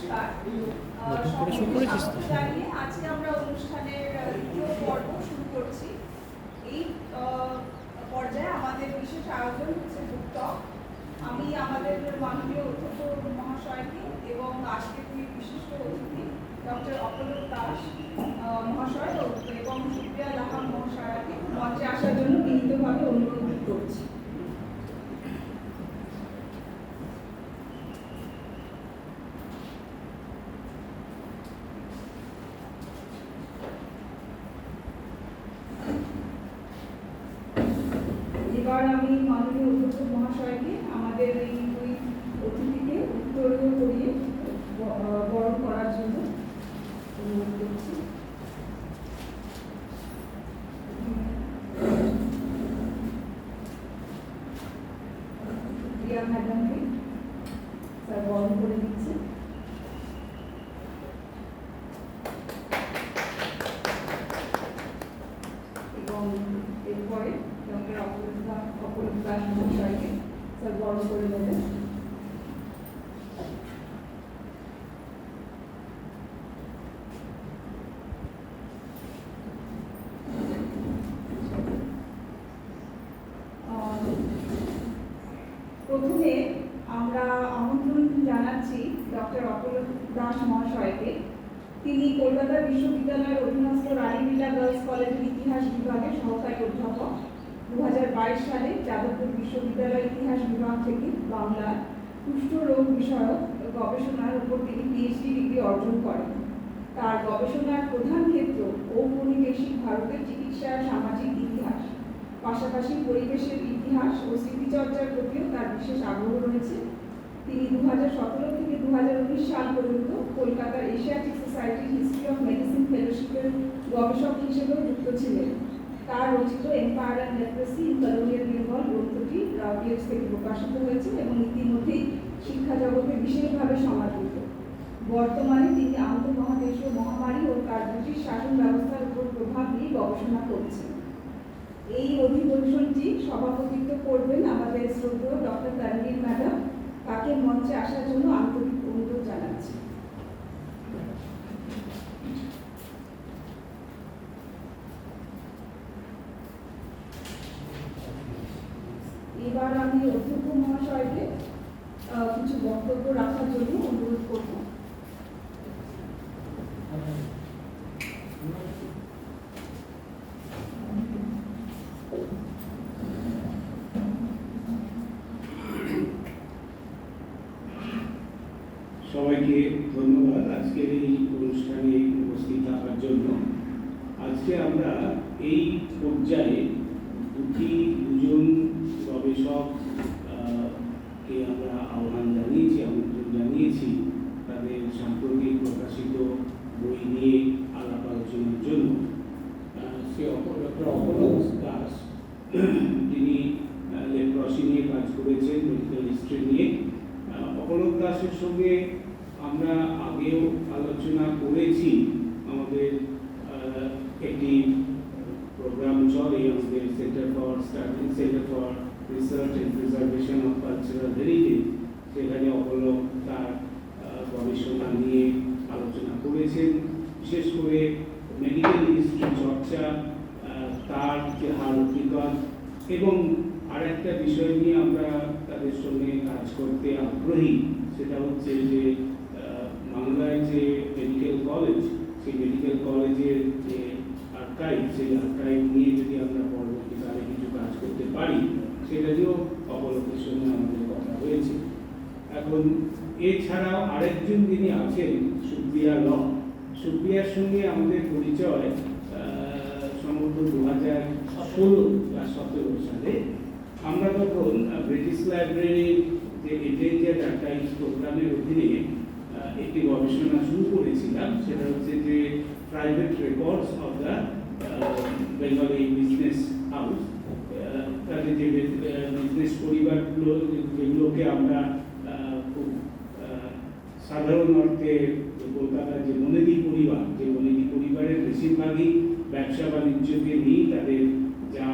নমস্কার। জানিয়ে আজকে আমরা অনুষ্ঠানের দ্বিতীয় পর্ব শুরু করছি। এই পর্যায়ে আমাদের বিশেষ আয়োজন হচ্ছে বুক টক। আমি আমাদের মাননীয় অধ্যক্ষ মহাশয়কে এবং আজকের বিশিষ্ট অতিথি ডক্টর অপলক দাস মহাশয় এবং সুপ্রিয়া লাহা মহাশয়াকে মঞ্চে আসার জন্য বিনীতভাবে অনুরোধ করছি। এবার আমি মাননীয় অধ্যক্ষ মহাশয়কে আমাদের এই দুই অতিথিকে উত্তরীয় করিয়ে বরণ করার জন্য অনুরোধ করছি। প্রিয়া ম্যাডামকে স্যার বরণ করে দিচ্ছে। এবং এরপরে ডক্টর অপলক দাস মহাশয়কে স্যার বরণ করে দেবেন। প্রথমে আমরা আমন্ত্রণ জানাচ্ছি ডক্টর অপলক দাস মহাশয়কে। তিনি কলকাতা বিশ্ববিদ্যালয়ের অধীনস্থ রানীবিলা গার্লস কলেজের ইতিহাস বিভাগের সহকারী অধ্যাপক। 2022 সালে যাদবপুর বিশ্ববিদ্যালয়ের ইতিহাস বিভাগ থেকে বাংলা কুষ্ঠরোগ বিষয়ক গবেষণার উপর তিনি পিএইচডি ডিগ্রি অর্জন করেন। তার গবেষণার প্রধান ক্ষেত্র ঔপনিবেশিক ভারতের চিকিৎসা সামাজিক ইতিহাস, পাশাপাশি পরিবেশের ইতিহাস ও স্মৃতিচর্চার প্রতিও তার বিশেষ আগ্রহ রয়েছে। তিনি 2017 থেকে 2019 সাল পর্যন্ত কলকাতার এশিয়াটিক সোসাইটির হিস্ট্রি অফ মেডিসিন ফেলোশিপের গবেষক হিসেবেও যুক্ত ছিলেন। তার রচিত empire and leprosy in colonial Bengal গ্রন্থটি রাউটিয়ার্স থেকে প্রকাশিত হয়েছে এবং ইতিমধ্যেই শিক্ষা জগতে বিশেষভাবে সমাদৃত। বর্তমানে তিনি আন্তঃমহাদেশীয় মহামারী ও তার ব্রিটিশ শাসন ব্যবস্থার উপর প্রভাব নিয়ে গবেষণা করছেন। এই অধিবেশনটি সভাপতিত্ব করবেন আমাদের শ্রদ্ধেয় ডক্টর তানভীর ম্যাডাম। তাকে মঞ্চে আসার জন্য আন্তরিক অনুরোধ জানাচ্ছি। এবার আমি অধ্যক্ষ মহাশয়কে কিছু বক্তব্য রাখার জন্য অনুরোধ করব। সবাইকে ধন্যবাদ আজকের এই অনুষ্ঠানে উপস্থিত থাকার জন্য। আজকে আমরা এই পর্যায়ে দুজন গবেষক কে আমরা আহ্বান জানিয়েছি, আমন্ত্রণ জানিয়েছি তাদের সাম্প্রতিক প্রকাশিত বই নিয়ে আলাপ আলোচনার জন্য। সে ডক্টর অপলক দাস, তিনি লেপ্রসি নিয়ে কাজ করেছেন, মেডিকেল হিস্ট্রি নিয়ে। অপলক দাসের সঙ্গে আমরা আগেও আলোচনা করেছি। আমাদের একটি প্রোগ্রাম চলে আমাদের centre for research and preservation of cultural heritage. সেখানে অপলক তার গবেষণা নিয়ে আলোচনা করেছেন, বিশেষ করে মেডিকেল হিস্ট্রি চর্চা, তার যে হারকিকত এবং আরেকটা বিষয় নিয়ে আমরা তাদের সঙ্গে কাজ করতে আগ্রহী। সেটা হচ্ছে যে বাংলায় যে মেডিকেল কলেজ, সেই মেডিকেল কলেজের যে আর্কাইভ, সেই আর্কাইভ নিয়ে যদি আমরা পরবর্তীকালে কিছু কাজ করতে পারি, সেটা নিয়েও অপলকের সঙ্গে আমাদের কথা হয়েছে। এখন এছাড়াও আরেকজন যিনি আছেন সুপ্রিয়া ল। সুপ্রিয়ার সঙ্গে আমাদের পরিচয় সম্ভবত 2016 বা 17 সালে। আমরা তখন ব্রিটিশ লাইব্রেরির যে এন্ডেঞ্জার্ড আর্কাইভস প্রোগ্রামের অধীনে একটি গবেষণা শুরু করেছিলাম। সেটা হচ্ছে যে private records of the Bengali business house. তাদের যে বিজনেস পরিবারগুলো, যেগুলোকে আমরা খুব সাধারণ অর্থে কলকাতার যে মনেদি পরিবার, যে মনেদি পরিবারের বেশিরভাগই ব্যবসা বাণিজ্যকে নিয়ে তাদের যা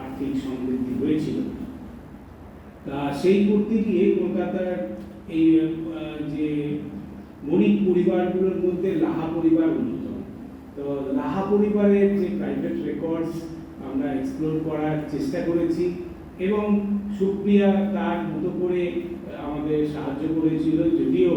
আর্থিক সমৃদ্ধি হয়েছিল, তা সেই করতে গিয়ে কলকাতার এই যে বণিক পরিবারগুলোর মধ্যে লাহা পরিবার অন্যতম। তো লাহা পরিবারের যে প্রাইভেট রেকর্ডস আমরা এক্সপ্লোর করার চেষ্টা করেছি এবং সুপ্রিয়া তার মতো করে আমাদের সাহায্য করেছিল। যদিও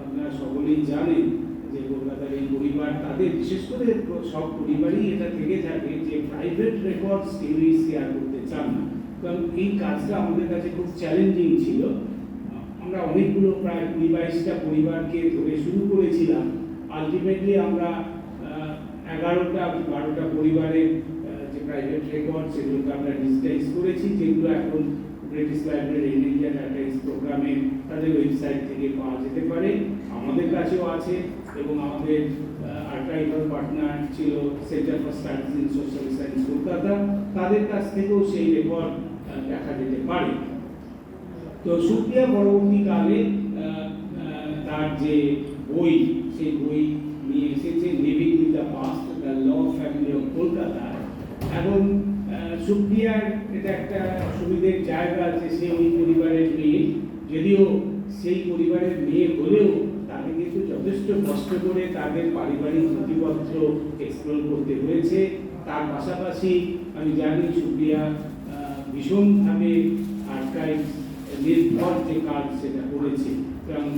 আপনারা সকলেই জানেন যে কলকাতার এই পরিবার, তাদের বিশেষ করে সব পরিবারই এটা থেকে থাকে যে প্রাইভেট রেকর্ডস কেউই শেয়ার করতে চান না, কারণ এই কাজটা আমাদের কাছে খুব চ্যালেঞ্জিং ছিল। আমরা অনেকগুলো প্রায় 20-22টা পরিবারকে ধরে শুরু করেছিলাম। আলটিমেটলি আমরা 11টা-12টা পরিবারের যে প্রাইভেট রেকর্ড সেগুলোকে আমরা ডিজিটাইজ করেছি, যেগুলো এখন ব্রিটিশ লাইব্রেরি ইন্ডিয়া ডাটাবেস প্রোগ্রামে তাদের ওয়েবসাইট থেকে পাওয়া যেতে পারে। আমাদের কাছেও আছে এবং আমাদের আর্কাইভাল পার্টনার ছিল centre for studies in social science Kolkata, তাদের কাছ থেকেও সেই রেকর্ড দেখা যেতে পারে। তো সুপ্রিয়া পরবর্তীকালে তার যে বই, সেই বই নিয়ে এসেছে living with the past, the law family of Kolkata. এখন সুপ্রিয়ার এটা একটা সুবিধের জায়গা যে সে ওই পরিবারের মেয়ে, যদিও সেই পরিবারের মেয়ে হলেও তাকে কিন্তু যথেষ্ট কষ্ট করে তাদের পারিবারিক নথিপত্র এক্সপ্লোর করতে হয়েছে। তার পাশাপাশি আমি জানি সুপ্রিয়া ভীষণভাবে আর্কাইভ নির্ভর যে কাজ সেটা করেছে, কারণ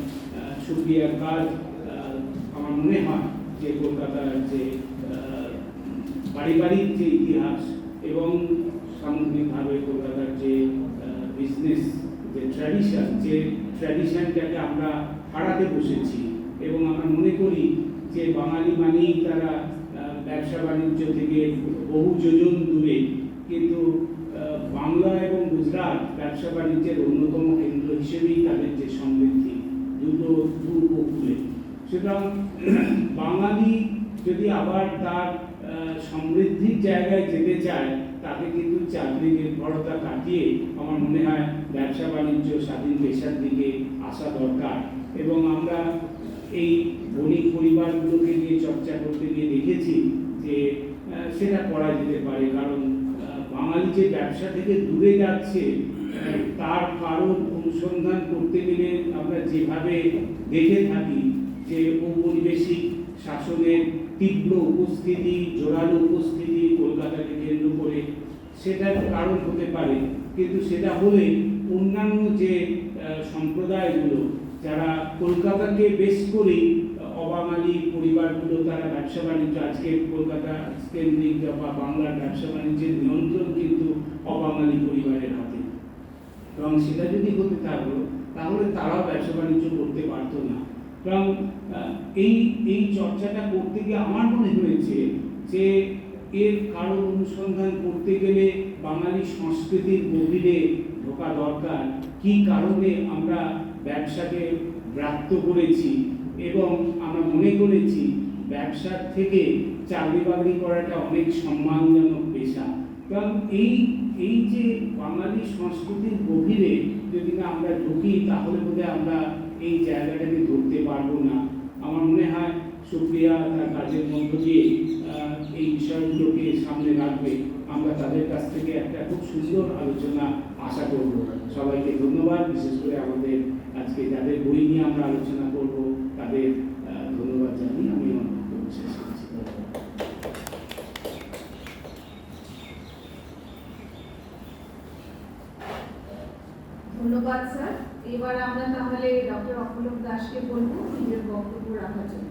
সুপ্রিয়ার কাজ আমার মনে হয় যে কলকাতার যে পারিবারিক যে ইতিহাস এবং সামগ্রিকভাবে কলকাতার যে বিজনেস যে ট্র্যাডিশনটাকে আমরা হারাতে বসেছি। এবং আমরা মনে করি যে বাঙালি মানেই তারা ব্যবসা বাণিজ্য থেকে বহু যোজন দূরে, কিন্তু বাংলা এবং গুজরাট ব্যবসা বাণিজ্যের অন্যতম কেন্দ্র হিসেবেই তাদের যে সমৃদ্ধি, দুটো উপকূলে। সুতরাং বাঙালি যদি আবার তার সমৃদ্ধির জায়গায় যেতে চায়, তাকে কিন্তু চাকরি নির্ভরতা কাটিয়ে আমার মনে হয় ব্যবসা বাণিজ্য স্বাধীন পেশার দিকে আসা দরকার। এবং আমরা এই বণিক পরিবারগুলোকে নিয়ে চর্চা করতে গিয়ে দেখেছি যে সেটা করা যেতে পারে, কারণ বাঙালি যে ব্যবসা থেকে দূরে যাচ্ছে তার কারণ অনুসন্ধান করতে গেলে আমরা যেভাবে দেখে থাকি যে ঔপনিবেশিক শাসনের তীব্র উপস্থিতি, জোরালো উপস্থিতি কলকাতাকে কেন্দ্র করে, সেটার কারণ হতে পারে। কিন্তু সেটা হলে অন্যান্য যে সম্প্রদায়গুলো যারা কলকাতাকে বেশ করে অবাঙালি পরিবারগুলো, তারা ব্যবসা বাণিজ্য, আজকে কলকাতা কেন্দ্রিক বা বাংলার ব্যবসা বাণিজ্যের নিয়ন্ত্রণ কিন্তু অবাঙালি পরিবারের হাতে, এবং সেটা যদি হতে থাকলো তাহলে তারাও ব্যবসা বাণিজ্য করতে পারতো না। কারণ এই চর্চাটা করতে গিয়ে আমার মনে হয়েছে যে এর কারণ অনুসন্ধান করতে গেলে বাঙালি সংস্কৃতির গভীরে ঢোকা দরকার। কি কারণে আমরা ব্যবসাকে ব্রাত্য করেছি এবং আমরা মনে করেছি ব্যবসার থেকে চাকরি বাকরি করাটা অনেক সম্মানজনক পেশা। কারণ এই যে বাঙালি সংস্কৃতির গভীরে যদি না আমরা ঢুকি, তাহলে বোধহয় আমরা এই জায়গাটাকে ধরতে পারবো না। আমার মনে হয় সুপ্রিয়া তার কাজের মধ্য দিয়ে এই বিষয়গুলোকে সামনে রাখবে। আমরা তাদের কাছ থেকে একটা খুব সুন্দর আলোচনা আশা করব। সবাইকে ধন্যবাদ। বিশেষ করে আমাদের আজকে যাদের বই নিয়ে আমরা আলোচনা করব তাদের ধন্যবাদ জানিয়ে আমি আমার বক্তব্য শেষ করছি। ধন্যবাদ স্যার। এবার আমরা তাহলে ডক্টর অপলক দাসকে বলবো নিজের বক্তব্য রাখার জন্য।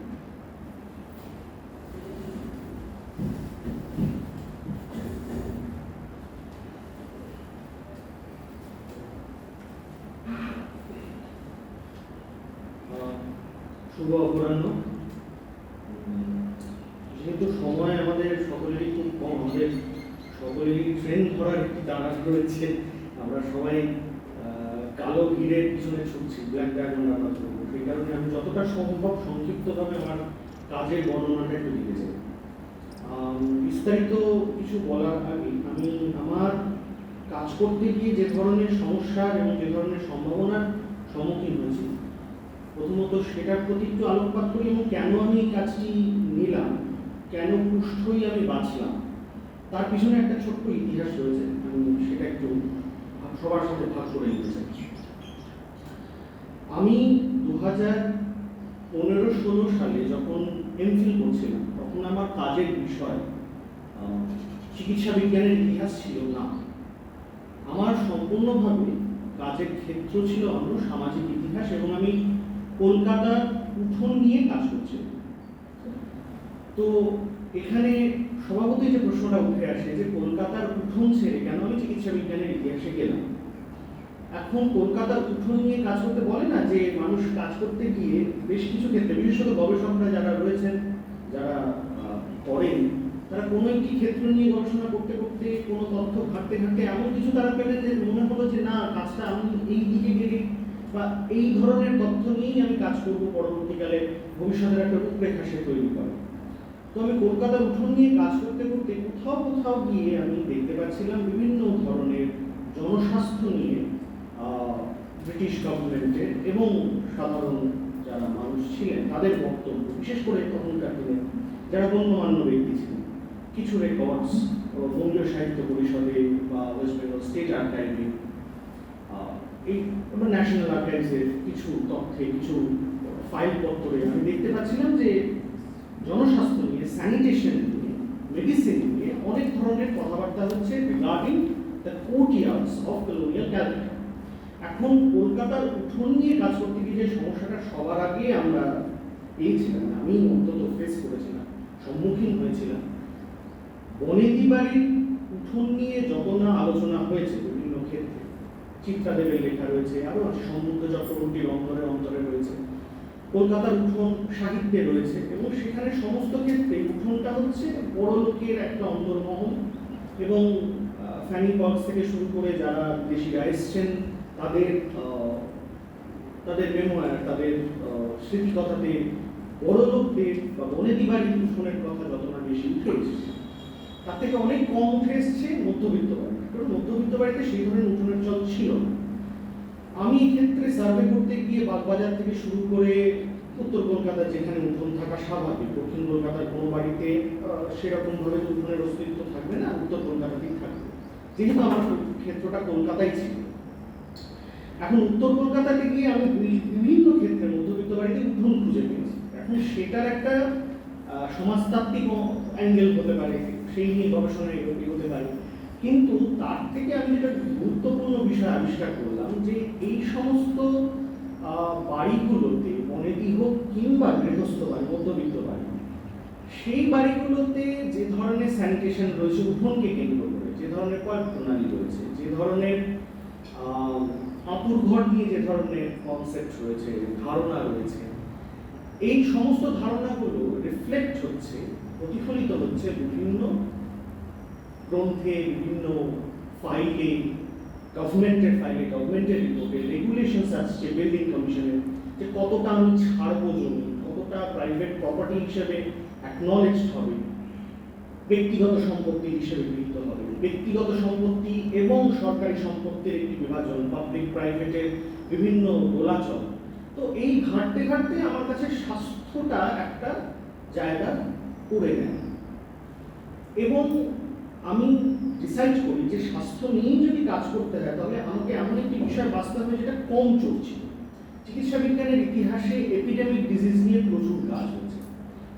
শুভ অপরাহ্ন। যেহেতু সময় আমাদের সকলেরই খুব কম, আমাদের সকলেরই ট্রেন ধরার একটি তাড়া রয়েছে, আমরা সবাই কালো ভিড়ের পিছনে ছুটছি, ব্ল্যাক ড্রাগন রান্না করবো। সেই কারণে আমি যতটা সম্ভব সংক্ষিপ্তভাবে আমার কাজের বর্ণনাটা একটু দিতে চাই। বিস্তারিত কিছু বলার আগে আমি আমার কাজ করতে গিয়ে যে ধরনের সমস্যার এবং যে ধরনের সম্ভাবনার সম্মুখীন হয়েছি, প্রথমত সেটার প্রতি একটু আলোকপাত করি এবং কেন আমি এই কাজটি নিলাম, কেন কুষ্ঠই আমি বাঁচলাম, তার পিছনে একটা ছোট্ট ইতিহাস রয়েছে। আমি সেটা একটু সবার সাথে ভাগ করে নিতে চাই। আমি 2015-16 সালে যখন এমফিল করছিলাম, তখন আমার কাজের বিষয় চিকিৎসা বিজ্ঞানের ইতিহাস ছিল না। আমার সম্পূর্ণভাবে কাজের ক্ষেত্র ছিল অন্য সামাজিক ইতিহাস, এবং আমি কলকাতার উঠোন নিয়ে কাজ করছিলাম। তো এখানে স্বভাবতই যে প্রশ্নটা উঠে আসে যে কলকাতার উঠোন ছেড়ে কেন আমি চিকিৎসা বিজ্ঞানের ইতিহাসে গেলাম। এখন কলকাতার উঠোন নিয়ে কাজ করতে বলে না যে মানুষ কাজ করতে গিয়ে বেশ কিছু ক্ষেত্রে, বিশেষত গবেষকরা যারা রয়েছেন, যারা করেন, তারা কোনো একটি ক্ষেত্র নিয়ে গবেষণা করতে করতে কোনো তথ্য ঘাটতে ঘাটতে এমন কিছু তারা পেলেন যে মনে হলো যে না, কাজটা আমি এই দিকে গেলে বা এই ধরনের তথ্য নিয়েই আমি কাজ করবো, পরবর্তীকালে ভবিষ্যতের একটা রূপরেখা সে তৈরি করে। তো আমি কলকাতার উঠোন নিয়ে কাজ করতে করতে কোথাও কোথাও গিয়ে আমি দেখতে পাচ্ছিলাম বিভিন্ন ধরনের জনস্বাস্থ্য নিয়ে ব্রিটিশ গভর্নমেন্টের এবং সাধারণ যারা মানুষ ছিলেন তাদের বক্তব্য, বিশেষ করে তখনকার দিনে যারা গণ্যমান্য ব্যক্তি ছিলেন, কিছু রেকর্ডস বঙ্গীয় সাহিত্য পরিষদে বা ওয়েস্ট বেঙ্গল স্টেট আর্কাইভে, এই ন্যাশনাল আর্কাইভসের কিছু তথ্যে, কিছু ফাইলপত্রে আমি দেখতে পাচ্ছিলাম যে জনস্বাস্থ্য নিয়ে, স্যানিটেশন নিয়ে, মেডিসিন নিয়ে অনেক ধরনের কথাবার্তা হচ্ছে regarding the courtyards of colonial Calcutta. এখন কলকাতার উঠোন নিয়ে কাজ করতে গিয়ে যে সমস্যাটা সবার আগে আমরা পেয়েছিলাম, আমি অন্তত ফেস করেছিলাম, সম্মুখীন হয়েছিলাম, বনেদি বাড়ির উঠোন নিয়ে যত না আলোচনা হয়েছে বিভিন্ন ক্ষেত্রে, চিত্রাদেবের লেখা রয়েছে, আরও আছে সমুদ্র চক্রবর্তীর অন্তরে অন্তরে রয়েছে, কলকাতার উঠোন সাহিত্যে রয়েছে, এবং সেখানে সমস্ত ক্ষেত্রে উঠোনটা হচ্ছে বড় লোকের একটা অন্তর্মহল, এবং ফ্যানি বক্স থেকে শুরু করে যারা দেশিরা এসছেন তাদের মেমোয়ার, তাদের স্মৃতিকথাতে বড় লোকদের বা বনেদি বাড়ির উঠোনের কথা যত না বেশি উঠে এসেছে, তার থেকে অনেক কম উঠে এসছে মধ্যবিত্ত বাড়ি। কারণ মধ্যবিত্ত বাড়িতে সেই ধরনের উঠোনের চল ছিল না। আমি এক্ষেত্রে সার্ভে করতে গিয়ে বাগবাজার থেকে শুরু করে উত্তর কলকাতার যেখানে উঠোন থাকা স্বাভাবিক, দক্ষিণ কলকাতার কোনো বাড়িতে সেরকমভাবে উঠোনের অস্তিত্ব থাকবে না, উত্তর কলকাতাতেই থাকবে, যেহেতু আমার ক্ষেত্রটা কলকাতায় ছিল। এখন উত্তর কলকাতাতে গিয়ে আমি বিভিন্ন ক্ষেত্রে মধ্যবিত্ত বাড়িতে উঠোন খুঁজে পেয়েছি। এখন সেটার একটা সমাজতাত্ত্বিক অ্যাঙ্গেল হতে পারে, সেই নিয়ে গবেষণা এগোতে পারে, কিন্তু তার থেকে আমি যেটা গুরুত্বপূর্ণ বিষয় আবিষ্কার করলাম যে এই সমস্ত বাড়িগুলোতে, বনেদি হোক কিংবা গৃহস্থ বাড়ি, মধ্যবিত্ত বাড়ি, সেই বাড়িগুলোতে যে ধরনের স্যানিটেশন রয়েছে উঠোনকে কেন্দ্র করে, যে ধরনের কয়েক প্রণালী রয়েছে, যে ধরনের আঁতুর ঘর নিয়ে যে ধরনের কনসেপ্ট রয়েছে, ধারণা রয়েছে, এই সমস্ত ধারণাগুলো রিফ্লেক্ট হচ্ছে, প্রতিফলিত হচ্ছে বিভিন্ন গ্রন্থে, বিভিন্ন ফাইলে, গভর্নমেন্টের ফাইলে, গভর্নমেন্টের রিপোর্টে, রেগুলেশনস আসছে বিল্ডিং কমিশনের, যে কতটা আমি ছাড়বো জমি, কতটা প্রাইভেট প্রপার্টি হিসেবে অ্যাকনলেজড হবে, ব্যক্তিগত সম্পত্তি হিসেবে গৃহীত হবে, ব্যক্তিগত সম্পত্তি এবং সরকারি সম্পত্তির একটি বিভাজন, পাবলিক প্রাইভেটের বিভিন্ন দোলাচল। তো এই ঘাঁটতে ঘাঁটতে আমার কাছে স্বাস্থ্যটা একটা জায়গা করে নেয়, এবং আমি ডিসাইড করি যে স্বাস্থ্য নিয়েই যদি কাজ করতে হয় তাহলে আমাকে এমন একটি বিষয় বাঁচতে হবে যেটা কম চলছে। চিকিৎসা বিজ্ঞানের ইতিহাসে এপিডেমিক ডিজিজ নিয়ে প্রচুর কাজ হয়েছে,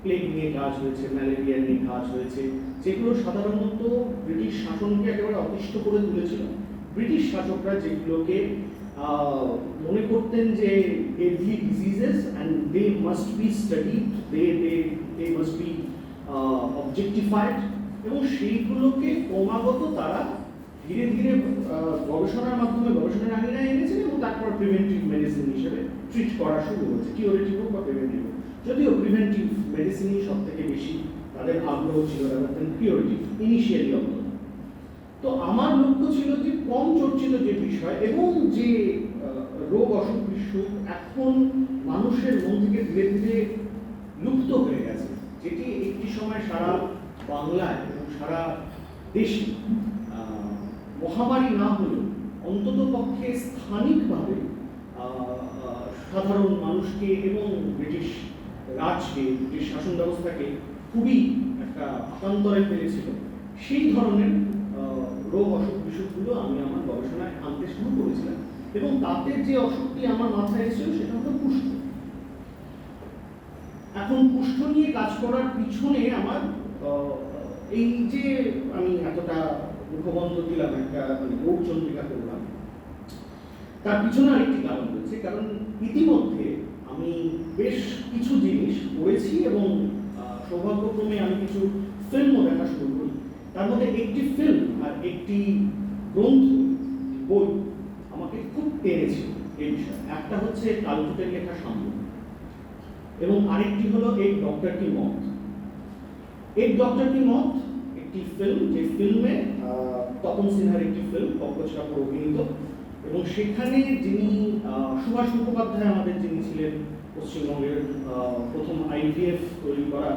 প্লেগ নিয়ে কাজ হয়েছে, ম্যালেরিয়া নিয়ে কাজ হয়েছে, যেগুলো সাধারণত ব্রিটিশ শাসনকে একেবারে অতিষ্ঠ করে তুলেছিল। ব্রিটিশ শাসকরা যেগুলোকে মনে করতেন যে every diseases and they must be studied, they must be objectified, এবং সেইগুলোকে ক্রমাগত তারা ধীরে ধীরে গবেষণার মাধ্যমে গবেষণার আঙিনায় এনেছেন, এবং তারপর প্রিভেন্টিভ মেডিসিন হিসেবে ট্রিট করা শুরু হয়েছে, কিউরেটিভ হোক বা প্রিভেন্টিভ হোক। যদিও প্রিভেন্টিভ মেডিসিনই সব থেকে বেশি তাদের আগ্রহ ছিল রাদার দ্যান কিউরেটিভ, ইনিশিয়ালি অন্তত। তো আমার লক্ষ্য ছিল যে কম চর্চিত যে বিষয় এবং যে রোগ অসুখ বিসুখ এখন মানুষের মন থেকে ধীরে ধীরে লুপ্ত হয়ে গেছে, যেটি একটি সময় সারা বাংলায় এবং সারা দেশে মহামারী না হলেও অন্তত পক্ষে স্থানিকভাবে সাধারণ মানুষকে এবং ব্রিটিশ রাজকে, ব্রিটিশ শাসন ব্যবস্থাকে খুবই একটা আকান্তরে ফেলেছিল। সেই ধরনের রোগ অসুখ বিসুখগুলো আমি আমার গবেষণায় আনতে শুরু করেছিলাম, এবং তাতে যে অসুখটি আমার মাথায় এসেছিল সেটা হলো কুষ্ঠ। নিয়ে কাজ করার পিছনে আমার এই যে আমি এতটা মুখবন্ধ দিলাম, একটা মানে গৌরচন্দ্রিকা করলাম, তার পিছনে আরেকটি কারণ রয়েছে। কারণ ইতিমধ্যে আমি বেশ কিছু জিনিস পড়েছি এবং সৌভাগ্যক্রমে আমি কিছু ফিল্মও দেখা শুরু করি। তার মধ্যে একটি ফিল্ম আর একটি গ্রন্থ বই আমাকে খুব টেনেছিল এই বিষয়ে। একটা হচ্ছে কালকুটের লেখা সাম্য, এবং আরেকটি হলো এক ডক্টর কি মত। এক ডক্টর কি মত একটি ফিল্ম, যে ফিল্মে তপন সিনহার একটি ফিল্ম, পঙ্কজ কাপুর অভিনীত, এবং সেখানে যিনি সুভাষ মুখোপাধ্যায় আমাদের যিনি ছিলেন পশ্চিমবঙ্গের প্রথম IVF তৈরি করা,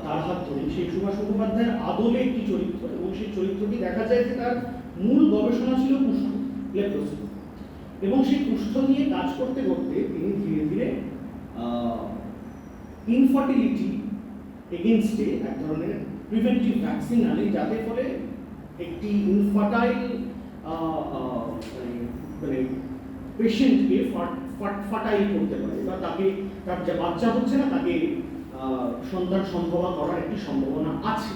তার হাত ধরে সেই সুভাষ মুখোপাধ্যায়ের আদলে একটি চরিত্র, এবং সেই চরিত্রটি দেখা যায় যে তার মূল গবেষণা ছিল কুষ্ঠ, লেপ্রোসি, এবং সেই কুষ্ঠ নিয়ে কাজ করতে করতে তিনি ধীরে ধীরে ইনফার্টিলিটি এগেনস্টে এক ধরনের প্রিভেন্টিভ ভ্যাকসিন আনে, যাতে ফলে একটি ইনফার্টাইল মানে পেশেন্টকে ফার্টাইল করতে পারে, বা তাকে তার যে বাচ্চা হচ্ছে না তাকে সন্তান সম্ভবা করার একটি সম্ভাবনা আছে।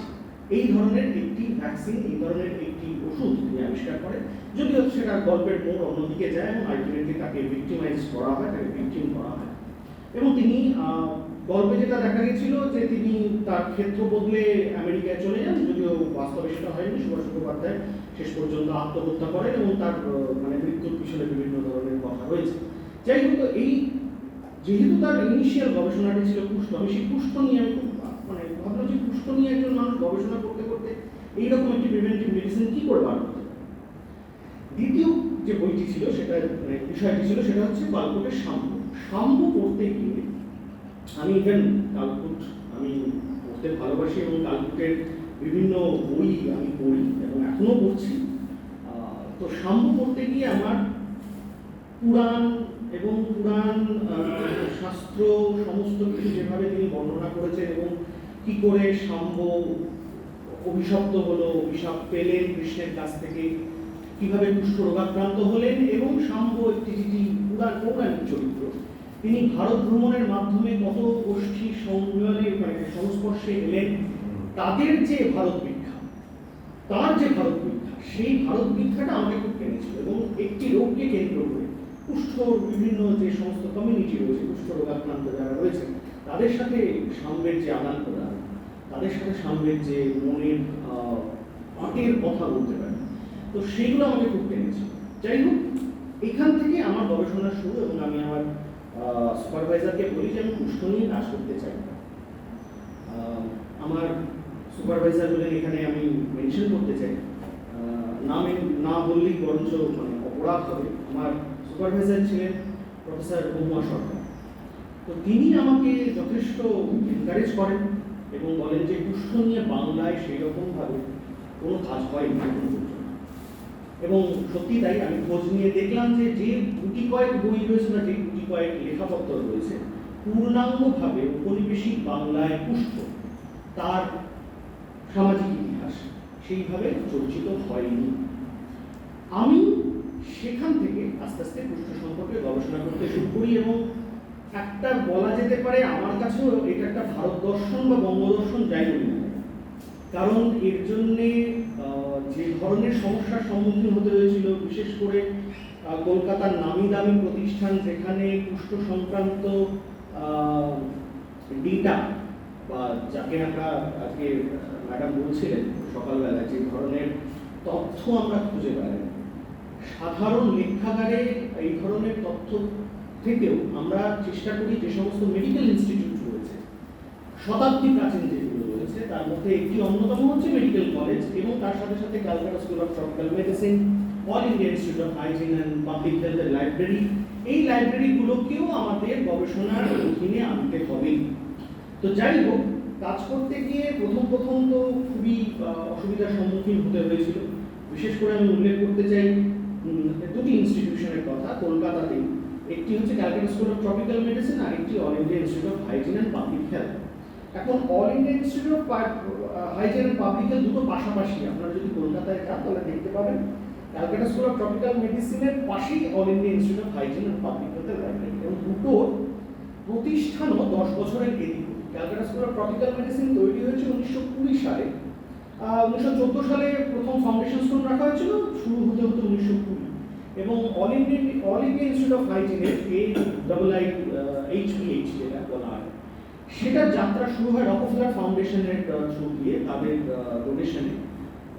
এই ধরনের একটি ভ্যাকসিন, এই ধরনের একটি ওষুধ তিনি আবিষ্কার করে, যদিও সেটা গল্পের মোড় অন্যদিকে যায় এবং আলটিমেটলি তাকে ভিক্টিমাইজ করা হয়, তাকে ভিক্টিম করা হয়। এবং তিনি গল্পে যেটা দেখা গেছিল যে তিনি তার ক্ষেত্র বদলে আমেরিকায় চলে যান, যদিও বাস্তবে সেটা হয়নি। সুভাষ মুখোপাধ্যায় শেষ পর্যন্ত আত্মহত্যা করেন এবং তার মানে মৃত্যুর পিছনে বিভিন্ন ধরনের কথা রয়েছে। যাই হোক, এই যেহেতু তার ইনিশিয়াল গবেষণাটি ছিল কুষ্ঠ, আমি সেই কুষ্ঠ নিয়ে আমি খুব মানে ভাবলাম যে কুষ্ঠ নিয়ে একজন মানুষ গবেষণা করতে করতে এইরকম একটি প্রিভেন্টিভ মেডিসিন কি করে বার করতে পারে। দ্বিতীয় যে বইটি ছিল, সেটা মানে বিষয়টি ছিল, সেটা হচ্ছে কালকুটের সাম্য। সাম্য পড়তে গিয়ে আমি ইভেন কালকুট আমি পড়তে ভালোবাসি এবং কালকুটের বিভিন্ন বই আমি পড়ি এবং এখনো পড়ছি। তো সাম্য পড়তে গিয়ে আমার পুরাণ এবং পুরাণ শাস্ত্র সমস্ত কিছু যেভাবে তিনি বর্ণনা করেছেন, এবং কি করে সাম্য অভিশপ্ত হলো, অভিশাপ পেলেন কৃষ্ণের কাছ থেকে, কিভাবে কুষ্ঠ রোগাক্রান্ত হলেন, এবং সাম্য একটি যেটি পৌরাণিক চরিত্র, তিনি ভারত ভ্রমণের মাধ্যমে কত গোষ্ঠী সম্মিলনে মানে সংস্পর্শে এলেন, তাদের যে ভারত বিখ্যা, তার যে ভারত বিখ্যা, সেই ভারত বিখ্যাটা আমাকে খুব টেনেছিল। এবং একটি রোগকে কেন্দ্র করে কুষ্ঠর বিভিন্ন যে সমস্ত কমিউনিটি রয়েছে, কুষ্ঠ রোগাক্রান্ত যারা রয়েছে, তাদের সাথে সাম্যের যে আদান প্রদান, তাদের সাথে সাম্যের যে মনের পাটের কথা বলতে পারে, তো সেইগুলো আমাকে খুব টেনেছিল। যাই হোক, এখান থেকে আমার গবেষণা শুরু, এবং আমি আমার সুপারভাইজারকে বলি যে আমি কুষ্ঠ নিয়ে কাজ করতে চাই। আমার সুপারভাইজার বলে এখানে আমি মেনশন করতে চাই, না বললেই বরঞ্চ মানে অপরাধ হবে। আমার সুপারভাইজার ছিলেন প্রফেসর বহুমা সরকার। তো তিনি আমাকে যথেষ্ট এনকারেজ করেন এবং বলেন যে কুষ্ঠ নিয়ে বাংলায় সেই রকমভাবে কোনো কাজ হয়নি এখন পর্যন্ত। এবং সত্যি তাই, আমি খোঁজ নিয়ে দেখলাম যে গুটি কয়েক বই রয়েছে না, যে গুটি কয়েক লেখাপত্র রয়েছে, পূর্ণাঙ্গভাবে ঔপনিবেশিক বাংলায় কুষ্ঠ, তার সামাজিক ইতিহাস সেইভাবে চর্চিত হয়নি। আমি সেখান থেকে আস্তে আস্তে কুষ্ঠ সম্পর্কে গবেষণা করতে শুরু করি, এবং একটা বলা যেতে পারে আমার কাছেও এটা একটা ভারত দর্শন বা বঙ্গদর্শন যাই বলি না, কারণ এর জন্যে যে ধরনের সমস্যার সম্মুখীন হতে হয়েছিল, বিশেষ করে কলকাতার নামি দামি প্রতিষ্ঠান যেখানে কুষ্ঠ সংক্রান্ত ডেটা বা যাকে আমরা আজকে ম্যাডাম বলছিলেন সকালবেলা, যে ধরনের তথ্য আমরা খুঁজে বেড়াই, সাধারণ লেখাগারে এই ধরনের তথ্য থেকেও আমরা চেষ্টা করি যে সমস্ত মেডিকেল ইনস্টিটিউট রয়েছে, শতাব্দী প্রাচীন যেগুলো রয়েছে, তার মধ্যে একটি অন্যতম হচ্ছে মেডিকেল কলেজ, এবং তার সাথে সাথে Calcutta School of Tropical medicine, all India Institute of Hygiene and public হেলথের লাইব্রেরি, এই লাইব্রেরিগুলোকেও আমাদের গবেষণার অধীনে আনতে হবে। তো যাই হোক, কাজ করতে গিয়ে প্রথম তো খুবই অসুবিধার সম্মুখীন হতে হয়েছিল। বিশেষ করে আমি উল্লেখ করতে চাই দুটি ইনস্টিটিউশনের কথা কলকাতাতে, একটি হচ্ছে Calcutta School of Tropical Medicine, আর একটি All India Institute of Hygiene and Public Health. এখন All India Institute of Hygiene and Public Health দুটো পাশাপাশি, আপনারা যদি কলকাতায় যান তাহলে দেখতে পাবেন ক্যালকাটা স্কুল অফ ট্রপিক্যাল মেডিসিনের পাশেই all India Institute of Hygiene and public হেলথের লাইব্রেরি, এবং দুটো প্রতিষ্ঠানও 10 বছরের এদিক। Calcutta School of Tropical medicine তৈরি হয়েছে 1920 সালে। 1914 সালে প্রথম ফাউন্ডেশন স্টোন রাখা হয়েছিল, শুরু হতে হতে 1920, এবং অল ইন্ডিয়া ইনস্টিটিউট অফ হাইজিনের AIIHPH যেটা বলা হয়, সেটার যাত্রা শুরু হয় রকফেলার ফাউন্ডেশনের থ্রু দিয়ে, তাদের ডোনেশনে,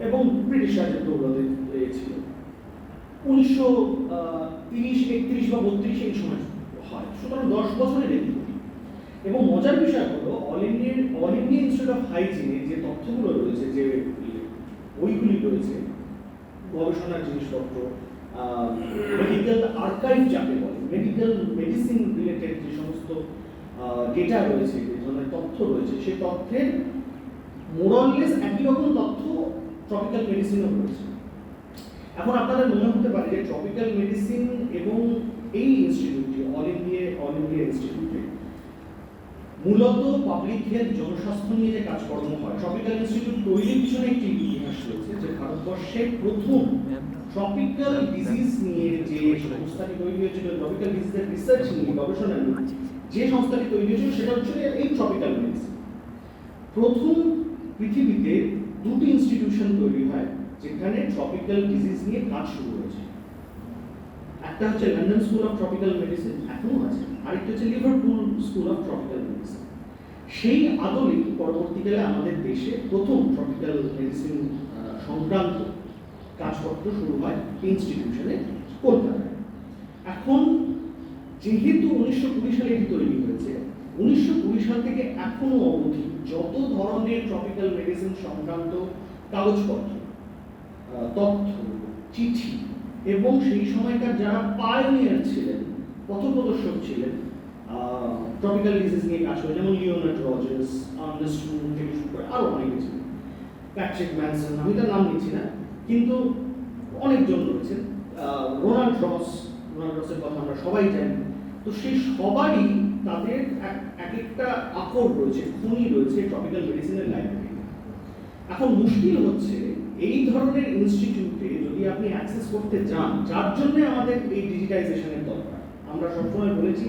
এবং ব্রিটিশ রাজের দৌলতে ছিল। 1930, 31 বা 32 এই সময় হয়, সুতরাং 10 বছরের এগিয়ে। এবং মজার বিষয় হলো অল ইন্ডিয়া ইনস্টিটিউট অফ হাইজিনে যে তথ্যগুলো রয়েছে, যে বইগুলি রয়েছে, গবেষণার জিনিসপত্র, মেডিকেল আর্কাইভ যাকে বলে, মেডিসিন রিলেটেড যে সমস্ত ডেটা রয়েছে, যে ধরনের তথ্য রয়েছে, সেই তথ্যের মোরাললেস একই রকম তথ্য ট্রপিক্যাল মেডিসিনও রয়েছে। এখন আপনাদের মনে হতে পারে যে ট্রপিক্যাল মেডিসিন এবং এই ইনস্টিটিউটটি অল ইন্ডিয়া ইনস্টিটিউটে মূলত পাবলিক হেলথ, জনস্বাস্থ্য নিয়ে যে কাজকর্ম হয়। ট্রপিক্যাল ইনস্টিটিউট তৈরির পিছনে একটি ইতিহাস রয়েছে, যে ভারতবর্ষে প্রথম ট্রপিক্যাল ডিজিজ নিয়ে যে সংস্থাটি তৈরি হয়েছিল, ট্রপিক্যাল ডিজিজের রিসার্চ নিয়ে, গবেষণা নিয়ে যে সংস্থাটি তৈরি হয়েছিল, সেটা হচ্ছে এই ট্রপিক্যাল মেডিসিন। প্রথম পৃথিবীতে দুটি ইনস্টিটিউশন তৈরি হয় যেখানে ট্রপিক্যাল ডিজিজ নিয়ে কাজ শুরু হয়েছে। একটা হচ্ছে London school of Tropical medicine, এখনো আছে, আরেকটা হচ্ছে Liverpool school of Tropical medicine. সেই আদলে পরবর্তীকালে আমাদের দেশে প্রথম ট্রপিক্যাল মেডিসিন সংক্রান্ত কাজপত্র শুরু হয় ইনস্টিটিউশনে, কলকাতায়। এখন যেহেতু 1920 সালে এটি তৈরি হয়েছে, 1920 সাল থেকে এখনো অবধি যত ধরনের ট্রপিক্যাল মেডিসিন সংক্রান্ত কাগজপত্র, তথ্য, চিঠি, এবং সেই সময়কার যারা পায়োনিয়ার ছিলেন, পথপ্রদর্শক ছিলেন ট্রপিক্যাল ডিজিজ নিয়ে কাজ করে, যেমন লিওনার্ড রজার্স, আর্নেস্ট মুর থেকে শুরু করে আরো অনেকে ছিলেন, প্যাট্রিক ম্যানসন, আমি তার নাম নিচ্ছি না, কিন্তু অনেকজন রয়েছেন, রোনাল্ড রসের কথা আমরা সবাই জানি। তো সেই সবারই তাদের এক একটা আকর রয়েছে, খনি রয়েছে ট্রপিক্যাল মেডিসিনের লাইব্রেরি। এখন মুশকিল হচ্ছে এই ধরনের ইনস্টিটিউটে যদি আপনি অ্যাক্সেস করতে যান, যার জন্য আমাদের এই ডিজিটাইজেশনের দরকার। আমরা সবসময় বলেছি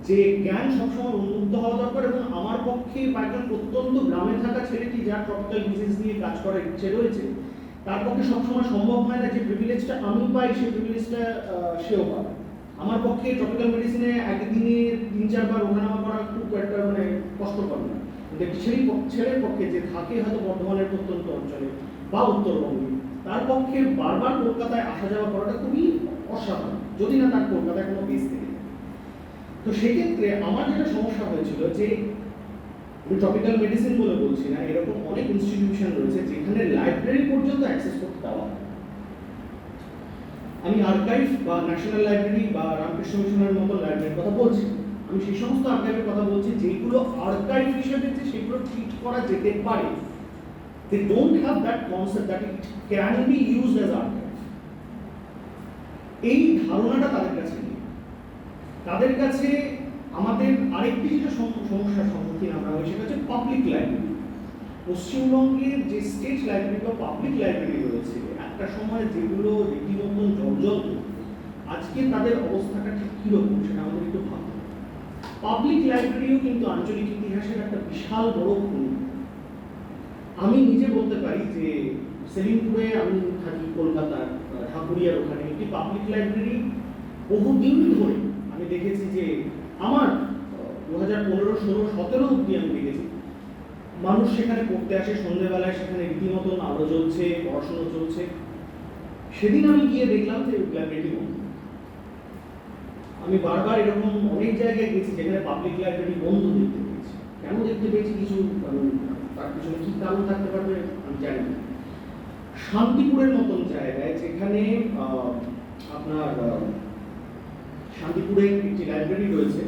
যে জ্ঞান সবসময় উন্মুক্ত হওয়া দরকার, এবং আমার পক্ষে বা একজন প্রত্যন্ত গ্রামে থাকা ছেলেটি যার ট্রপিক্যাল ডিজিজ নিয়ে কাজ করার ইচ্ছে রয়েছে, তার পক্ষে সবসময় সম্ভব হয় না যে প্রিভিলেজটা আমি পাই, সেই প্রিভিলেজটা সেও পাবে। আমার পক্ষে ট্রপিক্যাল মেডিসিনে একদিনে 3-4 বার ওঠানামা করা খুব একটা মানে কষ্টকর না, কিন্তু একটি ছেলের পক্ষে যে থাকে হয়তো বর্ধমানের প্রত্যন্ত অঞ্চলে বা উত্তরবঙ্গে, তার পক্ষে বারবার কলকাতায় আসা যাওয়া করাটা খুবই অসাধারণ, যদি না তার কলকাতায় কোনো বেস থেকে। তো সেক্ষেত্রে আমার যেটা সমস্যা হয়েছিল, যে আমি ট্রপিক্যাল মেডিসিন বলে বলছি না, এরকম অনেক ইনস্টিটিউশন রয়েছে যেখানে লাইব্রেরি পর্যন্ত অ্যাক্সেস করতে দেওয়া হয়। আমি আর্কাইভ বা ন্যাশনাল লাইব্রেরি বা রামকৃষ্ণ মিশনের মতো লাইব্রেরির কথা বলছি, আমি সেই সমস্ত আর্কাইভের কথা বলছি যেগুলো আর্কাইভ হিসেবে যে সেগুলো ট্রিট করা যেতে পারে। They don't have that concept that it can be used as archive. এই ধারণাটা তাদের কাছে নেই। তাদের কাছে আমাদের আরেকটি যেটা সমস্যার সম্মুখীন আমরা হই, সেটা হচ্ছে পাবলিক লাইব্রেরি। পশ্চিমবঙ্গের যে স্টেট লাইব্রেরি বা পাবলিক লাইব্রেরি রয়েছে, একটা সময় যেগুলো রীতিমতন জর্জরিত, আজকে তাদের অবস্থাটা ঠিক কীরকম সেটা আমাদের একটু ভাবতে হবে। পাবলিক লাইব্রেরিও কিন্তু আঞ্চলিক ইতিহাসের একটা বিশাল বড় খনি। আমি নিজে বলতে পারি যে সেলিমপুরে, আমি থাকি কলকাতার ঢাকুরিয়ার ওখানে, একটি পাবলিক লাইব্রেরি বহুদিন ধরে আমি দেখেছি যে আমার 2015, 16, 17 অব্দি আমি দেখেছি মানুষ সেখানে পড়তে আসে, সন্ধ্যেবেলায় সেখানে রীতিমতন আলো জ্বলছে, পড়াশোনা চলছে। সেদিন আমি গিয়ে দেখলাম যে লাইব্রেরি বন্ধ। আমি বারবার এরকম অনেক জায়গায় গেছি যেখানে পাবলিক লাইব্রেরি বন্ধ দেখতে পেয়েছি। কেন দেখতে পেয়েছি কিছু তার পিছনে কি কারণ থাকতে পারবে আমি জানি না। শান্তিপুরের মতন জায়গায়, যেখানে আপনার শান্তিপুরে একটি লাইব্রেরি রয়েছে,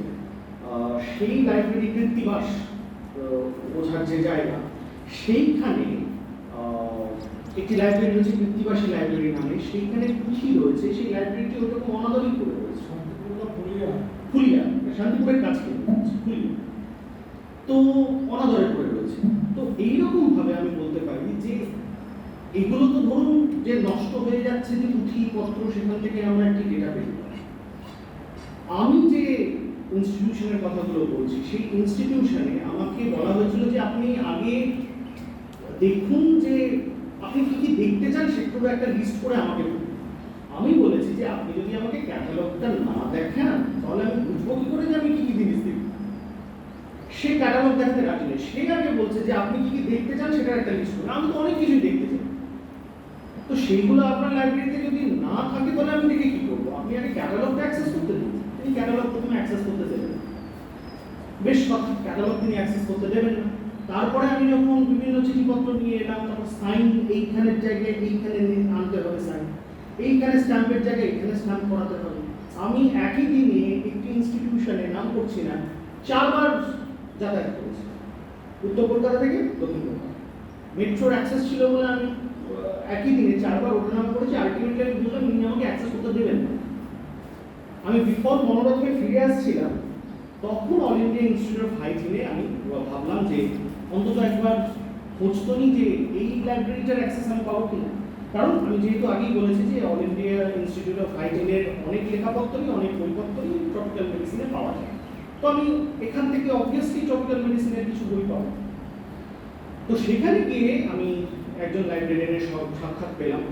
সেই লাইব্রেরি কৃত্তিবাস বোঝার যে জায়গা, সেইখানে একটি লাইব্রেরি রয়েছে কৃত্তিবাসী লাইব্রেরি নামে, সেইখানে পুঁথি রয়েছে। সেই লাইব্রেরিটি ওরকম অনাদরই করে রয়েছে, ফুলিয়া, শান্তিপুরের কাছে ফুলিয়া, তো অনাদরে করে রয়েছে। তো এইরকম ভাবে আমি বলতে পারি যে এগুলো তো ধরুন যে নষ্ট হয়ে যাচ্ছে যে পুঁথি পত্র, সেখান থেকে আমরা একটি ডেটা পেয়ে পাই। আমি যে ইনস্টিটিউশনের কথাগুলো বলছি, সেই ইনস্টিটিউশনে আমাকে বলা হয়েছিল যে আপনি আগে দেখুন যে আপনি কি কি দেখতে চান সেগুলো একটা লিস্ট করে আমাকে বলুন। আমি বলেছি যে আপনি যদি আমাকে ক্যাটালগটা না দেখান তাহলে আমি বুঝবো কি করে যে আমি কি কি জিনিস দেখব। সে ক্যাটালগ দেখাতে রাজি নেই, সে আগে বলছে যে আপনি কি কি দেখতে চান সেটার একটা লিস্ট করুন। আমি তো অনেক কিছুই দেখতে চাই, তো সেইগুলো আপনার লাইব্রেরিতে যদি না থাকে তাহলে আমি দেখে কি করবো? আপনি আগে ক্যাটালগটা অ্যাক্সেস করতে দিন। তিনি ক্যাটালগ প্রথমে অ্যাক্সেস করতে দেবেন না, বেশ কথা, ক্যাটালগ তিনি অ্যাক্সেস করতে দেবেন না। তারপরে আমি যখন বিভিন্ন চিঠিপত্র নিয়ে এলাম, তারপর সাইন এইখানের জায়গায় এইখানে আনতে হবে সাইন, এইখানে স্ট্যাম্পের জায়গায় এখানে স্ট্যাম্প করাতে হবে। আমি একই দিনে একটি ইনস্টিটিউশনে, নাম করছি না, 4 বার যাতায়াত করেছি, উত্তর কলকাতা থেকে দক্ষিণ কলকাতা। মেট্রোর অ্যাক্সেস ছিল বলে আমি একই দিনে 4 বার ওঠানামা করেছি। আলটিমেটলি আমি বুঝলাম ইনি আমাকে অ্যাক্সেস করতে দেবেন না। আমি বিফল মনোরথে ফিরে আসছিলাম, তখন অল ইন্ডিয়া ইনস্টিটিউট অফ হাইজিনে আমি ভাবলাম যে অন্তত একবার খোঁজ তো নিই যে এই লাইব্রেরিটার অ্যাক্সেস আমি পাবো কিনা। কারণ আমি যেহেতু আগেই বলেছি যে অল ইন্ডিয়া ইনস্টিটিউট অফ হাইজিনের অনেক লেখাপত্রই, অনেক বইপত্রই ট্রপিক্যাল মেডিসিনে পাওয়া যায়। তো আমি এখান থেকে অবভিয়াসলি ট্রপিক্যাল মেডিসিনের কিছু বই পাবো। তো সেখানে গিয়ে আমি একজন লাইব্রেরিয়ানের সাক্ষাৎ পেলাম।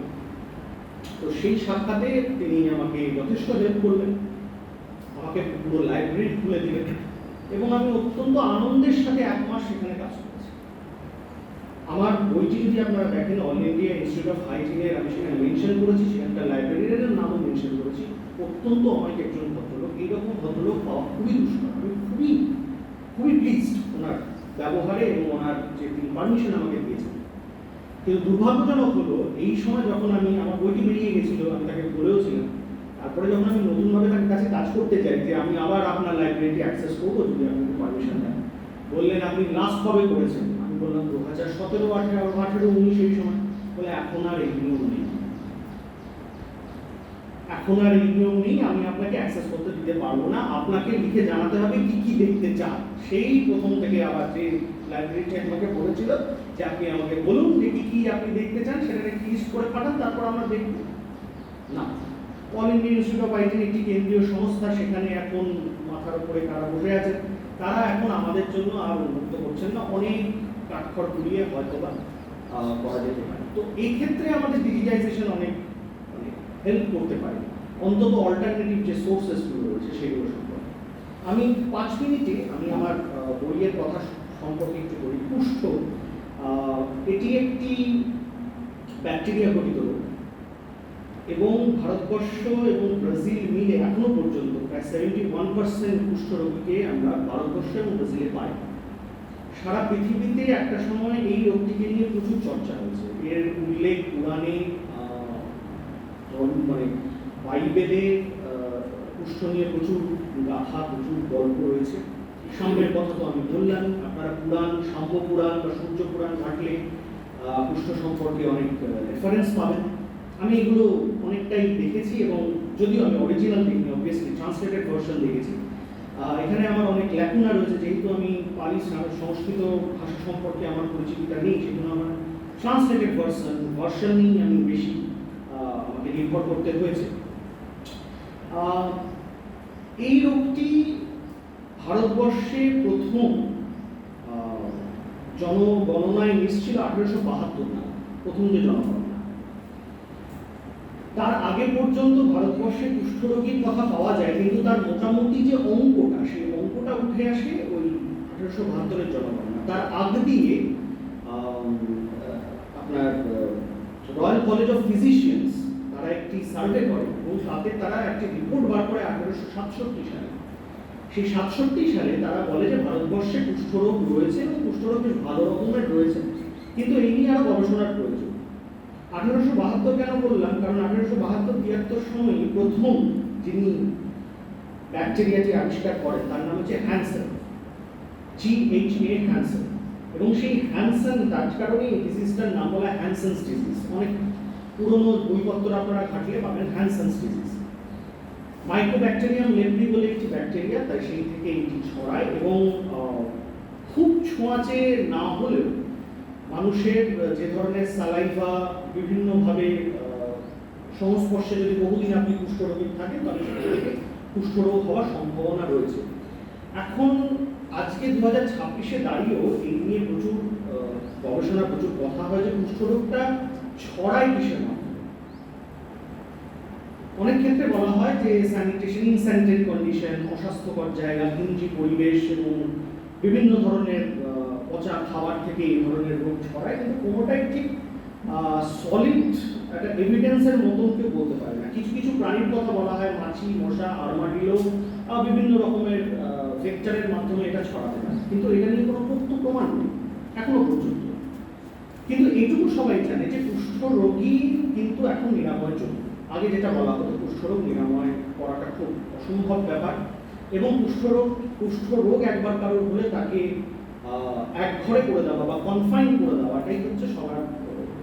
তো সেই সাক্ষাতে তিনি আমাকে যথেষ্ট হেল্প করলেন, আমাকে পুরো লাইব্রেরি খুলে দিলেন এবং আমি অত্যন্ত আনন্দের সাথে 1 মাস সেখানে কাজ করেছি। আমার বইটি যদি আপনারা দেখেন, অল ইন্ডিয়া ইনস্টিটিউট অফ হাইজিনের আমি সেখানে মেনশন করেছি, সেখানকার লাইব্রেরিয়ানের নামও মেনশন করেছি। অত্যন্ত অনেক একজন ভদ্রলোক, এইরকম ভদ্রলোক পাওয়া খুবই দুষ্কর। আমি খুবই খুবই প্লিজড ওনার ব্যবহারে এবং ওনার যে তিনি পারমিশন আমাকে দিয়েছেন। কিন্তু দুর্ভাগ্যজনক হলো এই সময় যখন আমি আমার বইটি বেরিয়ে গেছিল, আমি তাকে বলেওছিলাম, তারপরে যখন আমি নতুনভাবে তার কাছে কাজ করতে চাই যে আমি আবার আপনার লাইব্রেরিটি অ্যাক্সেস করবো যদি আপনি পারমিশন দেন, বললেন আপনি লাস্ট কবে করেছেন? আমি বললাম 2017, 18, 19 এই সময়। বলে এখন আর এই নিয়ম নেই, এখন আর এই নিয়ম নেই, আমি আপনাকে অ্যাক্সেস করতে দিতে পারবো না, আপনাকে লিখে জানাতে হবে কি কি দেখতে চান। সেই প্রথম থেকে আবার যে লাইব্রেরিটি আমাকে বলেছিল যে আপনি আমাকে বলুন যে কি কি আপনি দেখতে চান, সেটাকে লিস্ট করে পাঠান, তারপর আমরা দেখব। না, all India Institute of hygiene একটি কেন্দ্রীয় সংস্থা, সেখানে এখন মাথার উপরে কারা বসে আছেন, তারা এখন আমাদের জন্য আর উন্মুক্ত করছেন না, অনেক কাঠখড় পুড়িয়ে হয়তো বা করা যেতে পারে। তো এই ক্ষেত্রে আমাদের ডিজিটাইজেশন অনেক হেল্প করতে পারে, অন্তত অল্টারনেটিভ যে সোর্সেসগুলো রয়েছে সেগুলো সম্পর্কে। আমি 5 মিনিটে আমি আমার বইয়ের কথা সম্পর্কে একটু বলি। কুষ্ঠ এটি একটি ব্যাকটেরিয়া ঘটিত রোগ এবং ভারতবর্ষ এবং ব্রাজিল মিলে এখনো পর্যন্ত প্রায় 71% কুষ্ঠ রোগীকে আমরা ভারতবর্ষ এবং ব্রাজিলে পাই। সারা পৃথিবীতে একটা সময় এই রোগটিকে নিয়ে প্রচুর চর্চা হয়েছে, এর উল্লেখ পুরাণে, মানে বাইবেলে কুষ্ঠ নিয়ে প্রচুর গাথা, প্রচুর গল্প রয়েছে। সাম্যের কথা তো আমি বললাম, আপনারা পুরাণ, সাম্য পুরাণ বা সূর্য পুরাণ ঘাটলে কুষ্ঠ সম্পর্কে অনেক রেফারেন্স পাবেন। আমি এগুলো অনেকটাই দেখেছি এবং যদিও আমি অরিজিনাল দেখিনি, অবভিয়াসলি ট্রান্সলেটেড ভার্সন দেখেছি। এখানে আমার অনেক ল্যাকুনা রয়েছে, যেহেতু আমি পালি সংস্কৃত ভাষা সম্পর্কে আমার পরিচিতিটা নেই, সেজন্য আমার ট্রান্সলেটেড ভার্সন নিয়েই আমি বেশি আমাকে নির্ভর করতে হয়েছে। এই রোগটি ভারতবর্ষে প্রথম জনগণনায় মিশছিল 1872 নামে, প্রথম যে জনগণনা। তার আগে পর্যন্ত ভারতবর্ষে কুষ্ঠরোগীর কথা পাওয়া যায়, কিন্তু তার মোটামুটি যে অঙ্কটা, সেই অঙ্কটা উঠে আসে ওই 1872-এর জনগণনা। তার আগ দিয়ে আপনার রয়্যাল কলেজ অফ ফিজিশিয়ানস তারা একটি সার্ভে করে এবং তাতে তারা একটি রিপোর্ট বার করে 1867 সালে। সেই 67 সালে তারা বলে যে ভারতবর্ষে কুষ্ঠরোগ রয়েছে এবং কুষ্ঠরোগ বেশ ভালো রকমের রয়েছে, কিন্তু এই নিয়ে আরো গবেষণার প্রয়োজন। 1872 কেন বললাম? কারণ 1872-73 সময়ে প্রথম যিনি ব্যাকটেরিয়াটি আবিষ্কার করেন তার নাম হচ্ছে হ্যানসেন, GHA হ্যানসেন। এবং সেই হ্যানসেন, তার কারণে এই ডিজিজটার নাম বলা হ্যানসেন্স ডিজিজ। অনেক পুরনো বইপত্র আপনারা ঘাটলে পাবেন হ্যানসেন্স ডিজিজ। মাইক্রোব্যাকটেরিয়াম লেপ্রি বলে একটি ব্যাকটেরিয়া, তাই সেই থেকে এটি ছড়ায় এবং খুব ছোঁয়াচে না হলেও মানুষের যে ধরনের সালাইভা, বিভিন্নভাবে সংস্পর্শে যদি বহুদিন আপনি কুষ্ঠরোগী থাকেন তাহলে সেটা থেকে কুষ্ঠরোগ হওয়ার সম্ভাবনা রয়েছে। এখন আজকে 2026-এ দাঁড়িয়েও এই নিয়ে প্রচুর গবেষণা, প্রচুর কথা হয় যে কুষ্ঠরোগটা ছড়ায় কিসের মাধ্যমে। অনেক ক্ষেত্রে বলা হয় যে স্যানিটেশন, ইনস্যানিটারি কন্ডিশন, অস্বাস্থ্যকর জায়গা, ঘিঞ্জি পরিবেশ এবং বিভিন্ন ধরনের পচা খাবার থেকে এই ধরনের রোগ ছড়ায়, কিন্তু কোনোটাই ঠিক সলিড একটা এভিডেন্সের মতন কেউ বলতে পারে না। কিছু কিছু প্রাণীর কথা বলা হয়, মাছি, মশা, আর্মাডিলো, বিভিন্ন রকমের ভেক্টরের মাধ্যমে এটা ছড়াতে পারে, কিন্তু এটা নিয়ে কোনো তথ্য প্রমাণ নেই এখনো পর্যন্ত। কিন্তু এইটুকু সবাই জানে যে কুষ্ঠরোগী কিন্তু এখন নিরাময়যোগ্য। আগে যেটা বলা হতো কুষ্ঠরোগ নিরাময় করাটা খুব অসম্ভব ব্যাপার, এবং কুষ্ঠরোগ একবার কারোর হলে তাকে এক ঘরে করে দেওয়া বা কনফাইন করে দেওয়াটাই হচ্ছে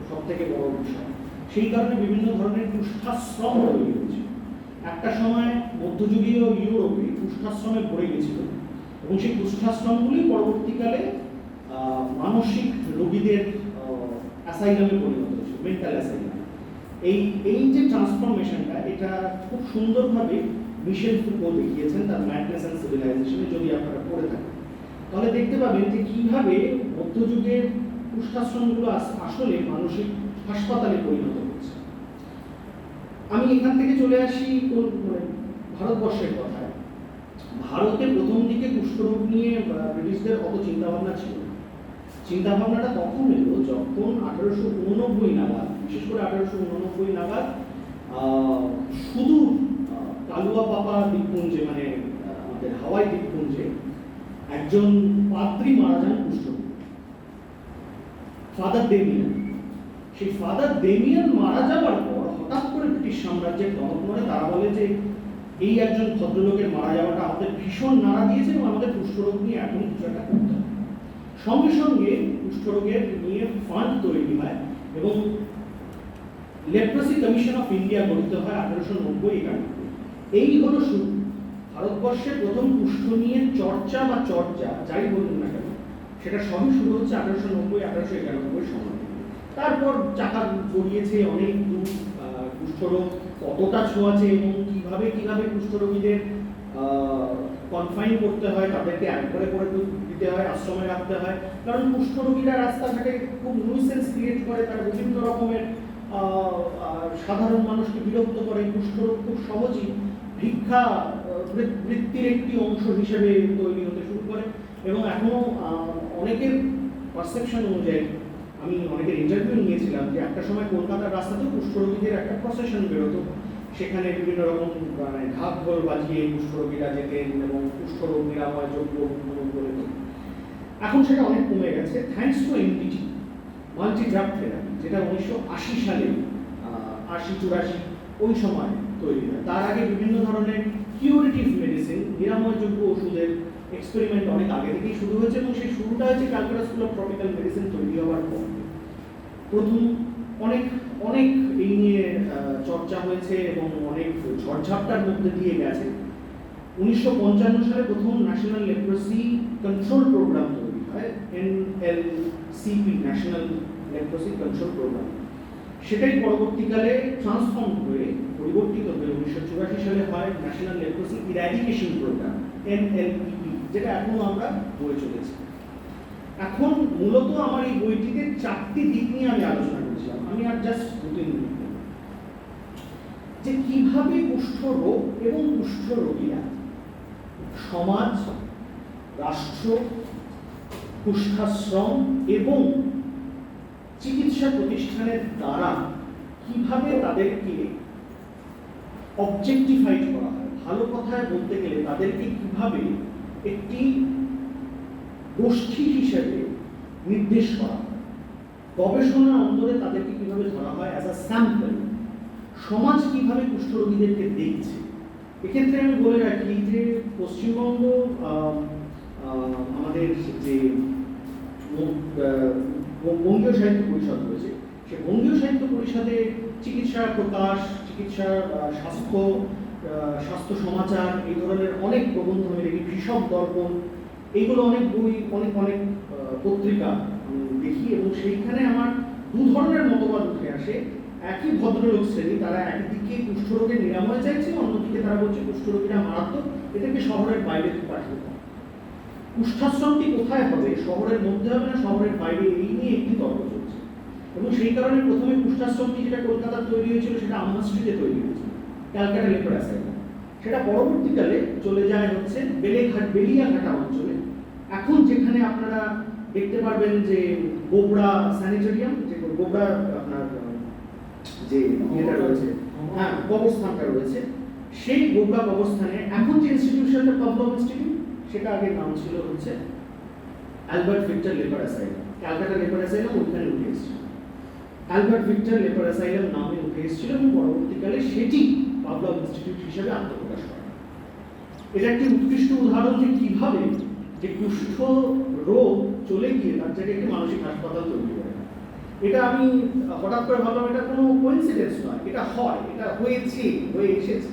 সব থেকে বড় বিষয়। সেই কারণে বিভিন্ন ধরনের কুষ্ঠাশ্রম তৈরি হয়েছে। একটা সময় মধ্যযুগীয় ইউরোপে কুষ্ঠাশ্রমে ভরে গেছিল, এবং সেই কুষ্ঠাশ্রমগুলি পরবর্তীকালে মানসিক রোগীদের অ্যাসাইলামে পরিণত হয়েছে, মেন্টাল অ্যাসাইলাম। এই যে ট্রান্সফরমেশনটা, এটা খুব সুন্দরভাবে মিশেল ফুকো দেখিয়েছেন তার ম্যাডনেস অ্যান্ড সিভিলাইজেশনে। যদি আপনারা পড়ে থাকেন তাহলে দেখতে পাবেন যে কিভাবে মধ্যযুগের কুষ্ঠাশ্রমগুলো আসলে মানসিক হাসপাতালে পরিণত হচ্ছে। আমি এখান থেকে চলে আসি ভারতবর্ষের কথায়। ভারতে প্রথম দিকে কুষ্ঠরোগ নিয়ে ব্রিটিশদের অত চিন্তাভাবনা ছিল না। চিন্তাভাবনাটা তখন এলো যখন 1889 নাগাদ, বিশেষ করে 1889 নাগাদ সুদূর কালুয়া পাপা দ্বীপপুঞ্জে, মানে আমাদের হাওয়াই দ্বীপপুঞ্জে একজন পাদ্রী মারা যান কুষ্ঠরোগে, ফাদার ডেমিয়ান। সেই ফাদার ডেমিয়ান মারা যাওয়ার পর হঠাৎ করে ব্রিটিশ সাম্রাজ্যের গভর্নরে তারা বলে যে এই একজন ভদ্রলোকের মারা যাওয়াটা আমাদের ভীষণ নাড়া দিয়েছে এবং আমাদের কুষ্ঠরোগ নিয়ে এখন কিছু একটা করতে হবে। সঙ্গে সঙ্গে কুষ্ঠরোগের নিয়ে ফান্ড তৈরি হয় এবং লেপ্রসি কমিশন অফ ইন্ডিয়া গঠিত হয় 1890-91। এই হলো শুরু। ভারতবর্ষে প্রথম কুষ্ঠ নিয়ে চর্চা বা চর্চা যাই বলুন না কেন, সেটা সবই শুরু হচ্ছে 1890-1891 সময়। তারপর চাকা গড়িয়েছে অনেক দূর। কুষ্ঠরোগ কতটা ছোঁয়াছে এবং কিভাবে কুষ্ঠরোগীদের কনফাইন করতে হয়, তাদেরকে একবারে করে দিতে হয়, আশ্রমে রাখতে হয়। কারণ কুষ্ঠরোগীরা রাস্তাঘাটে খুব নিউসেন্স ক্রিয়েট করে, তারা বিভিন্ন রকমের সাধারণ মানুষকে বিরক্ত করে। কুষ্ঠরোগ খুব সহজেই ভিক্ষা বৃত্তির একটি অংশ হিসেবে তৈরি হতে শুরু করে, এবং এখনো অনেকের পারসেপশন অনুযায়ী, আমি অনেকের ইন্টারভিউ নিয়েছিলাম যে একটা সময় কলকাতার রাস্তাতেও কুষ্ঠরোগীদের একটা প্রসেশন বেরোতো, সেখানে বিভিন্ন রকম ঢাক ঢোল বাজিয়ে কুষ্ঠরোগীরা যেতেন এবং কুষ্ঠরোগ নিরাময় যোগ্য বলে। এখন সেটা অনেক কমে গেছে thanks to MDT, multi drug therapy, যেটা 1980 সালে 80-84 ওই সময় তৈরি হয়। তার আগে বিভিন্ন ধরনের কিউরেটিভ মেডিসিন, নিরাময়যোগ্য ওষুধের এক্সপেরিমেন্ট অনেক আগে থেকেই শুরু হয়েছে, এবং সেই শুরুটা হয়েছে Calcutta School of Tropical medicine তৈরি হওয়ার পর। প্রথম অনেক এই নিয়ে চর্চা হয়েছে এবং অনেক ঝড়ঝাপটার মধ্যে দিয়ে গেছে। 1955 সালে প্রথম ন্যাশনাল লেপ্রসি কন্ট্রোল প্রোগ্রাম তৈরি হয়, NLCP, national leprosy control programme. সেটাই পরবর্তীকালে ট্রান্সফর্ম হয়ে পরিবর্তিত হয়ে 1984 সালে হয় national leprosy eradication programme, NLEP, যেটা এখনো আমরা বয়ে চলেছি। এখন মূলত আমার এই বইটিতে 4টি দিক নিয়ে আমি আলোচনা করেছিলাম। আমি আর জাস্ট 2-3 মিনিট যে কিভাবে কুষ্ঠরোগ এবং কুষ্ঠরোগীরা সমাজ, রাষ্ট্র, কুষ্ঠাশ্রম এবং চিকিৎসা প্রতিষ্ঠানের দ্বারা কিভাবে তাদেরকে অবজেক্টিফাইড করা হয়, ভালো কথায় বলতে গেলে তাদেরকে কিভাবে একটি গোষ্ঠী হিসেবে নির্দেশ করা হয়, গবেষণা অন্তরে তাদেরকে কিভাবে ধরা হয় অ্যাজ আ স্যাম্পল, সমাজ কিভাবে কুষ্ঠরোগীদেরকে দেখছে। এক্ষেত্রে আমি বলে রাখি যে পশ্চিমবঙ্গ আমাদের যে বঙ্গীয় সাহিত্য পরিষদ রয়েছে, সে বঙ্গীয় সাহিত্য পরিষদে চিকিৎসা প্রকাশ, চিকিৎসা স্বাস্থ্য সমাচার, এই ধরনের অনেক প্রবন্ধ আমি দেখি, কৃষক দর্পণ, এইগুলো অনেক বই, অনেক পত্রিকা দেখি, এবং সেইখানে আমার 2 ধরনের মতবাদ উঠে আসে। একই ভদ্রলোক শ্রেণী, তারা একদিকে কুষ্ঠরোগের নিরাময় চাইছে, অন্যদিকে তারা বলছে কুষ্ঠরোগীরা মারাত্মক, এদেরকে শহরের বাইরে পাঠিয়ে দেয়। কুষ্ঠাশ্রমটি কোথায় হবে, শহরের মধ্যে হবে না শহরের বাইরে, এই নিয়ে একটি তর্ক চলছে। এবং সেই কারণে প্রথমে কুষ্ঠাশ্রমটি যেটা কলকাতার তৈরি হয়েছিল সেটা আম্মা স্ট্রিটে তৈরি হয়েছিল, ক্যালকাটা লেপার অ্যাসাইলাম। সেটা পরবর্তীকালে চলে যায় হচ্ছে বেলিয়াঘাটা অঞ্চলে। এখন যেখানে আপনারা দেখতে পারবেন যে গোবরা স্যানিটোরিয়াম, যে গোবরা আপনার যে ইয়েটা রয়েছে, হ্যাঁ কবরস্থানটা রয়েছে, সেই গোবরা কবরস্থানে এখন যে ইনস্টিটিউশনটা পাবলভ ইনস্টিটিউট, সেটা আগের নাম ছিল হচ্ছে Albert Victor লেপার asylum. Calcutta লেপার asylum ওইখানে উঠে এসেছিল, অ্যালবার্ট ভিক্টর লেপার অ্যাসাইলাম নামে উঠে এসেছিল এবং পরবর্তীকালে সেটি পাবলভ ইনস্টিটিউট হিসেবে আত্মপ্রকাশ করে। এটা একটি উৎকৃষ্ট উদাহরণ যে কিভাবে যে কুষ্ঠ রোগ চলে গিয়ে তার জায়গায় একটি মানসিক হাসপাতাল তৈরি করে। এটা আমি হঠাৎ করে ভাবলাম এটা কোনো কোইন্সিডেন্স নয়, এটা হয়, এটা হয়েছে, হয়ে এসেছে।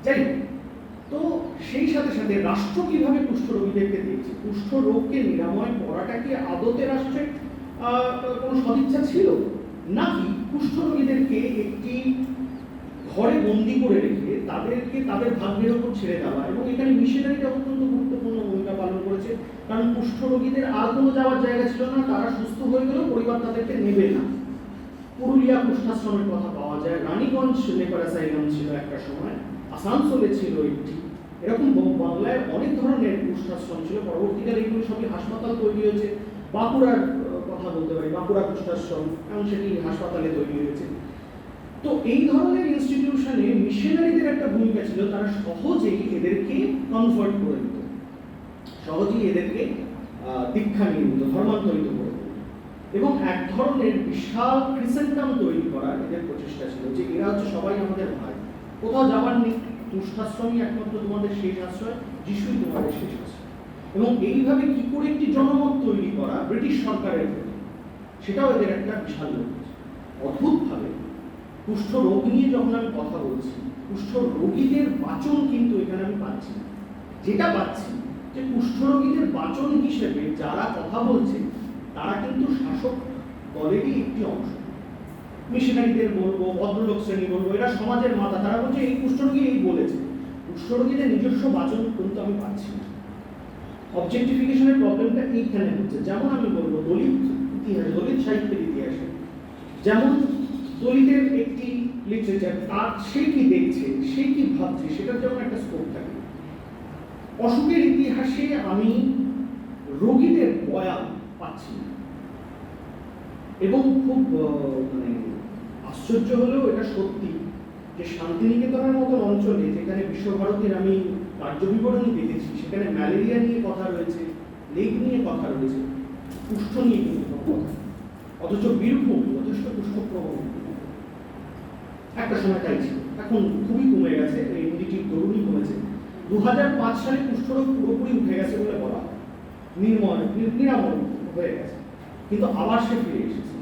যাই হোক, তো সেই সাথে সাথে রাষ্ট্র কিভাবে কুষ্ঠ রোগীদেরকে দেখছে, কুষ্ঠ রোগকে নিরাময় করাটা কি আদতে রাষ্ট্রের কোনো সদিচ্ছা ছিল, নাকি কুষ্ঠ রোগীদেরকে একটি ঘরে বন্দি করে রেখে তাদেরকে তাদের ভাগ্যের ওপর ছেড়ে দেওয়া। এবং এখানে মিশনারিটা অত্যন্ত গুরুত্বপূর্ণ ভূমিকা পালন করেছে, কারণ কুষ্ঠ রোগীদের আর কোনো যাওয়ার জায়গা ছিল না, তারা সুস্থ হয়ে গেলেও পরিবার তাদেরকে নেবে না। পুরুলিয়া কুষ্ঠাশ্রমের কথা পাওয়া যায়, রানীগঞ্জ লেপার অ্যাসাইলাম ছিল একটা সময়, আসানসোলে ছিল একটি, এরকম বাংলায় অনেক ধরনের কুষ্ঠাশ্রম ছিল। পরবর্তীকালে এগুলো সবই হাসপাতাল তৈরি হয়েছে। বাঁকুড়ার কথা বলতে পারি, বাঁকুড়া কুষ্ঠাশ্রম, এবং সেটি হাসপাতালে তৈরি হয়েছে। তো এই ধরনের ইনস্টিটিউশনে মিশনারিদের একটা ভূমিকা ছিল, তারা সহজেই এদেরকে কনভার্ট করে দিত, সহজেই এদেরকে দীক্ষা নিয়ে নিত, ধর্মান্তরিত করে দিত। এবং এক ধরনের বিশাল ক্রিসেন্টাম তৈরি করার এদের প্রচেষ্টা ছিল, যে এরা হচ্ছে সবাই আমাদের ভাই, কোথাও যাবার নেই, কুষ্ঠাশ্রমই একমাত্র তোমাদের শেষ আশ্রয়, যিশুই তোমাদের শেষ আশ্রয়। এবং এইভাবে কি করে একটি জনমত তৈরি করা ব্রিটিশ সরকারের প্রতি, সেটাও এদের একটা বিশাল লক্ষ্য। অদ্ভুতভাবে কুষ্ঠ রোগ নিয়ে যখন আমি কথা বলছি, কুষ্ঠ রোগীদের বাচন কিন্তু এখানে আমি পাচ্ছি না। যেটা পাচ্ছি যে কুষ্ঠ রোগীদের বাচন হিসেবে যারা কথা বলছে তারা কিন্তু শাসক দলেরই একটি অংশ। মিশনারিদের বলবো, ভদ্রলোক শ্রেণী বলবো, এরা সমাজের মাথা, তারা বলছে এই কুষ্ঠরোগী এই বলেছে। কুষ্ঠরোগীদের নিজস্ব বাচন কিন্তু আমি পাচ্ছি না। অবজেক্টিফিকেশনের প্রবলেমটা এইখানে হচ্ছে। যেমন আমি বলবো দলিত ইতিহাস, দলিত সাহিত্যের ইতিহাসে যেমন দলিতের একটি লিটারেচার, তার সে কি দেখছে, সে কি ভাবছে, সেটার যেমন একটা স্কোপ থাকে। অসুখের ইতিহাসে আমি রোগীদের বয়ান পাচ্ছি না। এবং খুব মানে আশ্চর্য হলেও এটা সত্যি যে শান্তিনিকেতনের মতো অঞ্চলে, যেখানে বিশ্বভারতীর আমি কার্যবিবরণী দেখেছি, সেখানে ম্যালেরিয়া নিয়ে কথা রয়েছে, লেগ নিয়ে কথা রয়েছে, কুষ্ঠ নিয়ে কিন্তু কথা। অথচ বীরভূম যথেষ্ট কুষ্ঠপ্রবণ একটা সময় তাই ছিল, এখন খুবই কমে গেছে, ইমিউনিটির দরুনই কমেছে। 2005 সালে কুষ্ঠরোগ পুরোপুরি উঠে গেছে বলে বলা হয়, নিরাময় হয়ে গেছে, কিন্তু আবার সে ফিরে এসেছে।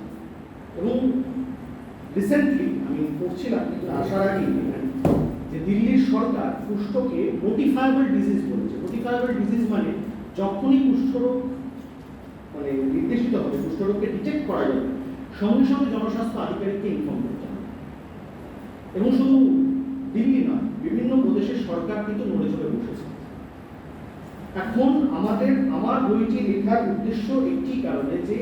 এবং রিসেন্টলি আমি পড়ছিলাম কিন্তু আসার আগেই যে দিল্লির সরকার কুষ্ঠকে নোটিফায়েবল ডিজিজ বলেছে। নোটিফায়েবল ডিজিজ মানে যখনই কুষ্ঠরোগ মানে নির্দেশিত হবে, কুষ্ঠরোগকে ডিটেক্ট করা যাবে, সঙ্গে সঙ্গে জনস্বাস্থ্য আধিকারিককে ইনফর্ম করতে হবে। এবং শুধু দিল্লি নয়, বিভিন্ন প্রদেশের সরকার কিন্তু নড়ে চড়ে বসেছে। এখন আমার বইটি লেখার উদ্দেশ্য একটি কারণে, যে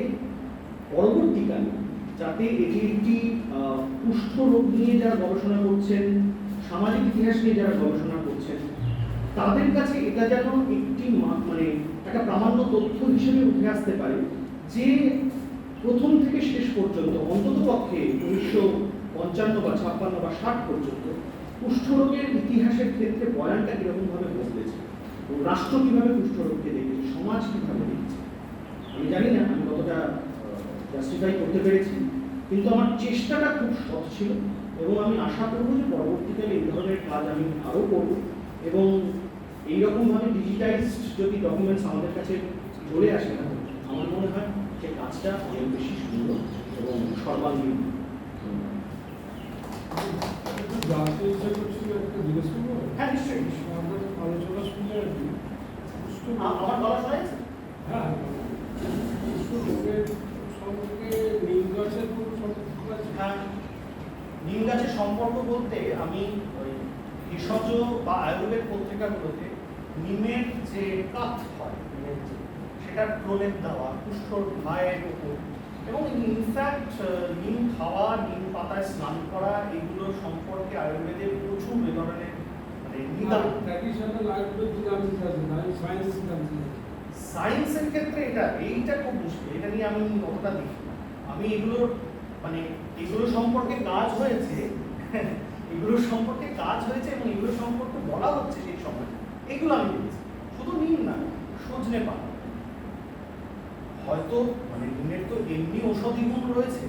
পরবর্তীকালে যাতে এটি একটি কুষ্ঠ রোগ নিয়ে যারা গবেষণা করছেন, সামাজিক ইতিহাস নিয়ে যারা গবেষণা করছেন, তাদের কাছে এটা যেন একটি মানে একটা প্রামাণ্য তথ্য হিসেবে উঠে আসতে পারে, যে প্রথম থেকে শেষ পর্যন্ত অন্তত পক্ষে 1955 বা 56 বা 60 পর্যন্ত কুষ্ঠরোগের ইতিহাসের ক্ষেত্রে বয়ানটা কিরকমভাবে বদলেছে, রাষ্ট্র কিভাবে কুষ্ঠরোগকে দেখেছে, সমাজ কিভাবে দেখেছে। আমি জানি না আমি কতটা জাস্টিফাই করতে পেরেছি, কিন্তু আমার চেষ্টাটা খুব সৎ ছিল। এবং আমি আশা করবো যে পরবর্তীকালে এই ধরনের কাজ আমি আরও করব, এবং এইরকমভাবে ডিজিটাইজড যদি ডকুমেন্টস আমাদের কাছে চলে আসে না, আমার মনে হয় যে কাজটা অনেক বেশি সুন্দর এবং সর্বাঙ্গীন। হ্যাঁ নিশ্চয়ই, আলোচনা শুনলে আর কি আমার বলা শোনাচ্ছে। হ্যাঁ সম্পর্কে নিম গাছের কোনো সম্পর্ক আছে? হ্যাঁ, নিম গাছের সম্পর্ক বলতে আমি ওই ভেষজ বা আয়ুর্বেদ পত্রিকাগুলোতে নিমের যে কাঠ হয় নিমের যে, সেটার প্রলেপ দেওয়া কুষ্ঠর ঘায়ের উপর, এবং ইনফ্যাক্ট নিম খাওয়া, নিম পাতায় স্নান করা, এগুলো সম্পর্কে আয়ুর্বেদে প্রচুর এ ধরনের মানে নিদান। ট্র্যাডিশনাল আয়ুর্বেদিক আমি জানি না, আমি সায়েন্স জানি। সায়েন্সের ক্ষেত্রে এইটা খুব মুশকিল, এটা নিয়ে আমি অতটা দেখি না। আমি এগুলোর মানে এগুলো সম্পর্কে কাজ হয়েছে এগুলো সম্পর্কে কাজ হয়েছে এবং এগুলো সম্পর্কে বলা হচ্ছে সেই সময়, এগুলো আমি দেখেছি। শুধু নিম না, সজনে পাতা, হয়তো মানে নিমের তো এমনি ঔষধি গুণ রয়েছে।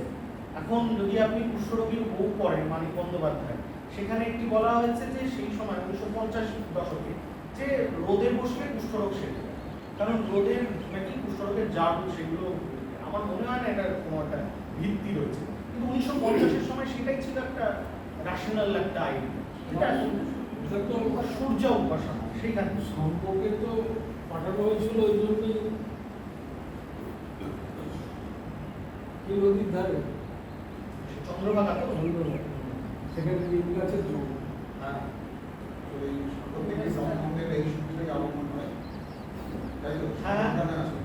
এখন যদি আপনি কুষ্ঠরোগীর বউ পড়েন মানিক বন্দ্যোপাধ্যায়, সেখানে একটি বলা হয়েছে যে সেই সময় 1950 দশকে যে রোদে বসলে কুষ্ঠরোগ সেরে যায়, কারণ রোদের নাকি কুষ্ঠরোগের জাদু, সেগুলো আমার মনে হয় না এটা কোনো একটা ভিত্তি রয়েছে, কিন্তু 1950-এর সময় সেটাই ছিল একটা ন্যাশনাল একটা আইডিয়া। এটা এটা তো সূর্য উপাসনা, সেইখানে সম্পর্কে তো পাঠানো হয়েছিল ওই জন্যই কি নদীর ধারে চন্দ্রভাগা তো সেখানে নিম গাছের জমি। হ্যাঁ ওই সাম্প্রতিক ব্রাহ্মণদের এই সূত্রেই আগমন হয়, তাই তো? হ্যাঁ। ওখানে আছে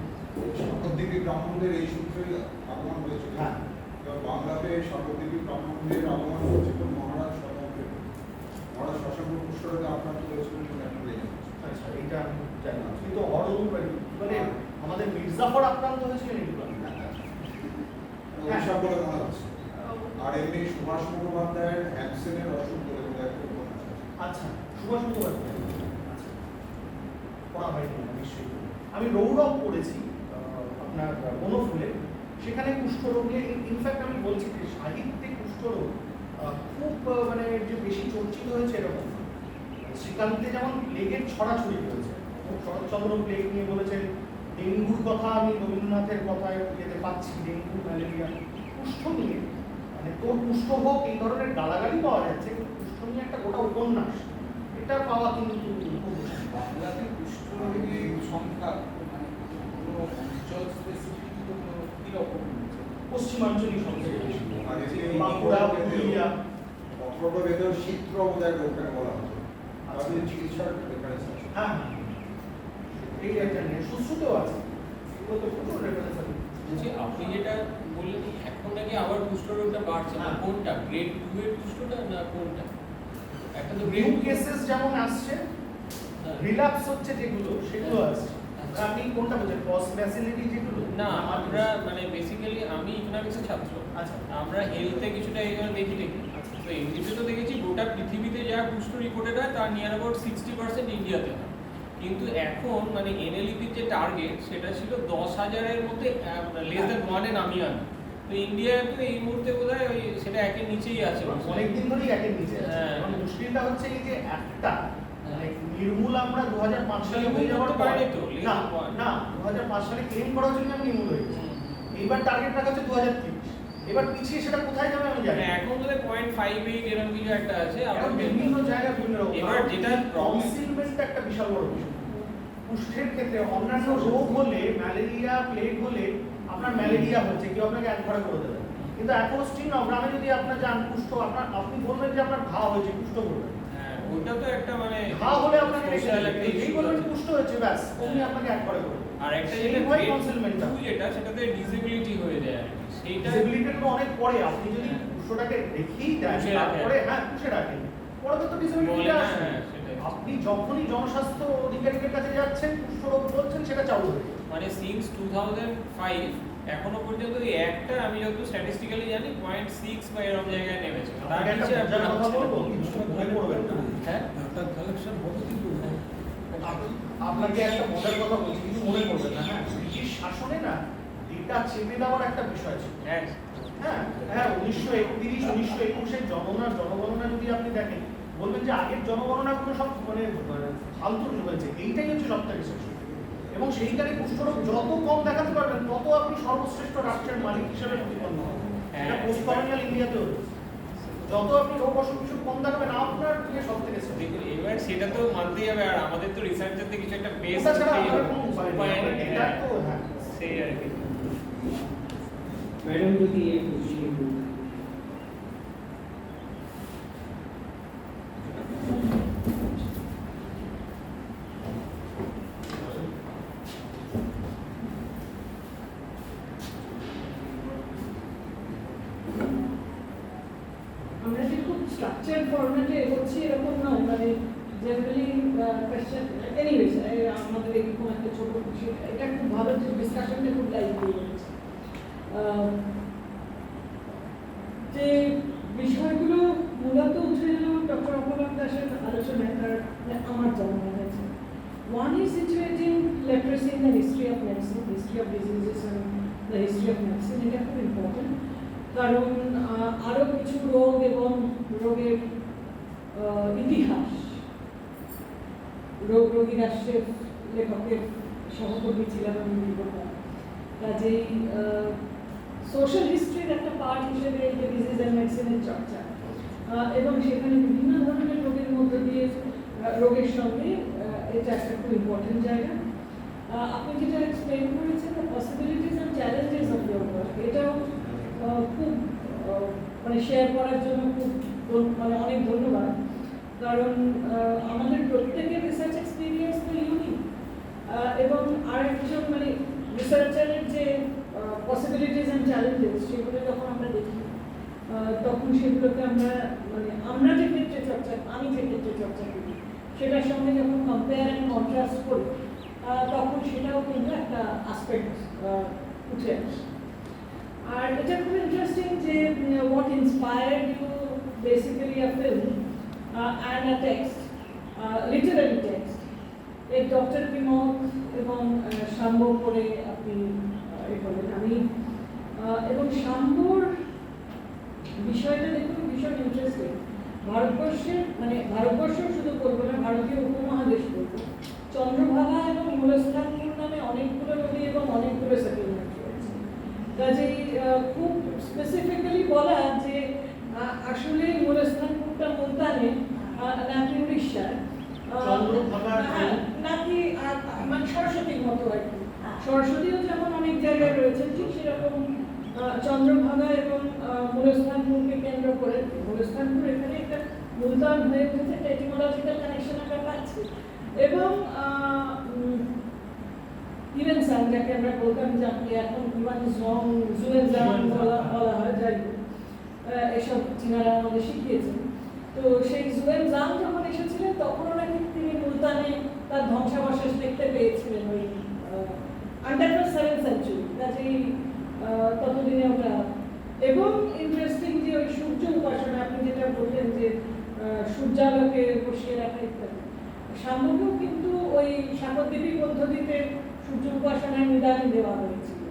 সাম্প্রতিক ব্রাহ্মণদের এই সূত্রেই আগমন হয়েছিল। হ্যাঁ। এবার বাংলাতে সাম্প্রতিক ব্রাহ্মণদের আগমন হয়েছিল মহারাজ শশাঙ্কের। মহারাজ শশাঙ্ক পুষ্করকে আক্রান্ত করেছিলেন বলে একটা লেখা আছে। আচ্ছা, এইটা আমি জানি না, কিন্তু হরদূর মানে আমাদের মির্জাফর আক্রান্ত হয়েছিলেন এগুলো আমি জানি না। ওইসব বলে মনে হচ্ছে। আর এমনি সুভাষ মুখোপাধ্যায়ের হ্যানসেনের অসুখ বলে বলে একটা উপন্যাস আছে। আচ্ছা, সুভাষ মুখোপাধ্যায়, আচ্ছা, পড়া হয়নি না নিশ্চয়ই। আমি রৌরব পড়েছি আপনার বনফুলে, সেখানে কুষ্ঠরোগে ইনফ্যাক্ট আমি বলছি যে সাহিত্যে কুষ্ঠরোগ খুব মানে যে বেশি চর্চিত হয়েছে এরকম না। শ্রীকান্তে যেমন প্লেগের ছড়াছড়ি হয়েছে, শরৎচন্দ্র প্লেগ নিয়ে বলেছেন, ডেঙ্গুর কথা আমি রবীন্দ্রনাথের কথায় যেতে পাচ্ছি, ডেঙ্গু, ম্যালেরিয়া। কুষ্ঠ নিয়ে মানে তোর কুষ্ঠ হোক এই ধরনের গালাগালি পাওয়া যাচ্ছে, কিন্তু কুষ্ঠ নিয়ে একটা গোটা উপন্যাস, এটা পাওয়া কিন্তু খুব মুশকিল। বাংলাতে কুষ্ঠরোগীর সংখ্যা মানে কোনো অঞ্চল স্পেসিফিক কোনো কীরকম হচ্ছে? পশ্চিমাঞ্চলিক সবচেয়ে বেশি, আর এতে বাঁকুড়া, পুরুলিয়া। অথর্ববেদের শীত্র বোধহয় রোগটাকে বলা হতো। তাদের চিকিৎসার রেফারেন্স আছে। হ্যাঁ, এই একটা নিয়ে সুশ্রুতেও আছে, এগুলো তো প্রচুর রেফারেন্স আছে। বলছি, আপনি যেটা বললেন এখন নাকি আবার কুষ্ঠরোগটা বাড়ছে, হ্যাঁ। কোনটা গ্রেড 2 এর কুষ্ঠটা না কোনটা? একটা তো নিউ গ্রেড কেসেস যেমন আসছে, রিল্যাপস হচ্ছে যেগুলো সেগুলো আসছে। আপনি কোনটা বলছেন, পজ ফ্যাসিলিটি যেগুলো? না, আমরা মানে বেসিক্যালি আমি ইকোনমিক্সের ছাত্র। আচ্ছা, আমরা হেলথে কিছুটা এইভাবে দেখি তো এমনিতে তো দেখেছি গোটা পৃথিবীতে যা কুষ্ঠ রিপোর্টেড হয় তার নিয়ার অ্যাবাউট 60% ইন্ডিয়াতে হয়, কিন্তু এখন মানে এনএলইপির যে টার্গেট সেটা ছিল 10,000-এর মধ্যে লেস দ্যান 1-এ নামিয়ে আনা। তো ইন্ডিয়া তো এই মুহূর্তে বোধহয় ওই সেটা একের নিচেই আছে। অনেকদিন ধরেই একের নিচে আছে। হ্যাঁ। মানে মুশকিলটা হচ্ছে এই যে একটা মানে নির্মূল আমরা 2005 সালে হয়ে যাওয়ার করতে পর, পারিনি তো, না less than 1 না 2005 সালে ক্লেম করার জন্য আমি নির্মূল হয়েছি। এইবার টার্গেট রাখা হচ্ছে 2030। এবার পিছিয়ে সেটা কোথায় যাবে আমি জানি না। এখন বোধহয় 0.58 এরকম কিছু একটা আছে। এখন আবার বিভিন্ন জায়গায় বিভিন্ন রকম। এবার যেটা কনসিলমেন্ট একটা বিশাল বড় বিষয়। কুষ্ঠের ক্ষেত্রে অন্যান্য রোগ হলে, ম্যালেরিয়া, প্লেগ হলে আপনার ম্যালেরিয়া হচ্ছে, কেউ আপনাকে একবারে করে দেবে, কিন্তু এখন স্টিল না, গ্রামে যদি আপনার যান কুষ্ঠ, আপনি বলবেন যে আপনার ঘা হয়েছে, কুষ্ঠ বলবেন। হ্যাঁ, ওটা তো একটা মানে ঘা হলে আপনাকে social একটা এই issue বলবেন আছে। কুষ্ঠ হয়েছে, ব্যাস অমনি আপনাকে একবারে করে দেবে। আর একটা সেই যেটা হয় grade কনসিলমেন্টটা। 2 যেটা সেটাতে ডিসেবিলিটি হয়ে যায় আর কি। সেইটা ডিসেবিলিটির তো অনেক পরে, আপনি যদি কুষ্ঠটাকে রেখেই দেন, পুষে রাখেন। তারপরে হ্যাঁ পুষে রাখেন, পরে তো বলে ডিসেবিলিটিটা না, আসে। হ্যাঁ, সেটাই। আপনি যখনই জনস্বাস্থ্য অধিকারীদের কাছে যাচ্ছেন, কুষ্ঠরোগ বলছেন, সেটা চালু হয়ে যায়। মানে সিন্স 2005 এখনো পর্যন্ত এই একটা আমি যত স্ট্যাটিস্টিক্যালি জানি 0.6 বা এরকম জায়গায় নেমেছে। তার আপনাকে একটা নিচে আর মজার কথা হচ্ছে না। বলবো, কিছু মনে করবেন না। হ্যাঁ, ডাটা কালেকশন হবে কিন্তু আপনাকে একটা মজার কথা বলছি, কিছু মনে করবেন না। হ্যাঁ, ব্রিটিশ শাসনে না ডেটা চেপে দেওয়ার একটা বিষয় ছিল। হ্যাঁ, হ্যাঁ হ্যাঁ 1921 জনগণনা যদি আপনি দেখেন, বলবেন যে আগের জনগণনাগুলো সব মানে ফালতু হয়েছে, এইটাই হচ্ছে সবথেকে শেষ। এবং সেইখানে কুষ্ঠরোগ যত কম দেখাতে পারবেন, তত আপনি সর্বশ্রেষ্ঠ রাষ্ট্রের মালিক হিসেবে প্রতিপন্ন হবেন। এটা পোস্ট কলোনিয়াল ইন্ডিয়াতেও হয়েছে। যত আপনি রোগ অসুখ কিছু কম দেখাবেন, আপনার সব থেকে শেষ। দেখুন এবার সেটা তো মানতেই হবে, আর আমাদের তো রিসার্চের কিছু একটা বেস ওটা ছাড়া আমাদের কোনো উপায় নেই। এটা তো হ্যাঁ সেই আর কি। ম্যাডাম যদি এই কোশ্চেন ফরম্যাটে এগোচ্ছি এরকম নয়, মানে জেনারেলি কোয়েশ্চেন এনিওয়েজ আমাদের এরকম একটা ছোট বিষয়, এটা খুব ভালো যে ডিসকাশনটা খুব লাইভলি হয়েছে। যে বিষয়গুলো মূলত উঠে এলো ডক্টর অপলক দাসের আলোচনায়, তার আমার জানা হয়েছে। One is situating leprosy in the history of medicine, history of diseases and the history of medicine. এটা খুব ইম্পর্টেন্ট, কারণ আরও কিছু রোগ এবং রোগের ইতিহাস, রোগী রাষ্ট্রের লেখকের সহকর্মী ছিলাম আমি দীর্ঘকাল, কাজেই সোশ্যাল হিস্ট্রির একটা পার্ট হিসেবে এই যে ডিজিজ অ্যান্ড মেডিসিনের চর্চা, এবং সেখানে বিভিন্ন ধরনের রোগের মধ্য দিয়ে রোগের সঙ্গে এটা একটা খুব ইম্পর্টেন্ট জায়গা। আপনি যেটা এক্সপ্লেন করেছেন the possibilities and challenges of your work, এটাও খুব মানে শেয়ার করার জন্য খুব মানে অনেক ধন্যবাদ, কারণ আমাদের প্রত্যেকের রিসার্চ এক্সপিরিয়েন্স তো ইউনিক, এবং আরেকজন মানে রিসার্চারের যে পসিবিলিটিস অ্যান্ড চ্যালেঞ্জেস সেগুলো যখন আমরা দেখি তখন সেগুলোকে আমরা মানে আমরা যে ক্ষেত্রে চর্চা, আমি যে ক্ষেত্রে চর্চা করি সেটার সঙ্গে যখন কম্পেয়ার অ্যান্ড কন্ট্রাস্ট করি তখন সেটাও কিন্তু একটা আসপেক্ট উঠে আসে। আর এটা খুব ইন্টারেস্টিং যে what inspired you basically a film and a text, literary text, এই ডক্টর বিমক এবং শাম্ব করে আপনি এ বলেন। আমি এবং শাম্বর বিষয়টা দেখুন ভীষণ ইন্টারেস্টিং। ভারতবর্ষের মানে ভারতবর্ষ শুধু বলবো না, ভারতীয় উপমহাদেশ বলবো, চন্দ্রভাগা এবং মূলস্থানপুর নামে অনেকগুলো নদী এবং অনেকগুলো সেটেলমেন্ট রয়েছে। কাজেই খুব স্পেসিফিক্যালি বলা যে আসলে মূলস্থানপুরটা মুলতানে নাকি উড়িষ্যার, নাকি মানে সরস্বতীর মতো আর কি। সরস্বতীও যেমন অনেক জায়গায় রয়েছে, ঠিক সেরকম চন্দ্রভাগা এবং মূলস্থানপুরকে কেন্দ্র করে মূলস্থানপুর এখানে একটা মুলতান হয়ে উঠেছে, একটা এটিমোলজিক্যাল কানেকশন আমরা পাচ্ছি। এবং ইভেন সাং যাকে আমরা বলতাম যে আপনি এখন ইমান জং জুয়েনজাং বলা হয়, যাই হোক এসব চীনারা আমাদের শিখিয়েছেন। তো সেই জুয়েনজাং যখন এসেছিলেন তখনও নাকি তিনি মুলতানে তার ধ্বংসাবশেষ দেখতে পেয়েছিলেন ওই আন্ডার 7th সেঞ্চুরি, কাজেই ততদিনে ওটা। এবং ইন্টারেস্টিং যে ওই সূর্য উপাসনা আপনি যেটা বললেন যে সূর্যালোকে বসিয়ে রাখা ইত্যাদি, সাম্যকেও কিন্তু ওই শাকদ্বীপী পদ্ধতিতে সূর্য উপাসনার নিদান দেওয়া হয়েছিল।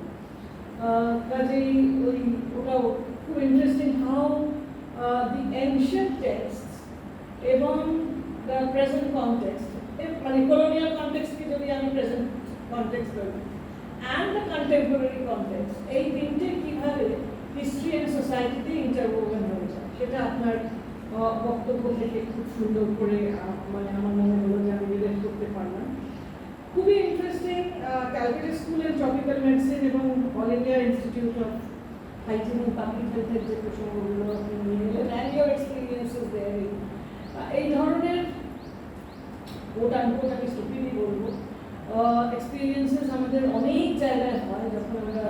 কাজেই ওই ওটাও খুব interesting how the ancient text এবং দ্য প্রেজেন্ট কনটেক্সট, মানে কলোনিয়াল কনটেক্সটকে যদি আমি প্রেজেন্ট কনটেক্সট বলি and the contemporary context, এই তিনটে কিভাবে হিস্ট্রি অ্যান্ড সোসাইটিতে ইন্টারভোভেন হয়ে যায় সেটা আপনার বক্তব্য থেকে খুব সুন্দর করে মানে আমার মনে হলো যে আমি রিলেট করতে পারলাম। খুবই ইন্টারেস্টিং ক্যালকাটা স্কুলের ট্রপিক্যাল মেডিসিন এবং All India Institute of Hygiene and public হেলথের যে প্রসঙ্গগুলো আপনি নিয়ে এলেন অ্যান্ড ইয়োর এক্সপিরিয়েন্সেস দেয়ার, এই ধরনের ওটা আমি স্টুপিডলি বলবো এক্সপিরিয়েন্সেস আমাদের অনেক জায়গায় হয় যখন আমরা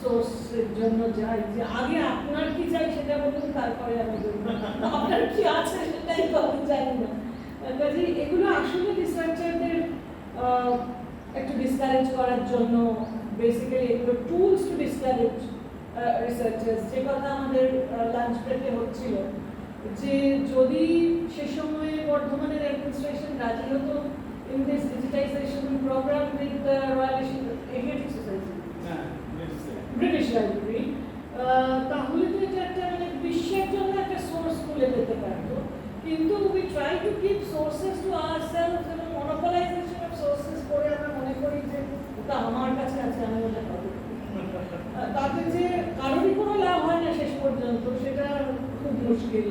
সোর্সের জন্য যাই, যে আগে আপনার কি চাই সেটা বলুন, তারপরে আমি বলবো আপনার কি আছে সেটাই তো আমি জানি না। কাজে এগুলো আসলে রিসার্চারদের একটু ডিসকারেজ করার জন্য, বেসিক্যালি এগুলো টুলস টু ডিসকারেজ রিসার্চার্স। যে কথা আমাদের লাঞ্চ ব্রেকে হচ্ছিল যে যদি সে সময়ে বর্ধমানের অ্যাডমিনিস্ট্রেশন রাজি হতো in this digitization program with the Royal Asiatic Society, British Library, তাহলে তো এটা একটা মানে বিশ্বের জন্য একটা সোর্স খুলে দিতে পারতো। কিন্তু we try to keep sources to ourselves এবং monopolization of sources করে আমরা মনে করি যে ওটা আমার কাছে আছে, আমি ওটা পাবো। তাতে যে কারোরই কোনো লাভ হয় না শেষ পর্যন্ত, সেটা খুব মুশকিল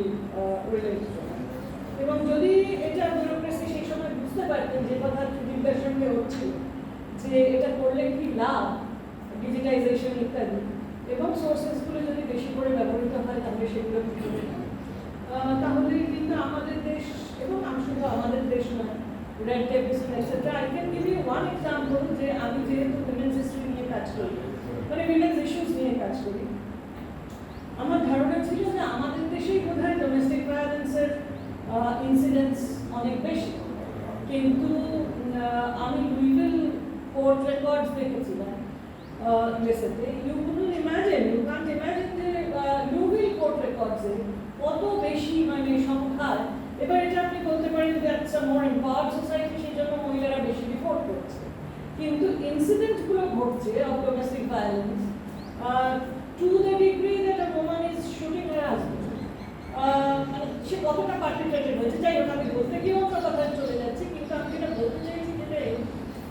রিলেট করা। এবং যদি এটা ব্যুরোক্রেসি সেই সময় বুঝতে পারতেন, যে কথা ট্রিবিউটার সঙ্গে হচ্ছিল যে এটা করলে কি লাভ, ডিজিটাইজেশন ইত্যাদি, এবং সোর্সেসগুলো যদি বেশি করে ব্যবহৃত হয় তাহলে সেগুলো তাহলে কিন্তু আমাদের দেশ, এবং আমি শুধু আমাদের দেশ নয়, red tapism etcetera. I can give you one example, যে আমি যেহেতু উইমেন্স হিস্ট্রি নিয়ে কাজ করি, মানে উইমেন্স ইস্যুস নিয়ে কাজ করি, আমার ধারণা ছিল যে আমাদের দেশেই বোধহয় ডোমেস্টিক ভায়োলেন্সের ইনসিডেন্টস অনেক বেশি। কিন্তু আমি লুইভিল কোর্ট রেকর্ডস দেখেছিলাম ইউএসএতে। ইউ কান্ট ইমাজিন যে লুইভিল কোর্ট রেকর্ডসে কত বেশি মানে সংখ্যায়, এবার এটা আপনি বলতে পারেন that's a more empowered society, সেই জন্য মহিলারা বেশি রিপোর্ট করছে। কিন্তু ইনসিডেন্টগুলো ঘটছে of domestic violence to the degree that a woman is shooting her husband. সে কতটা পার্টিকুলেটেড হয়েছে, যাই হোক আমি বলতে গিয়ে অন্য কথায় চলে যাচ্ছি। কিন্তু আমি যেটা বলতে চাইছি যেটাই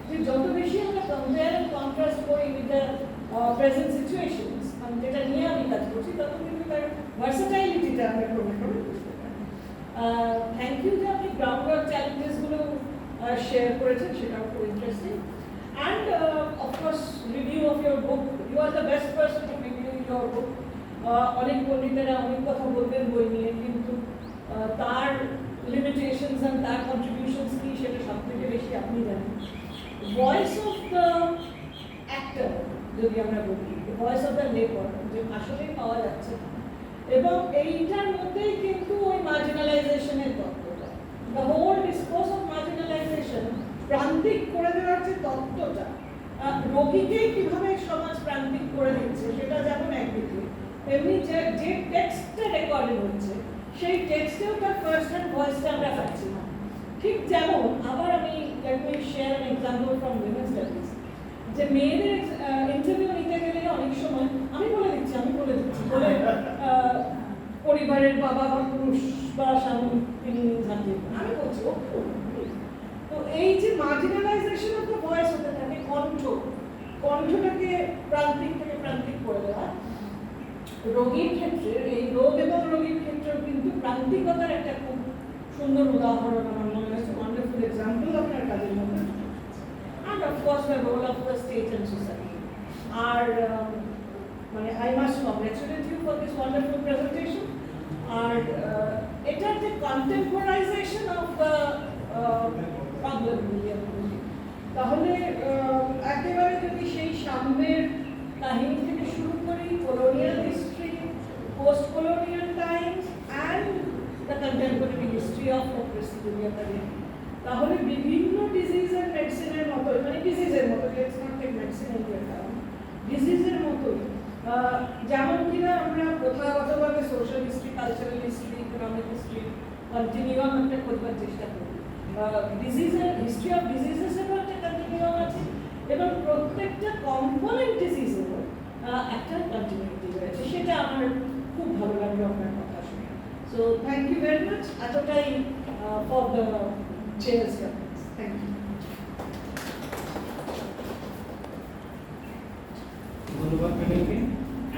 যে যত বেশি আমরা কম্পেয়ার অ্যান্ড কন্ট্রাস্ট করি উইথ দ্য প্রেজেন্ট সিচুয়েশনস, মানে যেটা নিয়ে আমি কাজ করছি, তত কিন্তু তার ভার্সাটাইলিটিটা আমরা ক্রমে ক্রমে বুঝতে পারি। থ্যাংক ইউ যে আপনি গ্রাউন্ডওয়ার্ক চ্যালেঞ্জেসগুলো শেয়ার করেছেন, সেটাও খুব interesting. And of course review of your book, you are the best person to review your book. অনেক পণ্ডিতেরা অনেক কথা বলবেন বই নিয়ে, কিন্তু তার লিমিটেশনস অ্যান্ড তার কন্ট্রিবিউশনস কি সেটা সব থেকে বেশি আপনি জানেন। ভয়েস অফ দ্য অ্যাক্টর যদি আমরা বলি, ভয়েস অফ দ্য লেবার যে আসলেই পাওয়া যাচ্ছে না, এবং এইটার মধ্যেই কিন্তু ওই মার্জিনালাইজেশনের তত্ত্বটা, দ্য হোল ডিসকোর্স অফ মার্জিনালাইজেশন, প্রান্তিক করে দেওয়ার যে তত্ত্বটা, রোগীকে কিভাবে সমাজ প্রান্তিক করে দিচ্ছে সেটা যেমন একদিকে, এমনি যে টেক্সটটা রেকর্ডেড হচ্ছে সেই টেক্সটেও তার ফার্স্ট হ্যান্ড ভয়েসটা আমরা পাচ্ছি না। ঠিক যেমন আবার আমি share an example from women studies, যে মেয়েদের ইন্টারভিউ নিতে গেলে অনেক সময় আমি বলে দিচ্ছি বলে পরিবারের বাবা বা পুরুষ বা স্বামী তিনি জানতেন, আমি বলছি তো এই যে মার্জিনালাইজেশন অফ দ্য ভয়েস হতে থাকে, কণ্ঠটাকে প্রান্তিক থেকে প্রান্তিক করে দেওয়া। রোগীর ক্ষেত্রে এই রোগ এবং রোগীর ক্ষেত্রেও কিন্তু প্রান্তিকতার একটা খুব সুন্দর উদাহরণ আমার মনে হয়েছে, ওয়ান্ডারফুল এক্সাম্পল আপনার কাজের মধ্যে। And of course the role of the state and society. মানে I must congratulate you for this wonderful presentation. And এটার যে contemporization of the problem তাহলে একেবারে যদি সেই সাম্যের কাহিনী থেকে শুরু করি, colonial history, post-colonial times and the contemporary history of democracy যদি আমরা দেখি, তাহলে বিভিন্ন ডিজিজ এর মেডিসিনের মতো, মানে ডিজিজের মতো, let's not take medicine into account, ডিজিজের মতো যেমন কিনা আমরা প্রথাগতভাবে social history, cultural history, economic history continuum একটা করবার চেষ্টা করি। ডিজিজের হিস্ট্রি অফ ডিজিজেসেরও একটা কন্টিনিউয়াম আছে, এবং প্রত্যেকটা কম্পোনেন্ট ডিজিজেরও একটা কন্টিনিউটি রয়েছে। সেটা আমার খুব ভালো লাগলো আপনার কথা শুনে। So thank you very much, এতটাই for the chairs comments. Thank you. ধন্যবাদ ম্যাডামকে।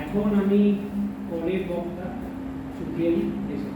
এখন আমি পরের বক্তা সুপ্রিয়া এসে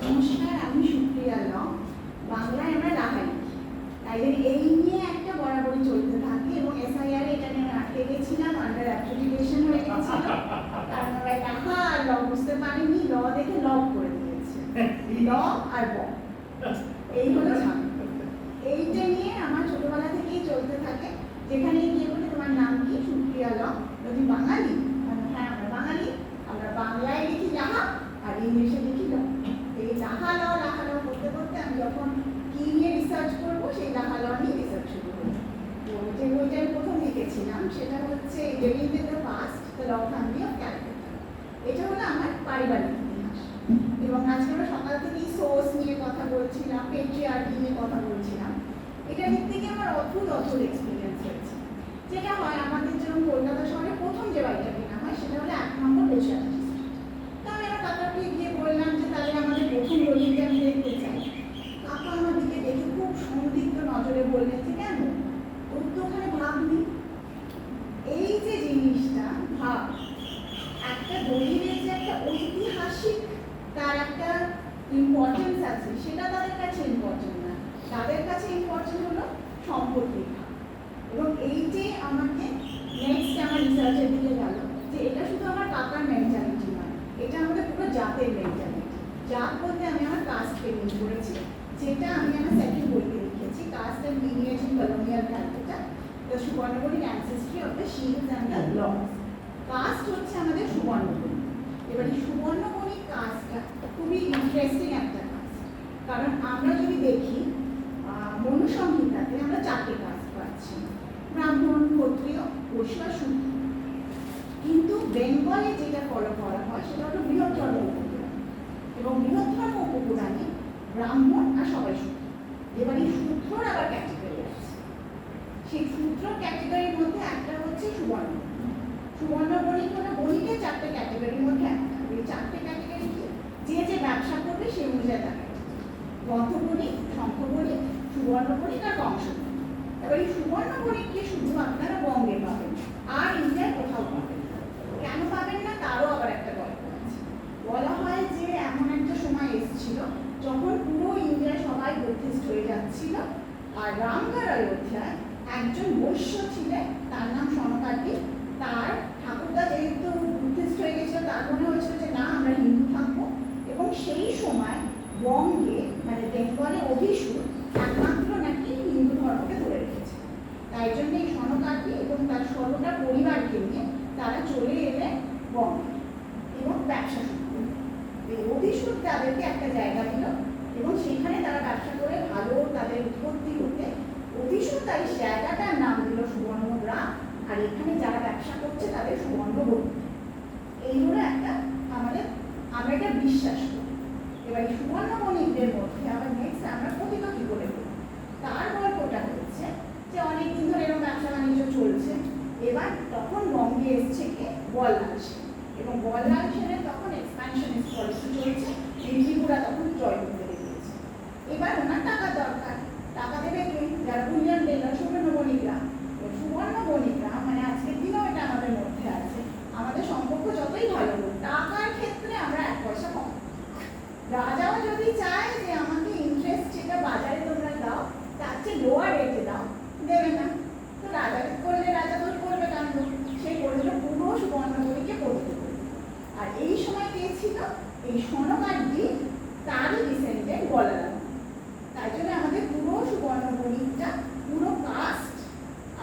নমস্কার, আমি সুপ্রিয়া লং। বাংলায় আমরা রাহাই, তাই জন্য এই নিয়ে একটা বরাবরই চলতে থাকে, এবং SIR এটা নিয়ে আমি আটকে গেছিলাম, আন্ডার অ্যাপ্লিকেশন হয়ে গেছিল, কারণ ওরা টাকা আর ল বুঝতে পারেনি, ল দেখে লক করে দিয়েছে, ল আর ব, এই হলো ঝামেলা। এইটা নিয়ে আমার ছোটবেলা থেকেই চলতে থাকে, যেখানে গিয়ে বলে তোমার নাম কি? সুপ্রিয়া লং। যদি বাঙালি, হ্যাঁ আমরা বাঙালি, আমরা বাংলায় লিখি লাহা আর ইংলিশে লিখি ল। এই লাহা ল করতে করতে আমি যখন কি নিয়ে রিসার্চ করবো, সেই লাহা ল নিয়ে রিসার্চ শুরু করি। তো যে বইটা আমি প্রথম লিখেছিলাম সেটা হচ্ছে living with the past, the law family of Calcutta. এটা হলো আমার পারিবারিক ইতিহাস। এবং আজকে আমরা সকাল থেকেই সোর্স নিয়ে কথা বলছিলাম, পেট্রিয়ার্কি নিয়ে কথা বলছিলাম। এটা দিক থেকে আমার অদ্ভুত এক্সপিরিয়েন্স হয়েছে। যেটা হয় আমাদের যেমন কলকাতা শহরে প্রথম যে বাড়িটা কেনা হয় সেটা হলো 1 নম্বর পেট্রিয়ার্কি। তো আমি আমার কাকাকে গিয়ে বললাম যে তাহলে আমাদের প্রথম গলিটা আমি দেখতে চাই। কাকা আমার দিকে দেখে খুব সন্দিগ্ধ নজরে বললেন যে কেন, ওর তো ওখানে ভাব নেই। এই যে জিনিসটা ভাব, একটা দলিলের যে একটা ঐতিহাসিক তার একটা ইম্পর্টেন্স আছে, সেটা তাদের কাছে ইম্পর্টেন্ট না। তাদের কাছে ইম্পর্টেন্ট হলো সম্পত্তি ভাব। এবং এই যে আমাকে নেক্সট আমার রিসার্চের দিকে গেল যে এটা শুধু আমার কাকার মেন্টালিটি নয়, এটা আমাদের পুরো জাতের মেন্টালিটি। জাত বলতে আমি আমার কাস্টকে মিন করেছি, যেটা আমি আমার সেকেন্ড বইতে লিখেছি, caste and lineage in colonial Calcutta, the Subarnabanik ancestry of the shields and the Laws. Caste হচ্ছে আমাদের সুবর্ণবণিক। এবার এই সুবর্ণবণিক কাস্টটা খুবই ইন্টারেস্টিং একটা কাস্ট, কারণ আমরা যদি দেখি মনুসংহিতাতে আমরা 4টে কাস্ট পাচ্ছি, ব্রাহ্মণ, ক্ষত্রিয়, বৈশ্য আর শূদ্র। কিন্তু বেঙ্গলে যেটা ফলো করা হয় সেটা হলো বৃহত্তম উপপুরাণ, এবং বৃহত্তম উপপুরাণে ব্রাহ্মণ আর সবাই শূদ্র। এবার এই শূদ্রর আবার ক্যাটেগরি আছে। সেই শূদ্র ক্যাটেগরির মধ্যে একটা হচ্ছে সুবর্ণ। সুবর্ণবণিক হলো বণিকের 4টে ক্যাটেগরির মধ্যে একটা। এই 4টে ক্যাটেগরি কি, যে যে ব্যবসা করবে সেই অনুযায়ী দেখা যাবে। গ্রন্থবণিক, শঙ্খবণিক, সুবর্ণবণিক আর বংশবণিক। এবার এই সুবর্ণবণিককে শুধু আপনারা বঙ্গে পাবেন, আর ইন্ডিয়ার কোথাও পাবেন না। কেন পাবেন না তারও আবার একটা গল্প আছে। বলা হয় যে এমন একটা সময় এসেছিল যখন পুরো ইন্ডিয়ায় সবাই বুদ্ধিস্ট হয়ে যাচ্ছিল, আর রামঘর অযোধ্যায় একজন বৈশ্য ছিলেন, তার নাম সনকাদি। তার ঠাকুরদা যেহেতু বুদ্ধিস্ট হয়ে গেছিল, তার মনে হয়েছিল যে না আমরা হিন্দু থাকবো। এবং সেই সময় বঙ্গে মানে বেঙ্গলে অভিসুর একমাত্র নাকি হিন্দু ধর্মকে ধরে রেখেছে। তাই জন্য এই সনকাদি এবং তার 16টা পরিবারকে নিয়ে তারা চলে এলেন বঙ্গে এবং ব্যবসা শুরু করলেন। এই অভিসুর তাদেরকে একটা জায়গা দিল এবং সেখানে তারা ব্যবসা করে ভালো তাদের উৎপত্তি হতে অভিসুর তার জায়গাটার নাম দিল সুবর্ণগ্রাম, আর এখানে যারা ব্যবসা করছে তাদের সুবর্ণবণিক। এই হলো একটা আমরা এটা বিশ্বাস করি। এবার এই সুবর্ণবণিকদের মধ্যে আবার নেক্সট আমরা পতিত কি করে দেবো, তার গল্পটা হচ্ছে যে অনেকদিন ধরে এরকম ব্যবসা বাণিজ্য চলছে। এবার তখন বঙ্গে এসছে কে, বল্লাল সেন, এবং বল্লাল সেনের তখন এক্সপ্যানশনিস্ট পলিসি চলছে, ত্রিপুরা তখন জয় করতে গিয়েছে। এবার ওনার টাকা দরকার, টাকা দেবে কে, যারা বুলিয়ান টেলার, সুবর্ণবণিকরা। সুবর্ণবণিকরা মানে আজকের দিনেও এটা আমাদের মধ্যে আছে, আমাদের সম্পর্ক যতই ভালো হোক, টাকার ক্ষেত্রে আমরা 1 পয়সা কম। রাজাও যদি চায় যে আমাকে ইন্টারেস্ট যেটা বাজারে তোমরা দাও তার চেয়ে লোয়ার রেটে দাও, দেবে না। তো রাজা করলে রাজা তো করবে কাণ্ড, সেই করলে পুরো সুবর্ণবণিককে পড়তে করবে। আর এই সময় কে ছিল, এই সনকাদি, তারই ডিসেন্ডেন্ট বল্লাল। তাই জন্য আমাদের পুরো সুবর্ণবণিকটা পুরো কাস্ট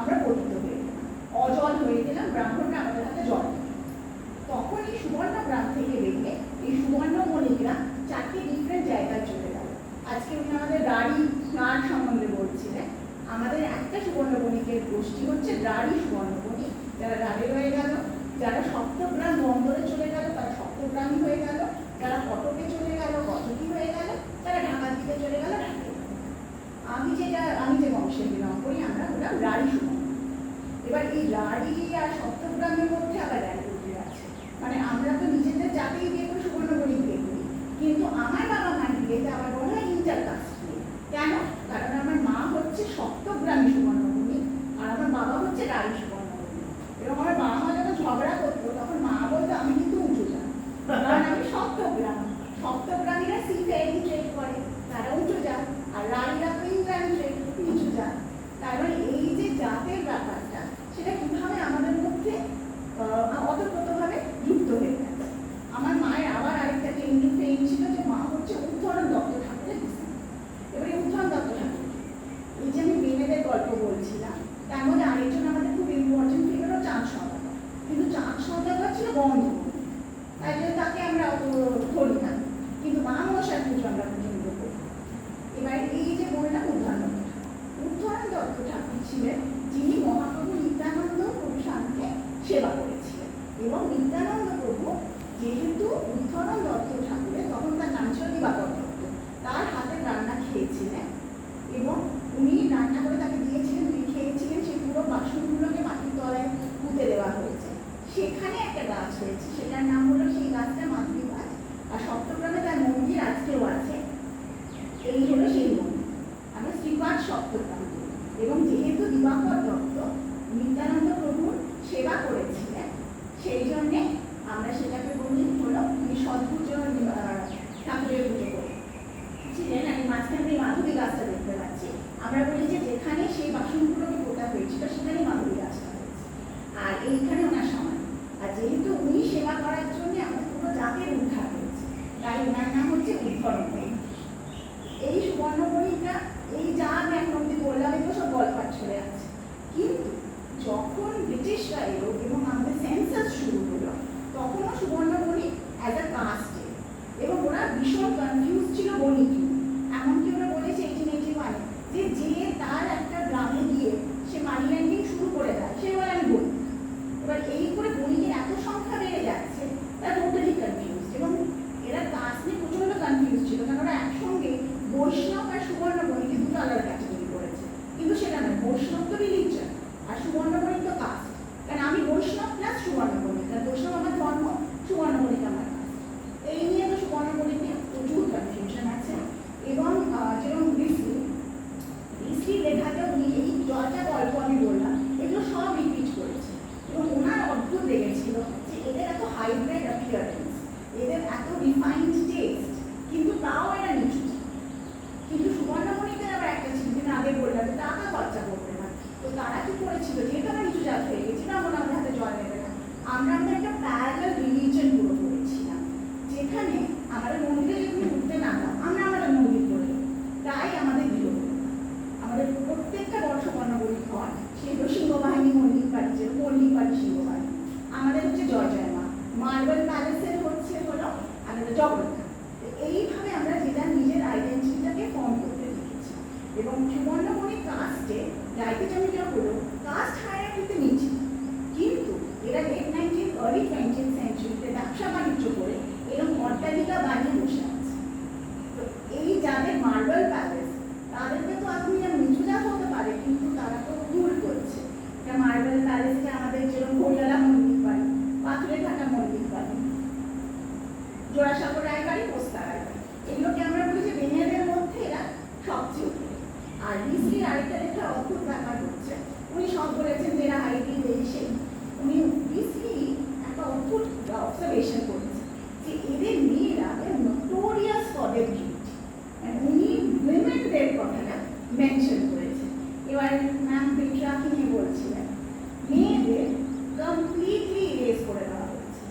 আমরা পতিত হয়ে গেলাম, অজল হয়ে গেলাম, ব্রাহ্মণরা আমাদের হাতে জল দিল। তখন এই সুবর্ণগ্রাম থেকে বেরিয়ে এই সুবর্ণবণিকরা 4টে ডিফারেন্ট জায়গায় চলে গেল। আজকে উনি আমাদের রাঢ়ী গান সম্বন্ধে বলছিলেন। আমাদের একটা সুবর্ণবণিকের গোষ্ঠী হচ্ছে রাঢ়ী সুবর্ণবণিক, যারা রাঢ়ে রয়ে গেল। যারা সপ্তগ্রাম বন্দরে চলে গেল তারা সপ্তগ্রামী হয়ে গেল, যারা কটকে চলে গেল কটকি হয়ে গেল, যারা ঢাকার দিকে চলে গেল ঢাকা। আমি যে বংশের বিলং করি আমরা হলাম রাঢ়ী সুবর্ণবণিক। এবার এই রাঢ়ী আর সপ্তগ্রামের মধ্যে আবার র্যাঙ্কুটি আছে, মানে আমরা তো নিজেদের জাতেই বিয়ে করে সুবর্ণবণিক বিয়ে করি, কিন্তু আমার বাবা মার বিয়েতে আবার বলা হয় ইন্টারকাস্ট বিয়ে। কেন? কারণ আমার মা হচ্ছে সপ্তগ্রামী সুবর্ণবণিক আর আমার বাবা হচ্ছে রাঢ়ী সুবর্ণবণিক। এবং আমার বাবা মা যখন ঝগড়া করতো তখন মা বলতো আমি কিন্তু উঁচু যান, কারণ আমি সপ্তগ্রাম। সপ্তগ্রামীরা সি ফেয়ারিং ট্রেড করে, তারা উঁচু যান, আর রাঢ়ীরা তো ইংল্যান্ড ট্রেড, নিচু যান। তার মানে এই যে জাতের ব্যাপারটা সেটা কিভাবে আমাদের মধ্যে খেয়েছিলেন এবং উনি রান্না করে তাকে দিয়েছিলেন, উনি খেয়েছিলেন, সেই পুরো বাসনগুলোকে মাটির তলায় পুঁতে দেওয়া হয়েছে। সেখানে একটা গাছ হয়েছে, সেটার নাম হলো, সেই গাছটা মাধবী গাছ। আর সপ্তগ্রামে তার মন্দির আজকেও আছে। এই হলো সেই মন্দির, আমরা শ্রীপাদ সপ্তগ্রাম। এবং যেহেতু দিবাকর দত্ত নিত্যানন্দ প্রভুর সেবা করেছিলেন, সেই জন্যে আমরা সেটাকে বলি হলো উনি সদ্পুজো ঠাকুরের পুজো করেছিলেন। আমি মাঝখানে মাধবী গাছটা দেখতে পাচ্ছি, আমরা বলি যে যেখানে সেই বাসনগুলোকে পোতা হয়েছিল সেখানে মাধবী গাছটা হয়েছে, আর এইখানে ওনার সমান। আর যেহেতু উনি সেবা করার জন্য আমাদের পুরো জাতের উদ্ধার হয়েছে, তাই ওনার নাম হচ্ছে উদ্ধরণ। এই সুবর্ণমণিটা, এই যা আমি এখন অব্দি বললাম, এগুলো সব গল্পার ছড়ে আছে। কিন্তু যখন ব্রিটিশরা এলো এবং আমাদের সেন্সাস শুরু হলো, তখনও সুবর্ণমণি অ্যাজ আ কাস্টে, এবং ওরা ভীষণ কনফিউজ ছিল বণি কি। এমনকি ওরা বলেছে 1881 যে তার একটা গ্রামে গিয়ে সে মানি ল্যান্ডিং শুরু করে দেয়, সে বলে আমি বলি। এবার এই করে বণিকের এত সংখ্যা বেড়ে যাচ্ছে, তারা টোটালি কনফিউজ, এবং এরা কাস্ট নিয়ে প্রচন্ড কনফিউজ ছিল, কারণ ওরা একসঙ্গে বৈষ্ণব আর সুবর্ণমণিকে দুটো আলাদা ক্যাটাগরি করেছে। কিন্তু সেটা নয়, বৈষ্ণব তো রিলিজিয়ন আর সুবর্ণমণি তো কাস্ট। কারণ আমি বৈষ্ণব প্লাস সুবর্ণমণি, কারণ বৈষ্ণব আমার ধর্ম, সুবর্ণমণি আমার কাস্ট। এই নিয়ে তো সুবর্ণমণি নিয়ে প্রচুর কনফিউশন আছে। এবং যেরকম রিসলি লেখাতে উনি এই জলটা গল্প আমি বললাম, এগুলো সব রিপিট করেছে। এবং ওনার অদ্ভুত লেগেছিল যে এদের এত হাইব্রিড অ্যাপিয়ারেন্স, এদের এত রিফাইন্ড টেস্ট, কিন্তু তাও এরা নিচু। কিন্তু সুবর্ণমণিদের আবার একটা ছিল, যেটা আগে বললাম, টাকা খরচা করবে না। তো তারা কি করেছিল, যেহেতু আমরা নিচু জাত হয়ে গেছি, না মনে আমাদের হাতে জল নেবে না, আমরা একটা প্যারালাল রিলিজন পুরো করেছিলাম, যেখানে আমাদের মন্দিরে যদি ঘুরতে না দাও, আমরা আমাদের মন্দির করে দেবো। তাই আমাদের গৃহ, আমাদের প্রত্যেকটা বর্ষ বর্ণবলী ঘর, সেগুলো সিংহবাহিনী মল্লিক বাড়ি, যে মল্লিক বাড়ি সিংহবাহিনী। আমাদের হচ্ছে জয় জয় মা, মার্বেল প্যালেসের হচ্ছে হলো আমাদের জগন্নাথ। এইভাবে আমরা যেটা নিজের আইডেন্টিটিটাকে ফর্ম করতে দেখেছি। এবং সুবর্ণমণি কাস্টে ডাইকেটমিটা হলো কাস্ট হায়ারার্কিতে নিচে, কিন্তু এরা লেট 19th early 20th সেঞ্চুরিতে ব্যবসা বাণিজ্য করে এরকম অট্টালিকা বানিয়ে বসে আছে। তো এই যাদের মার্বেল প্যালেস, তাদেরকে তো আপনি নিচু জাত হতে পারে, কিন্তু তারা তো ভুল করছে। এটা মার্বেল প্যালেসে আমাদের যেরকম হরিয়ালা মন্দির বাড়ি, পাথরে থাকা মন্দির বাড়ি, জোড়াসাঁকো রায়বাড়ি, পোস্তা রায়বাড়ি, এগুলোকে আমরা বলি যে বেনিয়াদের মধ্যে এরা সবচেয়ে উপরে। আর রিসলির আরেকটা লেখা অদ্ভুত ব্যাপার হচ্ছে, উনি সব বলেছেন যে এরা হাইব্রিড, এই সেই। উনি রিসলি একটা অদ্ভুত অবজারভেশন করেছে যে এদের মেয়েরা নোটোরিয়াস ফর দেয়ার বিউটি। উনি উইমেনদের কথাটা মেনশন করেছেন। এবার ম্যাম পেট্রাকে নিয়ে বলছিলেন, মেয়েদের কমপ্লিটলি ইরেজ করে দেওয়া হয়েছে,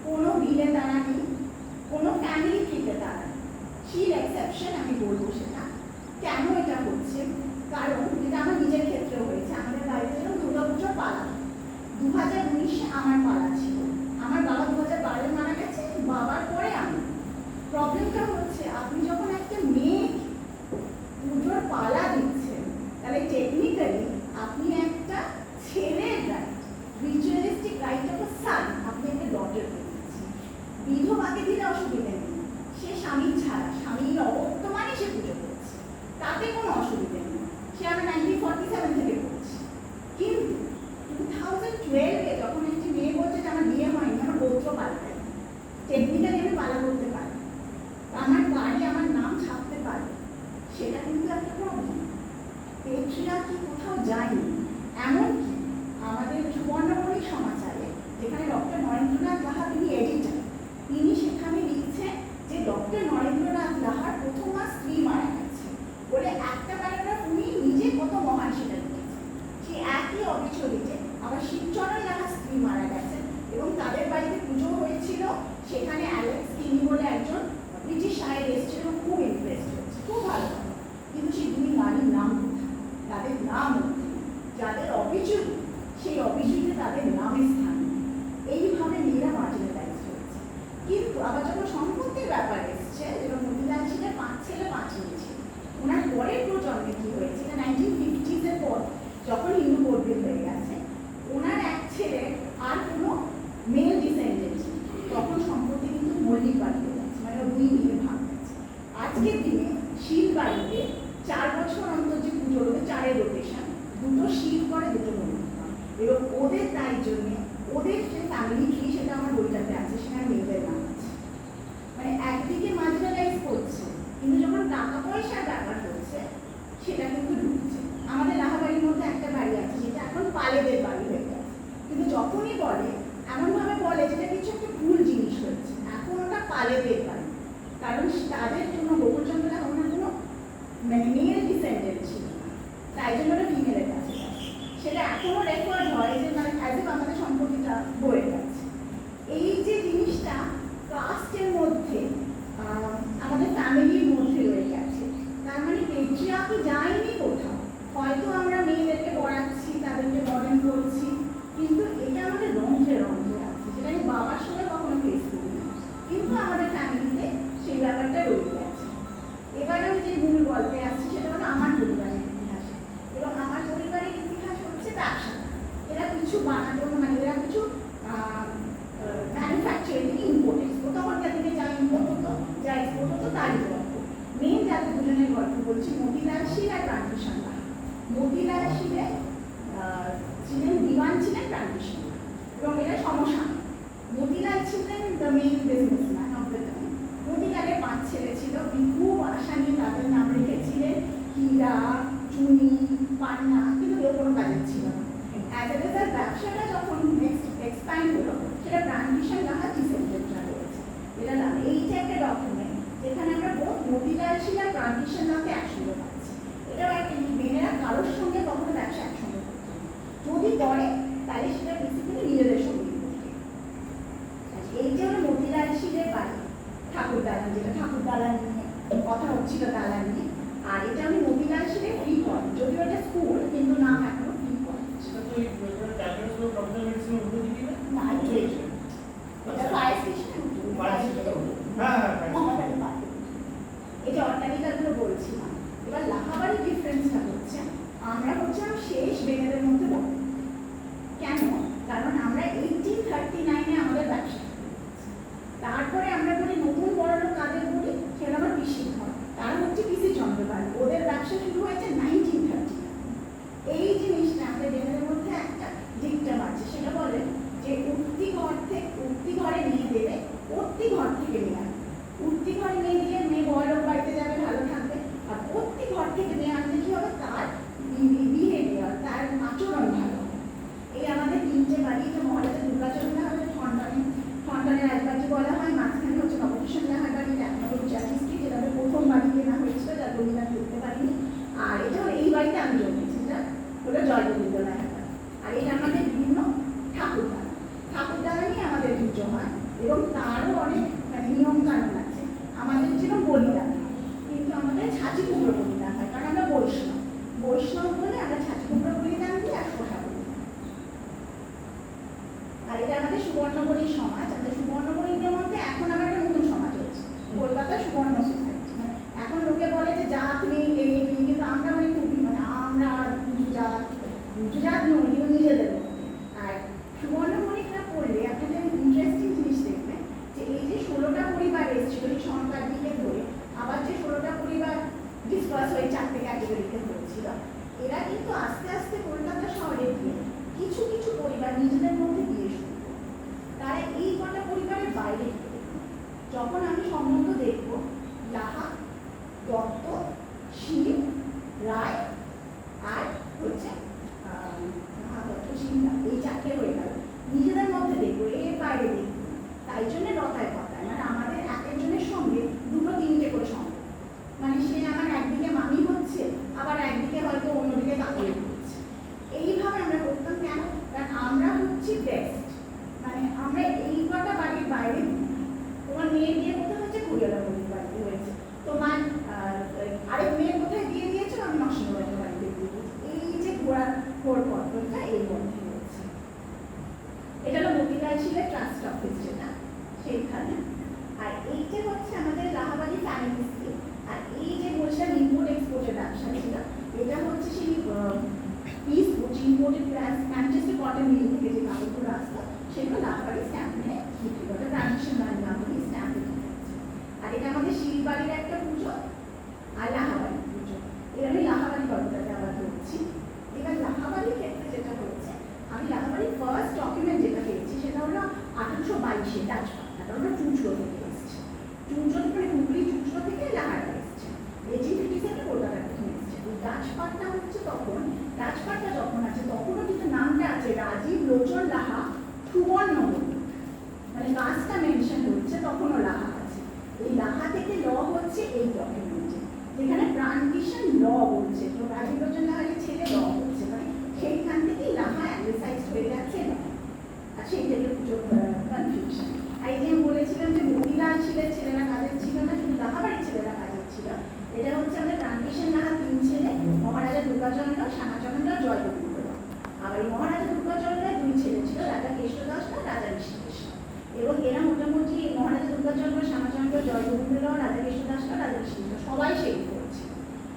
কোনো বিলে তারা নেই, কোনো ফ্যামিলি ট্রিতে তারা নেই। শির এক্সেপশন আমি বলবো সেটা। কেন এটা হচ্ছে? কারণ এটা আমার নিজের ক্ষেত্রেও হয়েছে। আমাদের বাড়িতে যেরকম দুর্গাপুজোর পালা, 2019-এ আমার পালা ছিল। আমার বাবা 2012-এ মারা গেছে, বাবার পরে আমি। প্রবলেমটা হচ্ছে, আপনি যখন একটা মেয়ে পুজোর পালা দিচ্ছেন, তাহলে টেকনিক্যালি আপনি একটা ছেলের right, ritualistic rite of a son, আপনি একটা ডটার দিচ্ছেন। বিধবাকে দিলে অসুবিধা নেই, সে স্বামী ছাড়া, স্বামীর অবর্তমানে সে পুজো করছে, তাতে কোনো অসুবিধা নেই। সে আমরা 1947 থেকে করছি। কিন্তু 2012-এ যখন একটি মেয়ে বলছে যে আমার বিয়ে হয়নি, আমার গোত্র পাল্টাই, টেকনিক্যালি আমি পালা করতে পারি, আমার বাড়ি আমার নাম ছাপতে পারে, সেটা কিন্তু একটা প্রবলেম। পেট্রিয়ার্কি কোথাও যায়নি। এমনকি আমাদের সুবর্ণমণি সমাচারে, যেখানে ডক্টর নরেন্দ্রনাথ লাহা তিনি এডিটর, তিনি সেখানে লিখছেন যে ডক্টর নরেন্দ্রনাথ লাহার প্রথমা স্ত্রী মারা গেছে বলে একটা প্যারাগ্রাফ উনি নিজে কত মহান সেটা লিখেছেন। সে একই অবিচলিতে আবার শিবচরণ লাহার স্ত্রী মারা গেছেন এবং তাদের বাড়িতে পুজো হয়েছিল। সেখানে অ্যালেক্স কিনি বলে একজন ব্রিটিশ সাহেব এসেছিল, খুব ইমপ্রেসড হয়েছে, খুব ভালো কথা। কিন্তু সেই দুই নারীর নাম কোথায়? তাদের নাম যাদের অবিচুলি, সেই অবিচুলিতে তাদের নামের স্থান নেই। এইভাবে মেয়েরা মার্জিনালাইজ হয়েছে। কিন্তু আবার যখন সম্পত্তির ব্যাপার এসছে, যেমন মতিলাল ছিলেন 5 ছেলে 5 মেয়ে ছিল, ওনার পরের প্রজন্মে কি হয়েছে, 1950s-এর পর যখন হিন্দু কোড বিল হয়ে গেছে, ওনার এক ছেলে আর কোনো মেল ডিসেন্ডেন্ট, তখন সম্পত্তি কিন্তু মল্লিক বাড়িতে গেছে, মানে 2 মিলে ভাগ গেছে। আজকের দিনে শিল বাড়িতে বছর অন্তর যে পুজো ওদের 4 রোটেশন, 2টো শিফট করে 2টো মন্দির, এবং ওদের তাই জন্যে ওদের যে ফ্যামিলি ট্রি সেটা আমার বইটাতে আছে, সেখানে মেয়েদের নাম আছে। মানে একদিকে মার্জিনালাইজ করছে, কিন্তু যখন টাকা পয়সার ব্যাপার হচ্ছে সেটা কিন্তু ঢুকছে। আমাদের লাহাবাড়ির মধ্যে একটা বাড়ি আছে যেটা এখন পালেদের বাড়ি হয়ে গেছে, কিন্তু যখনই বলে এমনভাবে বলে যেটা কিছু একটা ভুল জিনিস হচ্ছে, এখন ওটা পালেদের বাড়ি, কারণ তাদের জন্য গোকুলচন্দ্র ওনার কোনো মানে মেয়ের ডিসেন্ডেন্ট ছিল না, তাই জন্য ওটা ফিমেলের কাছে গেছে। সেটা এখনো রেকর্ড হয় যে মানে অ্যাজ এ আমাদের সম্পত্তিটা বয়ে গেছে। এই যে জিনিসটা কাস্টের মধ্যে আমাদের ফ্যামিলির মধ্যে রয়ে গেছে, তার মানে পেট্রিয়ার্কি যায়নি কোথাও। হয়তো আমরা মেয়েদেরকে পড়াচ্ছি, তাদেরকে মডার্ন করছি, কিন্তু এটা আমাদের রন্ধ্রে রন্ধ্রে আছে, যেটা আমি বাবার সঙ্গে কখনো ফেস করি না, কিন্তু আমাদের ফ্যামিলিতে সেই ব্যাপারটা রয়ে গেছে। এবার আমি যে মূল গল্পে আসছি সেটা হলো আমার পরিবারের ইতিহাস, এবং আমার পরিবারের ইতিহাস হচ্ছে ব্যবসা। এরা কিছু বানাতো, মানে এরা কিছু ম্যানুফ্যাকচারিং থেকে ইম্পোর্ট এক্সপোর্ট, তখনকার দিকে যা ইম্পোর্ট হতো যা এক্সপোর্ট হতো তারই গল্প। মেন যাদের দুজনের গল্প বলছি, মতিলাল শীল আর প্রান্তিশন লাহা। মতিলাল শীলে ছিলেন দিওয়ান, ছিলেন প্রান্তিশন লাহা, এবং এরা সমসাময়িক। মতিলাল ছিলেন the main businessman of the time. মতিলালের 5 ছেলে ছিল, খুব আশা নিয়ে তাদের নাম রেখেছিলেন হীরা, চুনি, পান্না, কিন্তু কেউ কোনো কাজের ছিল না। অ্যাজ এ রেজাল্ট ব্যবসাটা যখন নেক্সট এক্সপ্যান্ড হলো, সেটা প্রান্তিশন লাহা ডিসেন্ডেন্টরা রয়েছে। এটা না, এইটা একটা ডকুমেন্ট যেখানে আমরা বোধ মতিলাল শীল আর প্রান্তিশন লাহাকে একসঙ্গে পাচ্ছি। এটাও একটা মেয়েরা কারোর সঙ্গে কখনো ব্যবসা একসঙ্গে করতে না, যদি করে তাহলে সেটা বেসিক্যালি নিজেদের সঙ্গে করতে। এইটা হলো মতিলাল শীলের বাড়ি, ঠাকুর দালান, যেটা ঠাকুর দালান নিয়ে কথা হচ্ছিল, দালান নিয়ে। আর এটা আমি মতিলাল শীলের ফ্রি কলেজ, যদিও এটা স্কুল কিন্তু নাম এখনো ফ্রি কলেজ। সেটা তো এই ক্যাম্পাস হলো প্রফেশনাল মেডিসিনের উপর দিকে না? না, এটা ফায়ার স্টেশন। হ্যাঁ, এটা অট্টালিকাগুলো বলছিলাম। এবার লাহাবাড়ির ডিফারেন্সটা হচ্ছে, আমরা হচ্ছিলাম শেষ বেনেদের মধ্যে বড়। কেন? কারণ আমরা 1839-এ আমাদের ব্যবসা, তারপরে আমরা বলি নতুন বড় লোক কাদের বলি, সেটা আমার পিসির ঘর, তারা হচ্ছে পিসি চন্দ্রপাল, ওদের ব্যবসা শুরু হয়েছে 1930। এই জিনিসটা আমাদের বেনেদের মধ্যে একটা দিকটা আছে, সেটা বলে যে উঠতি ঘরে নিয়ে দেবে, উঠতি ঘর থেকে নিয়ে আসবে। উঠতি ঘরে নিয়ে দিলে মেয়ে বড় লোক বাড়িতে যাবে, ভালো থাকবে, আর উঠতি ঘর থেকে নিয়ে আনতে কি হবে, তার বিহেভিয়ার, তার আচরণ ভালো হবে। এই আমাদের 3টে বাড়ি, যে মহারাজা দুর্গাচরণ লাহা হচ্ছে ঠনঠনের একবাজি বলা হয়, মাঝখানে হচ্ছে নবকিশোর লাহার বাড়ি, একমাত্র জাতিস্ট্রি, যেটা প্রথম বাড়ি কেনা হয়েছিল, যা রবীন্দ্রনাথ দেখতে পারিনি। আর এটা হলো এই বাড়িতে আমি জন্মেছি, যেটা হলো জয়গোবিন্দ লাহার বাড়ি। আর এটা আমাদের বিভিন্ন ঠাকুর দালানই আমাদের পুজো হয়, এবং তারও অনেক মানে নিয়ম কানুন আছে। আমাদের ছিল বলিদান, কিন্তু আমাদের ছাঁচি কুমড়ো বলিদান হয়, কারণ আমরা বৈষ্ণব বলে আমরা ছাঁচি কুমড়ো বলিদান দিই আর শোষা বলিদান। আর এটা আমাদের সুবর্ণবরী সমাজ। আমাদের সুবর্ণবরীদের মধ্যে এখন আমার একটা নতুন সমাজ হচ্ছে, কলকাতা সুবর্ণ সোসাইটি। মানে এখন লোকে বলে যে জাত নেই, এই নেই, কিন্তু আমরা মানে খুবই মানে আমরা উঁচু জাত নই, কিন্তু নিজেদের মধ্যে। আর সুবর্ণবরীটা পড়লে আপনাদের ইন্টারেস্টিং জিনিস দেখবে, যে এই যে 16টা পরিবার এসেছিল এই সংখ্যার দিকে ধরে, আবার যে 16টা পরিবার ডিসকাস হয়ে 4টে ক্যাটাগরিতে হয়েছিল, এরা কিন্তু আস্তে আস্তে কলকাতা শহরে গিয়ে কিছু কিছু পরিবার নিজেদের মধ্যে বিয়ে শুরু করে। তারা এই কটা পরিবারের বাইরে গিয়ে, যখন আমি সম্বন্ধ দেখবো, লাহা, দত্ত, শীল, রায় আর হচ্ছে এই 4টে হয়ে গেল, নিজেদের মধ্যে দেখবো, এর বাইরে দেখবো। তাই জন্য লতায় পাতায়, মানে আমাদের এক একজনের সঙ্গে 2-3টে করে সম্পর্ক, মানে সে আমার একদিকে মামি হচ্ছে, আবার একদিকে হয়তো অন্যদিকে কাকুরি হচ্ছে। এইভাবে আমরা করতাম। কেন? কারণ আমরা হচ্ছি বেস্ট, মানে আমরা এই কটা বাড়ির বাইরে দিই না। তোমার মেয়ের বিয়ে কোথায় হচ্ছে, কুড়িয়ালা বলির বাড়িতে হয়েছে, তোমার আরেক মেয়ের কোথায় বিয়ে দিয়েছো, আমি নরসিংহবাড়ির বাড়িতে দিয়ে দিয়েছি। এই যে ঘোর পত্রটা এর মধ্যে রয়েছে। এটা হলো মতিলাল শীলের ট্রাস্ট অফিস, যেটা সেইখানে। আর এইটা হচ্ছে আমাদের লাহাবাড়ি ফ্যামিলি স্কিম। আর এই যে বলছিলাম ইম্পোর্ট এক্সপোর্টের ব্যবসা ছিল, এটা হচ্ছে সেই piece imported Manchester cotton mill থেকে যে কাপড়গুলো আসতো, সেগুলো লাহাবাড়ি স্ট্যাম্পে বিক্রি করে, ট্রানজিশন নামে স্ট্যাম্পে বিক্রি করছে। আর এটা আমাদের শিলবাড়ির একটা পুজো আর লাহাবাড়ির পুজো। এটা আমি লাহাবাড়ি তখন রাজপাটটা যখন আছে তখনও কিন্তু নামটা আছে রাজীব লোচন লাহা সুবর্ণবতী, মানে কাজটা মেনশন হচ্ছে তখনও লাহা আছে। এই লাহা থেকে ল হচ্ছে এই ডকুমেন্টে, যেখানে প্রাণকিষাণ ল বলছে, তো রাজীব লোচন লাহার ছেলে ল হচ্ছে, মানে সেইখান থেকেই লাহা অ্যাংলিসাইজড হয়ে যাচ্ছে ল। আর সেই থেকে কনফিউশন। আর এই যে আমি বলেছিলাম যে মতিলাল ছিলের ছেলেরা কাজের ছিল না, শুধু লাহাবাড়ির ছেলেরা কাজের ছিল, এটা হচ্ছে আমাদের প্রাণকিষাণ লাহা 3 ছেলে, মহারাজা দুর্গাচন্দ্র, শ্যামাচন্দ্র, জয়গোবিন্দ। আবার এই মহারাজা দুর্গাচন্দ্রের 2 ছেলে ছিল, রাজা কেষ্টদাস আর রাজা ঋষিকেশ। এবং এরা মোটামুটি মহারাজা দুর্গাচন্দ্র, শ্যামাচন্দ্র, জয়গোবিন্দ, রাজা কেষ্টদাস আর রাজা ঋষিকেশ সবাই সেই করছে।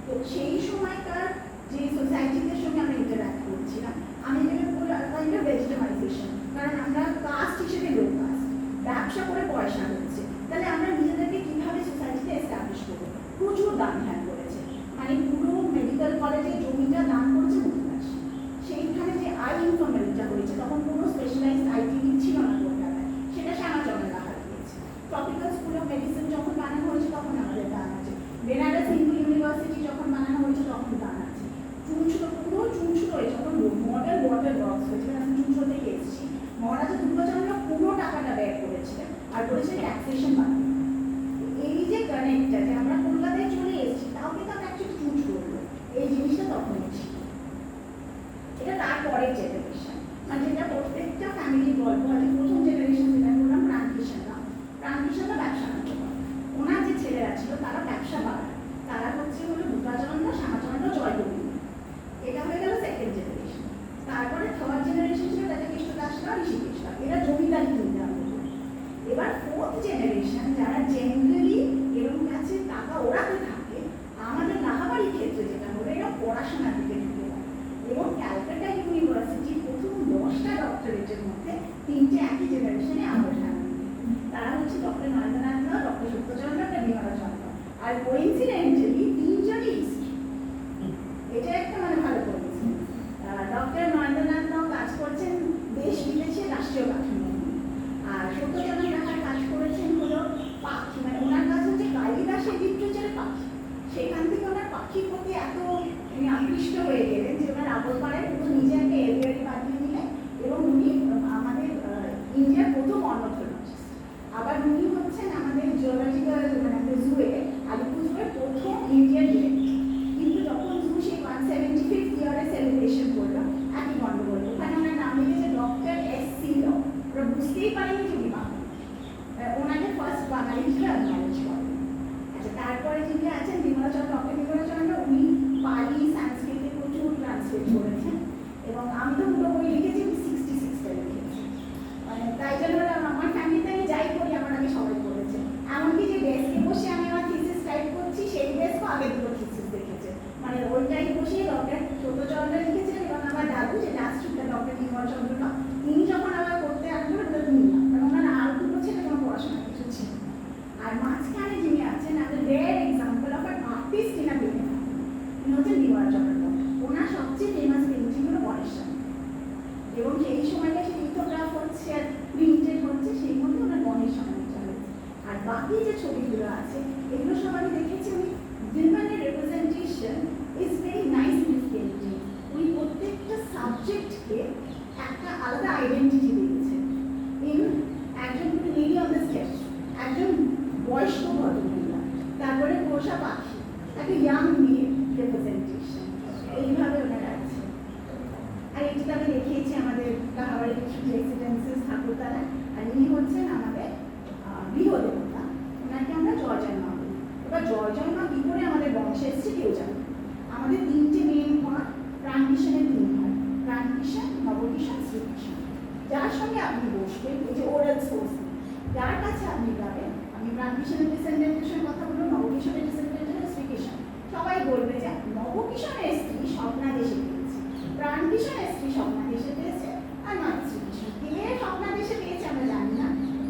তো সেই সময়কার যে সোসাইটিদের সঙ্গে আমরা ইন্টারাক্ট করছিলাম, আমি যেটা বলি ভেজিটেমাইজেশন, কারণ আমরা কাস্ট হিসেবে লো কাস্ট, ব্যবসা করে পয়সা হচ্ছে, তাহলে আমরা নিজেদেরকে কিভাবে সোসাইটিতে এস্টাবলিশ করবো? প্রচুর দান ধ্যান করেছে, মানে পুরো মেডিকেল কলেজে জমিটা দান করছে মতিলাল। সেইখানে যে আই ইনফরমেশনটা হয়েছে, তখন কোনো স্পেশালাইজড আইটি ছিল না কলকাতায়, সেটা শ্যামাচন্দ্র লাহা দিয়েছে। ট্রপিক্যাল স্কুল অফ মেডিসিন যখন বানানো হয়েছে তখন আমাদের দান আছে, বেনারস হিন্দু ইউনিভার্সিটি যখন বানানো হয়েছে তখন দান আছে। চুনচুড়ো, পুরো চুনচুড়োয় যখন মডেল ওয়াটার ওয়ার্কস হয়েছে, আমি চুনচুড়ো থেকে এসেছি, মহারাজা দুর্গাচন্দ্র পুরো টাকাটা ব্যয় করেছিলেন আর করেছে ট্যাক্সেশন বাড়িয়ে। এই যে কানেক্টটা, যে আমরা কলকাতায় চলে এসেছি তাও কিন্তু আমরা অ্যাকচুয়ালি চুনচুড়ো, এই জিনিসটা তখনই ছিল। এটা তারপরের জেনারেশন, মানে যেটা প্রত্যেকটা ফ্যামিলির গল্প আছে। প্রথম জেনারেশন যেটা বললাম প্রাণকিষাণরা, প্রাণকিষাণরা ব্যবসা বাণিজ্য করে, ওনার যে ছেলেরা ছিল তারা ব্যবসা বাড়ায়, তারা হলো দুর্গাচন্দ্র, শ্যামাচন্দ্র, জয়গোবিন্দ। এটা হয়ে গেল সেকেন্ড জেনারেশন। তারপরে থার্ড জেনারেশন ছিল রাজা কেষ্টদাসরা, ঋষিকেশরা, এরা জমিদারি কিনতে আরম্ভ করে। এবার ফোর্থ জেনারেশন, যারা জেনারেলি এরকম কাছে টাকা ওড়াতে থাকে, আমাদের লাহাবাড়ির ক্ষেত্রে যেটা হলো, এরা পড়াশোনার দিকে ঢুকে যায়। এবং ক্যালকাটা ইউনিভার্সিটির প্রথম 10টা ডক্টরেটের মধ্যে 3টে একই জেনারেশনে আমরা ফ্যামিলি, তারা হচ্ছে ডক্টর নরেন্দ্রনাথ রাও, ডক্টর সত্যচন্দ্র, ডক্টর বিমলা চন্দ্র। আর কোইন্সিডেন্টালি 3 জনই হিস্ট্রি, এটা একটা মানে ভালো কোইন্সিডেন্স। ডক্টর নরেন্দ্রনাথ রাও কাজ করছেন দেশ বিদেশে রাষ্ট্রীয় কাঠামো, আর সত্যচন্দ্র লাহার কাজ করেছেন হলো পাখি, মানে ওনার কাজ হচ্ছে কালিদাসের লিটারেচারে পাখি। সেখান থেকে ওনার পাখির প্রতি এত আকৃষ্ট হয়ে গেলেন যে ওনার আগরপাড়ায় পুরো নিজে একটা এরিয়ারি বানিয়ে নিলেন, এবং উনি আমাদের ইন্ডিয়ার প্রথম অর্নিথোলজিস্ট। আবার উনি হচ্ছেন আমাদের জিওলজিক্যাল, মানে আমাদের জুয়ে, আলিপুর জুয়ের প্রথম ইন্ডিয়ান ডিরেক্টর। কিন্তু যখন জু সেই 175th ইয়ারে সেলিব্রেশন করলো, একই গন্ডগোল, ওখানে ওনার নাম লিখেছে ডক্টর S.C. ল। ওরা বুঝতেই পারেনি যে উনি বাঙালি, ওনাকে ফার্স্ট বাঙালি হিসেবে অ্যাকনলেজ করেন। আচ্ছা, তারপরে যিনি আছেন বিমলা চন্দ্র, ডক্টর বিমলা চন্দ্র, উনি পালি সংস্কৃতে প্রচুর ট্রান্সলেট করেছেন, এবং আমি তো পুরো বই লিখেছি 66টা লিখেছি। মানে তাই জন্য আমার ফ্যামিলিতে আমি যাই করি আমার আগে সবাই করেছে, এমনকি যে ডেস্কে বসে আমি আমার থিসিস টাইপ করছি সেই ডেস্কও আগে দুটো থিসিস দেখেছে, মানে ওইটাই বসে ডক্টর সত্যচন্দ্র লিখেছিলেন, এবং আমার দাদু যে লাস্টটা ডক্টর বিমল চন্দ্র, তিনি যখন আবার করতে আসবেন ওটা তুমি না, কারণ ওনার আরও দুটো ছেলে কোনো পড়াশোনা কিছু ছিল। আর মাঝখানে যিনি আছেন আমাদের rare example of an artist in a building, তিনি হচ্ছেন বিমলা চন্দ্র। ওনার সবচেয়ে ফেমাস পেন্টিং হলো গণেশা, এবং সেই সময়টা সেই লিথোগ্রাফ হচ্ছে আর প্রিন্টেড হচ্ছে, সেই মধ্যে ওনার গণেশ সমাধিটা হয়েছে। আর বাকি যে ছবিগুলো আছে এগুলো সব আমি দেখেছি, উনি উইমেনের representation is very nice in his painting. উনি প্রত্যেকটা সাবজেক্টকে একটা আলাদা আইডেন্টিটি দিয়েছেন। একজন লেডি অন দ্য স্টেজ, একজন বয়স্ক ভদ্রমহিলা, তারপরে পোষা পাখি, একটা ইয়াং মেয়ে রিপ্রেজেন্টেশন, এইভাবে ওনারা আছে। আর এটি আমি দেখিয়েছি আমাদের লাহাবাড়ির কিছু রেসিডেন্সেস ঠাকুরতারা, আর ইনি হচ্ছেন আমাদের গৃহদেবতা, ওনাকে আমরা জয়জয় মা বলি। এবার জয়জয় মা কী করে আমাদের বংশে এসছে কেউ জানে। আমাদের 3টে মেন ঘর, প্রাণকিষাণের 3 হয়, প্রাণকিষাণ, নবকিষাণ, শ্রীকিষাণ। যার সঙ্গে আপনি বসবেন, এই যে ওরাল সোর্স, যার কাছে আপনি যাবেন, আমি প্রাণকিষাণের ডিসেন্ডেন্টের সঙ্গে কথা বলবো, নবকিষাণের ডিসেন্ডেন্টের শ্রীকিষাণ, সবাই বলবে যে নবকিষাণের স্ত্রী স্বপ্নাদেশে পেয়েছে, প্রাণকিষাণের স্ত্রী স্বপ্নাদেশে পেয়েছে, আর মা শ্রীকৃষ্ণ কে স্বপ্নাদেশে পেয়েছে আমরা জানি না,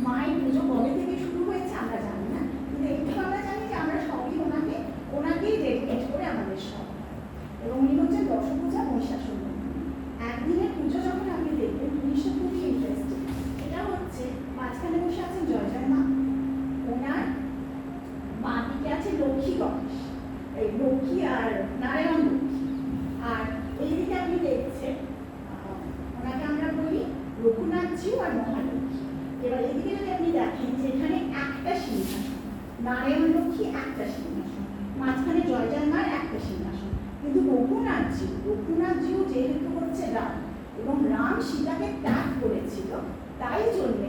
মায়ের পুজো কবে থেকে শুরু হয়েছে আমরা জানি না, কিন্তু একটু আমরা জানি যে আমরা সবই ওনাকেই ডেডিকেট করে আমাদের সব। এবং উনি হচ্ছেন দশভুজা মহিষাসুর। একদিনের পুজো যখন আপনি দেখবেন, জিনিসটা খুবই ইন্টারেস্টিং। এটা হচ্ছে মাঝখানে বসে আছেন জয়জয় মা, ওনার বাঁ দিকে আছে লক্ষ্মী গণেশ, এই লক্ষ্মী আর নারায়ণ লক্ষ্মী, মহালক্ষ্মী। এবার এদিকে যদি আপনি দেখেন যে এখানে একটা সিংহাসন, নারায়ণ লক্ষ্মী একটা সিংহাসন, মাঝখানে জয় জয় মার একটা সিংহাসন। কিন্তু রঘুনাথজিও যেহেতু হচ্ছে রাম, এবং রাম সীতাকে ত্যাগ করেছিল, তাই জন্যে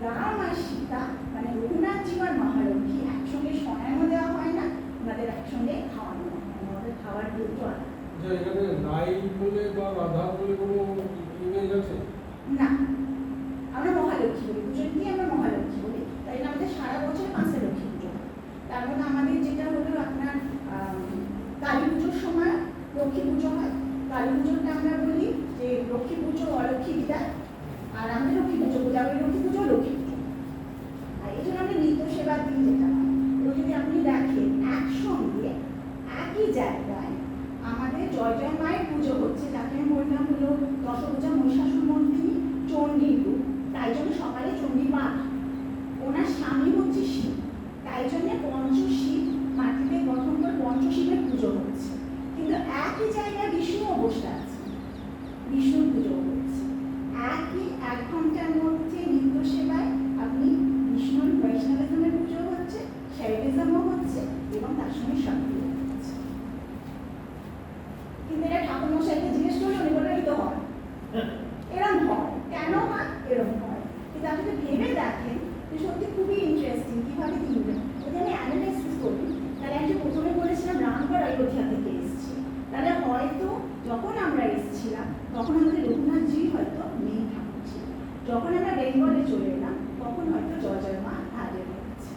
রাম আর সীতা মানে রঘুনাথজি আর মহালক্ষ্মী একসঙ্গে শয়নও দেওয়া হয় না, ওনাদের একসঙ্গে খাওয়ানো হয় না, ওনাদের খাওয়ার দুটো আলাদা। যে এখানে রাই বলে বা রাধা বলে কোনো ইমেজ আছে? না, আমরা মহালক্ষ্মী বলি, পুজো দিয়ে আমরা মহালক্ষ্মী বলি। তাই জন্য আমাদের সারা বছর 5টা লক্ষ্মী পুজো হয়। তার মধ্যে আমাদের যেটা হলো আপনার কালী পুজোর সময় লক্ষ্মী পুজো হয়। কালী পুজোটা আমরা বলি যে লক্ষ্মী পুজো অলক্ষ্মী বিদায়, আর আমাদের লক্ষ্মী পুজো বলি আমরা লক্ষ্মী পুজো লক্ষ্মী পুজো। আর এই জন্য আমরা নিত্য সেবার দিন যেটা হয়, এবং যদি আপনি দেখেন একসঙ্গে একই জায়গায় আমাদের জয় জয় মায়ের পুজো হচ্ছে, যাকে আমি বললাম হলো দশভুজা মহিষাসুর মর্দিনী চণ্ডীর রূপ, তাই জন্য সকালে চণ্ডী পাঠ। ওনার স্বামী হচ্ছে শিব, তাই জন্য পঞ্চশিব মাটিতে গঠন করে পঞ্চশিবের পুজো হচ্ছে। কিন্তু একই জায়গায় বিষ্ণুও বসে আছে, বিষ্ণুর পুজো হচ্ছে। একই 1 ঘন্টার মধ্যে নিত্য সেবায় আপনি বিষ্ণুর বৈষ্ণবিজমের পুজো হচ্ছে, শৈবিজমও হচ্ছে, এবং তার সঙ্গে শক্তিও হচ্ছে। কিন্তু এটা ঠাকুরমশাইকে জিজ্ঞেস করলে উনি বলে তো হয়, এরম হয়, কেন হয় এরম হয়। কিন্তু আপনি যদি ভেবে দেখেন যে সত্যি খুবই ইন্টারেস্টিং কীভাবে কিনবেন। যদি আমি অ্যানালাইসিস করি, তাহলে আমি প্রথমে বলেছিলাম রামগড় অযোধ্যা থেকে এসেছি, তাহলে হয়তো যখন আমরা এসেছিলাম তখন আমাদের রঘুনাথজি হয়তো মেন ঠাকুর ছিল। যখন আমরা বেঙ্গলে চলে এলাম তখন হয়তো জয় জয় মা হাজির হচ্ছে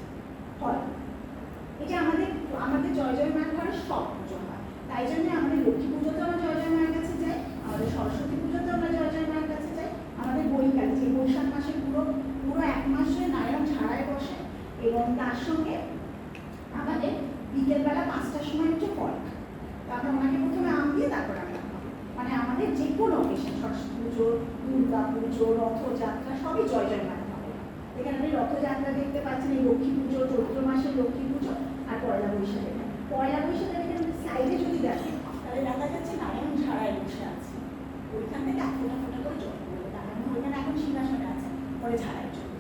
হয়। এটা আমাদের জয় জয় মার ঘরে সব পুজো হয়। তাই জন্য আমাদের লক্ষ্মী পুজোতে আমরা জয় জয় মায়ের কাছে যাই, আমাদের সরস্বতী পুজোতে আমরা জয় জয় মায়ের কাছে যাই, আমাদের বৈকাল যে বৈশাখ মাসে পুরো 1 মাসে নারায়ণ ছাড়ায় বসে, এবং তার সঙ্গে আমাদের বিকেলবেলা 5টার সময় হচ্ছে ফল। আমরা ওনাকে প্রথমে আম দিয়ে তারপর আমরা খাবো। মানে আমাদের যে কোনো অকেশন, সরস্বতী পুজো, দুর্গা পুজো, রথযাত্রা সবই জয় জয় মায়ের খাবো। এখানে আপনি রথযাত্রা দেখতে পাচ্ছেন, এই লক্ষ্মী পুজো, চৈত্র মাসের লক্ষ্মী পুজো, আর পয়লা বৈশাখে। পয়লা বৈশাখে সাইডে যদি দেখেন তাহলে দেখা যাচ্ছে নারায়ণ ঝাড়ায় বসে আছে, ওইখান থেকে ফোটা ফোটা করে জল পড়বে। নারায়ণ ওইখানে এখন সিংহাসনে আছে, পরে ঝাড়ায় চলবে।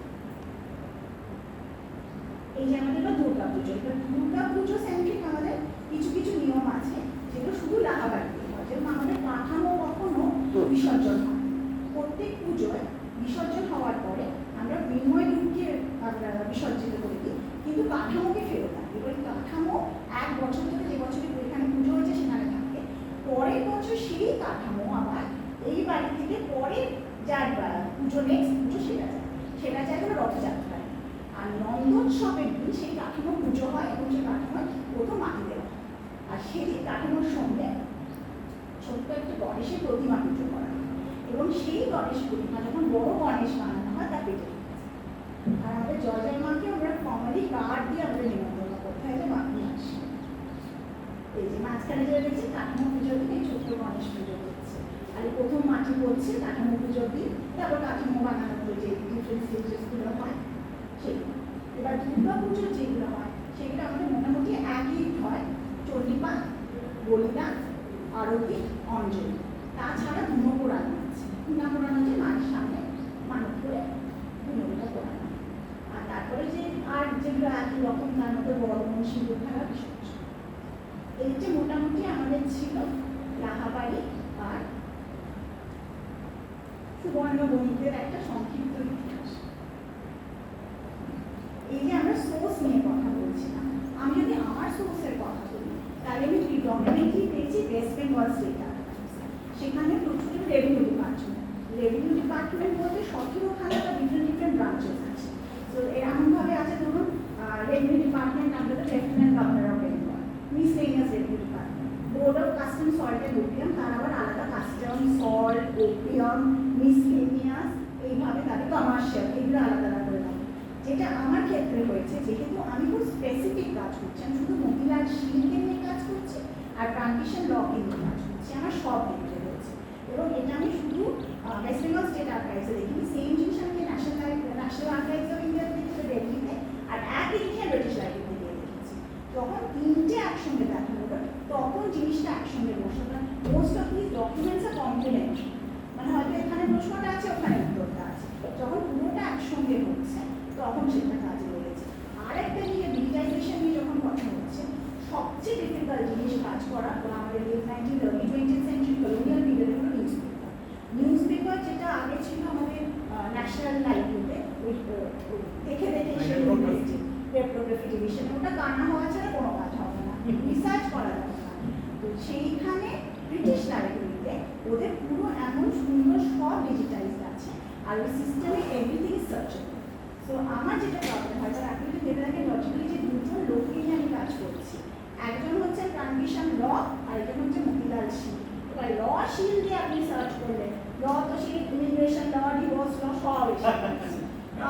এই যে আমাদের দুর্গা পুজো, এবার দুর্গা পুজো সেন্ট্রিক আমাদের কিছু কিছু নিয়ম আছে যেগুলো শুধু লাহাবাড়িতে হয়। যেমন আমাদের কাঠামো কখনো বিসর্জন হয়, প্রত্যেক পুজোয় বিসর্জন হওয়ার পরে আমরা বিনয় রূপকে আমরা বিসর্জিত করে দিই, কিন্তু কাঠামোকে ফেরত রাখি। এবার কাঠামো 1 বছর ধরে যে বছরে এখানে পুজো হয়েছে সেখানে থাকে, পরের বছর সেই কাঠামো আবার এই বাড়ি থেকে পরের যার পুজো নেক্সট পুজো সেটা যায় হলো রথযাত্রায়। আর নন্দোৎসবের দিন সেই কাঠামো পুজো হয়, এবং সেই কাঠামোয় প্রথম মাটি দেওয়া হয়। আর সেদিন কাঠামোর সঙ্গে ছোট্ট একটি গণেশের প্রতিমা পুজো করা হয়, এবং সেই গণেশ প্রতিমা যখন বড় গণেশ বানানো হয় তা পেটে। আর আমাদের জয় জয় মাকে আমরা ফর্মালি কার্ড দিয়ে আমাদের নিমন্ত্রণ করতে হয় যে মাকে আসে। এই যে মাঝখানে যেটা দেখছি কাঠামো পুজোর দিন এই ছোট্ট গণেশ পুজো হচ্ছে, আর প্রথম মাটি পড়ছে কাঠামো পুজোর দিন, তারপর কাঠামো বানানোর যে ডিফারেন্ট স্টেজেসগুলো হয় সেগুলো। এবার দুর্গা পুজোর যেগুলো হয় সেগুলো আমাদের মোটামুটি একই হয়, চণ্ডীপাঠ, বলিদান, আরতি, অঞ্জলি। তাছাড়া ধূম পোড়ানো আছে, ধূনা পোড়ানো যে মায়ের সামনে মানত করে ধূমটা পোড়ানো। আর তারপরে যে আর যেগুলো একই রকম তার মধ্যে বড় সিঁদুর খেলা বিসর্জন। এই যে মোটামুটি আমাদের ছিল লাহাবাড়ি আর সুবর্ণবণিকের একটা সংক্ষিপ্ত ইতিহাস। এই যে আমরা সোর্স নিয়ে কথা বলছিলাম, আমি যদি আমার সোর্সের কথা বলি তাহলে আমি প্রিডমিনেন্টলি পেয়েছি ওয়েস্ট বেঙ্গল স্টেট আর্কাইভস। সেখানে প্রচুর রেভিনিউ ডিপার্টমেন্ট বলতে 17খানা বা ডিফারেন্ট ব্রাঞ্চেস আছে। তো এরকমভাবে আছে, ধরুন revenue department under the lieutenant governor of Bengal, miscellaneous revenue department, board of custom salt and opium, তার আবার আলাদা কাস্টম, সল্ট, ওপিয়াম, মিসলেনিয়াস, এইভাবে তাদের কমার্শিয়াল, এগুলো আলাদা আলাদা করে থাকে। যেটা আমার ক্ষেত্রে হয়েছে, যেহেতু আমি খুব স্পেসিফিক কাজ করছি, আমি শুধু মহিলার শিল্পকে নিয়ে কাজ করছি আর ট্রানজিশন লকে নিয়ে কাজ করছি, আমার সব ক্ষেত্রে রয়েছে। এবং এটা আমি শুধু ওয়েস্ট বেঙ্গল স্টেট আর্কাইভসে দেখিনি, সেম জিনিস আমি ন্যাশনাল আর্কাইভস অফ ইন্ডিয়া দেখেছি দিল্লিতে, আর একই জিনিস আমি ব্রিটিশ লাইব্রেরিতে গিয়ে দেখেছি। যখন 3টে একসঙ্গে দেখা হলো তখন জিনিসটা একসঙ্গে বসে। Most of this documents are complementary, মানে হয়তো এখানে প্রশ্নটা আছে ওখানে উত্তরটা আছে, যখন পুরোটা একসঙ্গে হচ্ছে তখন সেটা কাজে লেগেছে। আর একটা নিয়ে ডিজিটাইজেশন নিয়ে যখন কথা হচ্ছে, সবচেয়ে ডিফিকাল্ট জিনিস কাজ করা আমাদের late 19th early 20th century colonial period হলো নিউজপেপার, যেটা আগে ছিল আমাদের ন্যাশনাল লাইব্রেরিতে দেখে দেখে সেই পেপারগ্রাফি ডিভিশনে, ওটা কানা হওয়া ছাড়া কোনো কাজ হবে না, রিসার্চ করা যাবে না। তো সেইখানে ব্রিটিশ লাইব্রেরিতে ওদের পুরো এমন সুন্দর সব ডিজিটাইজড আছে, আর ওই সিস্টেমে এভরিথিং ইজ সার্চেবল। সো আমার যেটা প্রবলেম হয়, তার আপনি যদি ভেবে দেখেন লজিক্যালি যে দুজন লোককে নিয়ে আমি কাজ করছি, একজন হচ্ছে ট্রানজিশন ল আর একজন হচ্ছে মতিলাল শীল। এবার ল শীল দিয়ে আপনি সার্চ করলেন, ল তো সেই ইমিগ্রেশন ল, ডিভোর্স ল সব এসে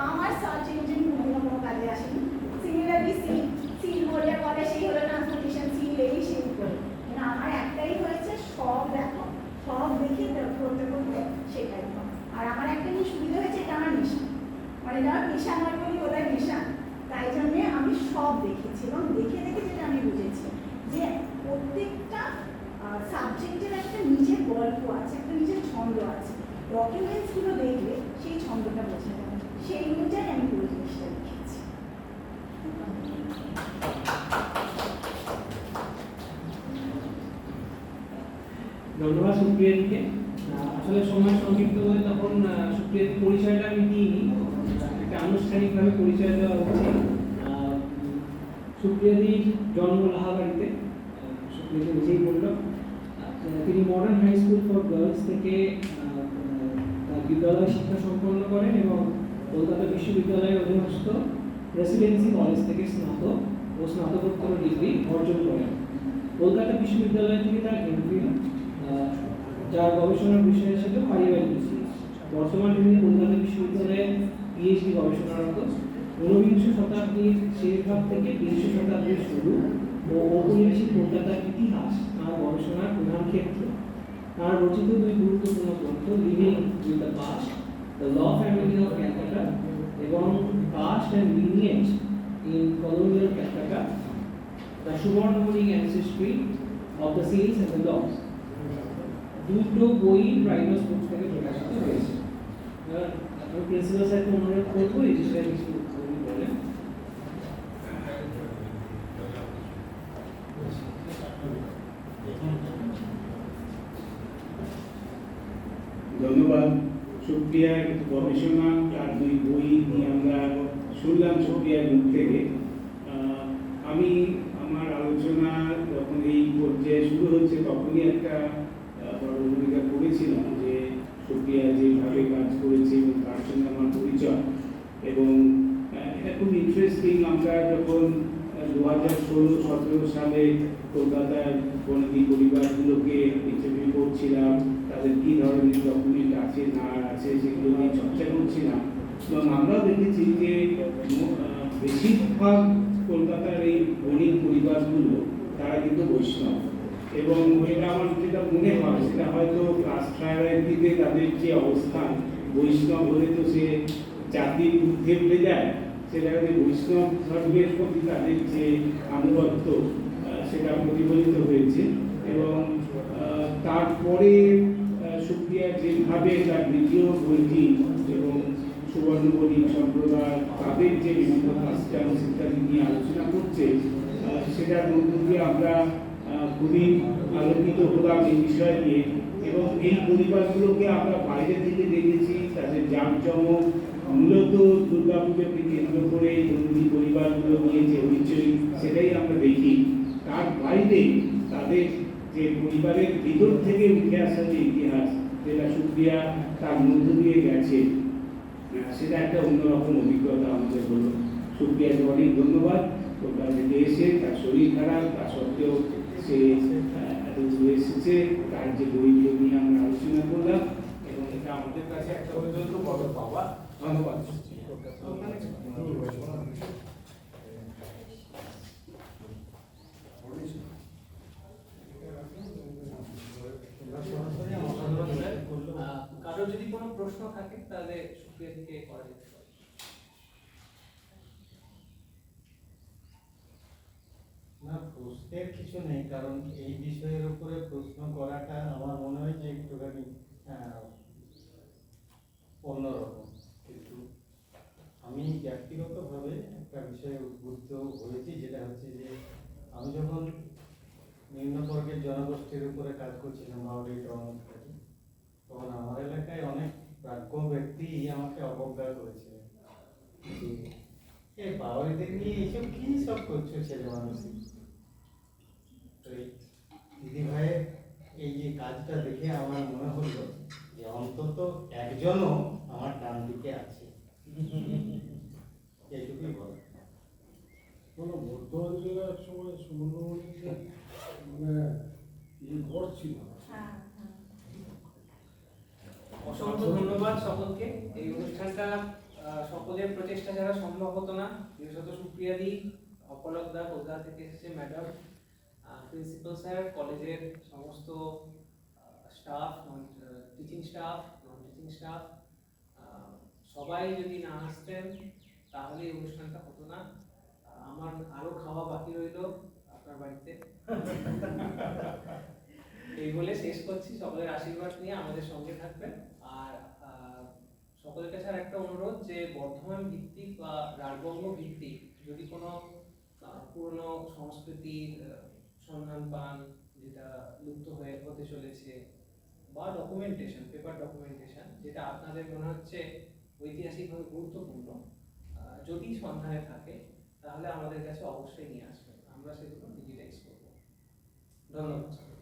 আমার সার্চ ইঞ্জিন কোনো কাজে আসেনি। সিমিলারলি সিল বললে পরে সেই হলো ট্রান্সপোর্টেশন সিল, এই সিল করে আমার একটাই হয়েছে, সব দেখো সব দেখে করতে করতে সেটাই। আর আমার একটা জিনিস সুবিধা হয়েছে, এটা আমার নেশা, মানে যারা নেশা নয় বলি ওদের নেশা, তাই জন্যে আমি সব দেখেছি এবং দেখে দেখে যেটা আমি বুঝেছি যে প্রত্যেকটা সাবজেক্টের একটা নিজের গল্প আছে, একটা নিজের ছন্দ আছে। ডকুমেন্টসগুলো দেখলে সেই ছন্দটা বোঝা যাবে, সেই অনুযায়ী আমি পুরো জিনিসটা লিখেছি। ধন্যবাদ সুপ্রিয়াদিকে। আসলে সময় সংক্ষিপ্ত বলে তখন সুপ্রিয়াদির পরিচয়টা আমি দিইনি, একটা আনুষ্ঠানিকভাবে পরিচয় দেওয়া হচ্ছে। সুপ্রিয়াদির জন্ম লাহাবাড়িতে, সুপ্রিয়াদি নিজেই বলল। তিনি modern high school for girls থেকে তার বিদ্যালয় শিক্ষা সম্পন্ন করেন এবং কলকাতা বিশ্ববিদ্যালয়ের অধীনস্থ প্রেসিডেন্সি কলেজ থেকে স্নাতক ও স্নাতকোত্তর ডিগ্রি অর্জন করেন। কলকাতা বিশ্ববিদ্যালয় থেকে তার এমফিল, যার গবেষণার বিষয় ছিল পারিবারিক বিসিএস। বর্তমানে তিনি কলকাতা বিশ্ববিদ্যালয়ে পিএইচডি গবেষণারত। 19বিংশ শতাব্দীর শেষ ভাগ থেকে 20 শতাব্দীর শুরু ও ঔপনিবেশিক কলকাতার ইতিহাস তাঁর গবেষণার প্রধান ক্ষেত্র। তাঁর রচিত দুই গুরুত্বপূর্ণ গ্রন্থ living with the past, the law family of Calcutta এবং caste and lineage in colonial Calcutta, the Subarnabanik ancestry of the Sils and the Laws, দুটো বই প্রাইমাস বুকস থেকে প্রকাশিত হয়েছে। আমি প্রিন্সিপাল স্যারকে অনুরোধ করবো এই বিষয়ে কিছু বলেন। ধন্যবাদ। সুপ্রিয়ার গবেষণা আর দুই বই নিয়ে আমরা শুনলাম সুপ্রিয়ার মুখ থেকে। আমি আমার আলোচনা যখন এই পর্যায়ে শুরু হচ্ছে তখনই একটা বড় ভূমিকা করেছিলাম যে সুপ্রিয়া যেভাবে কাজ করেছে এবং তার সঙ্গে আমার পরিচয়, এবং এটা খুব ইন্টারেস্টিং। আমরা যখন 2016-17 সালে কলকাতার বনেদি পরিবারগুলোকে ইন্টারভিউ করছিলাম, তাদের কী ধরনের ডকুমেন্ট আছে না আছে সেগুলো নিয়ে চর্চা করছিলাম, এবং আমরাও দেখেছি যে বেশিরভাগ কলকাতার এই বণিক পরিবারগুলো তারা কিন্তু বৈষ্ণব, এবং এটা আমার যেটা মনে হয় সেটা হয়তো কাস্ট হায়ারার্কিতে তাদের যে অবস্থান, বৈষ্ণব হলে তো সে জাতির ঊর্ধ্বে উঠে যায়, সেটা বৈষ্ণব ধর্মের প্রতি তাদের যে আনুগত্য সেটা প্রতিফলিত হয়েছে। এবং তারপরে সুপ্রিয়া যেভাবে তার দ্বিতীয় বইটি এবং সুবর্ণমণি সম্প্রদায় তাদের যে বিভিন্ন কাস্টামস ইত্যাদি নিয়ে আলোচনা করছে, সেটার মধ্য দিয়ে আমরা খুবই আলোকিত হলাম এই বিষয় নিয়ে। এবং এই পরিবারগুলোকে আমরা বাইরে থেকে দেখেছি, তাদের জাঁকজমক মূলত দুর্গাপুজোকে কেন্দ্র করে বন্দি পরিবারগুলো নিয়ে যে হইচই সেটাই আমরা দেখি। তার বাইরে তাদের যে পরিবারের ভিতর থেকে উঠে আসা যে ইতিহাস, যেটা সুপ্রিয়া তার মধ্য দিয়ে গেছে, সেটা একটা অন্যরকম অভিজ্ঞতা আমাদের হলো। সুপ্রিয়াকে অনেক ধন্যবাদ। কলকাতা থেকে এসে, তার শরীর খারাপ তা সত্ত্বেও সে এত দূরে এসেছে, তার যে বইগুলো নিয়ে আমরা আলোচনা করলাম, এবং এটা আমাদের কাছে একটা অত্যন্ত বড় পাওয়া। ধন্যবাদ। কারো যদি কোনো প্রশ্ন থাকে তাহলে সুপ্রিয়া থেকে করা যেতে পারে। না, প্রশ্নের কিছু নেই, কারণ এই বিষয়ের উপরে প্রশ্ন করাটা আমার মনে হয় যে একটুখানি অন্যরকম। হয়েছি, যেটা হচ্ছে যে আমি যখন নিম্নবর্গের জনগোষ্ঠীর উপরে কাজ করছিলাম মাওরি ট্রমাতে, তখন আমার এলাকায় অনেক প্রাজ্ঞ ব্যক্তি আমাকে অবজ্ঞা করেছিলেন যে এই বাউরিদের নিয়ে এইসব কি সব করছো ছেলে মানুষ। তো এই দিদি ভাইয়ের এই যে কাজটা দেখে আমার মনে হলো যে অন্তত একজনও আমার ডান দিকে আছে, এইটুকুই বলা। কোনো বর্ধমান জেলার এক সময় সুন্দরবনে মানে ঘর ছিল। হ্যাঁ হ্যাঁ অসংখ্য ধন্যবাদ সকলকে। এই অনুষ্ঠানটা সকলের প্রচেষ্টা ছাড়া সম্ভব হতো না। বিশেষত সুপ্রিয়া দি, অপলক দা কলকাতা থেকে এসেছে, ম্যাডাম, প্রিন্সিপাল স্যার, কলেজের সমস্ত staff, teaching staff, non teaching staff, সবাই যদি না আসতেন তাহলে এই অনুষ্ঠানটা হতো না। আমার আরো খাওয়া বাকি রইলো আপনার বাড়িতে। এই বলে শেষ করছি। সকলের আশীর্বাদ নিয়ে আমাদের সঙ্গে থাকবেন। আর সকলের কাছে আর একটা অনুরোধ যে বর্ধমান ভিত্তিক বা রাঢ়বঙ্গ ভিত্তিক যদি কোনো পুরনো সংস্কৃতির সন্ধান পান যেটা লুপ্ত হতে চলেছে, বা ডকুমেন্টেশন, পেপার ডকুমেন্টেশন যেটা আপনাদের মনে হচ্ছে ঐতিহাসিকভাবে গুরুত্বপূর্ণ, যদি সন্ধানে থাকে তাহলে আমাদের কাছে অবশ্যই নিয়ে আসবেন। আমরা সেগুলো ডিজিটাইজ করবো। ধন্যবাদ।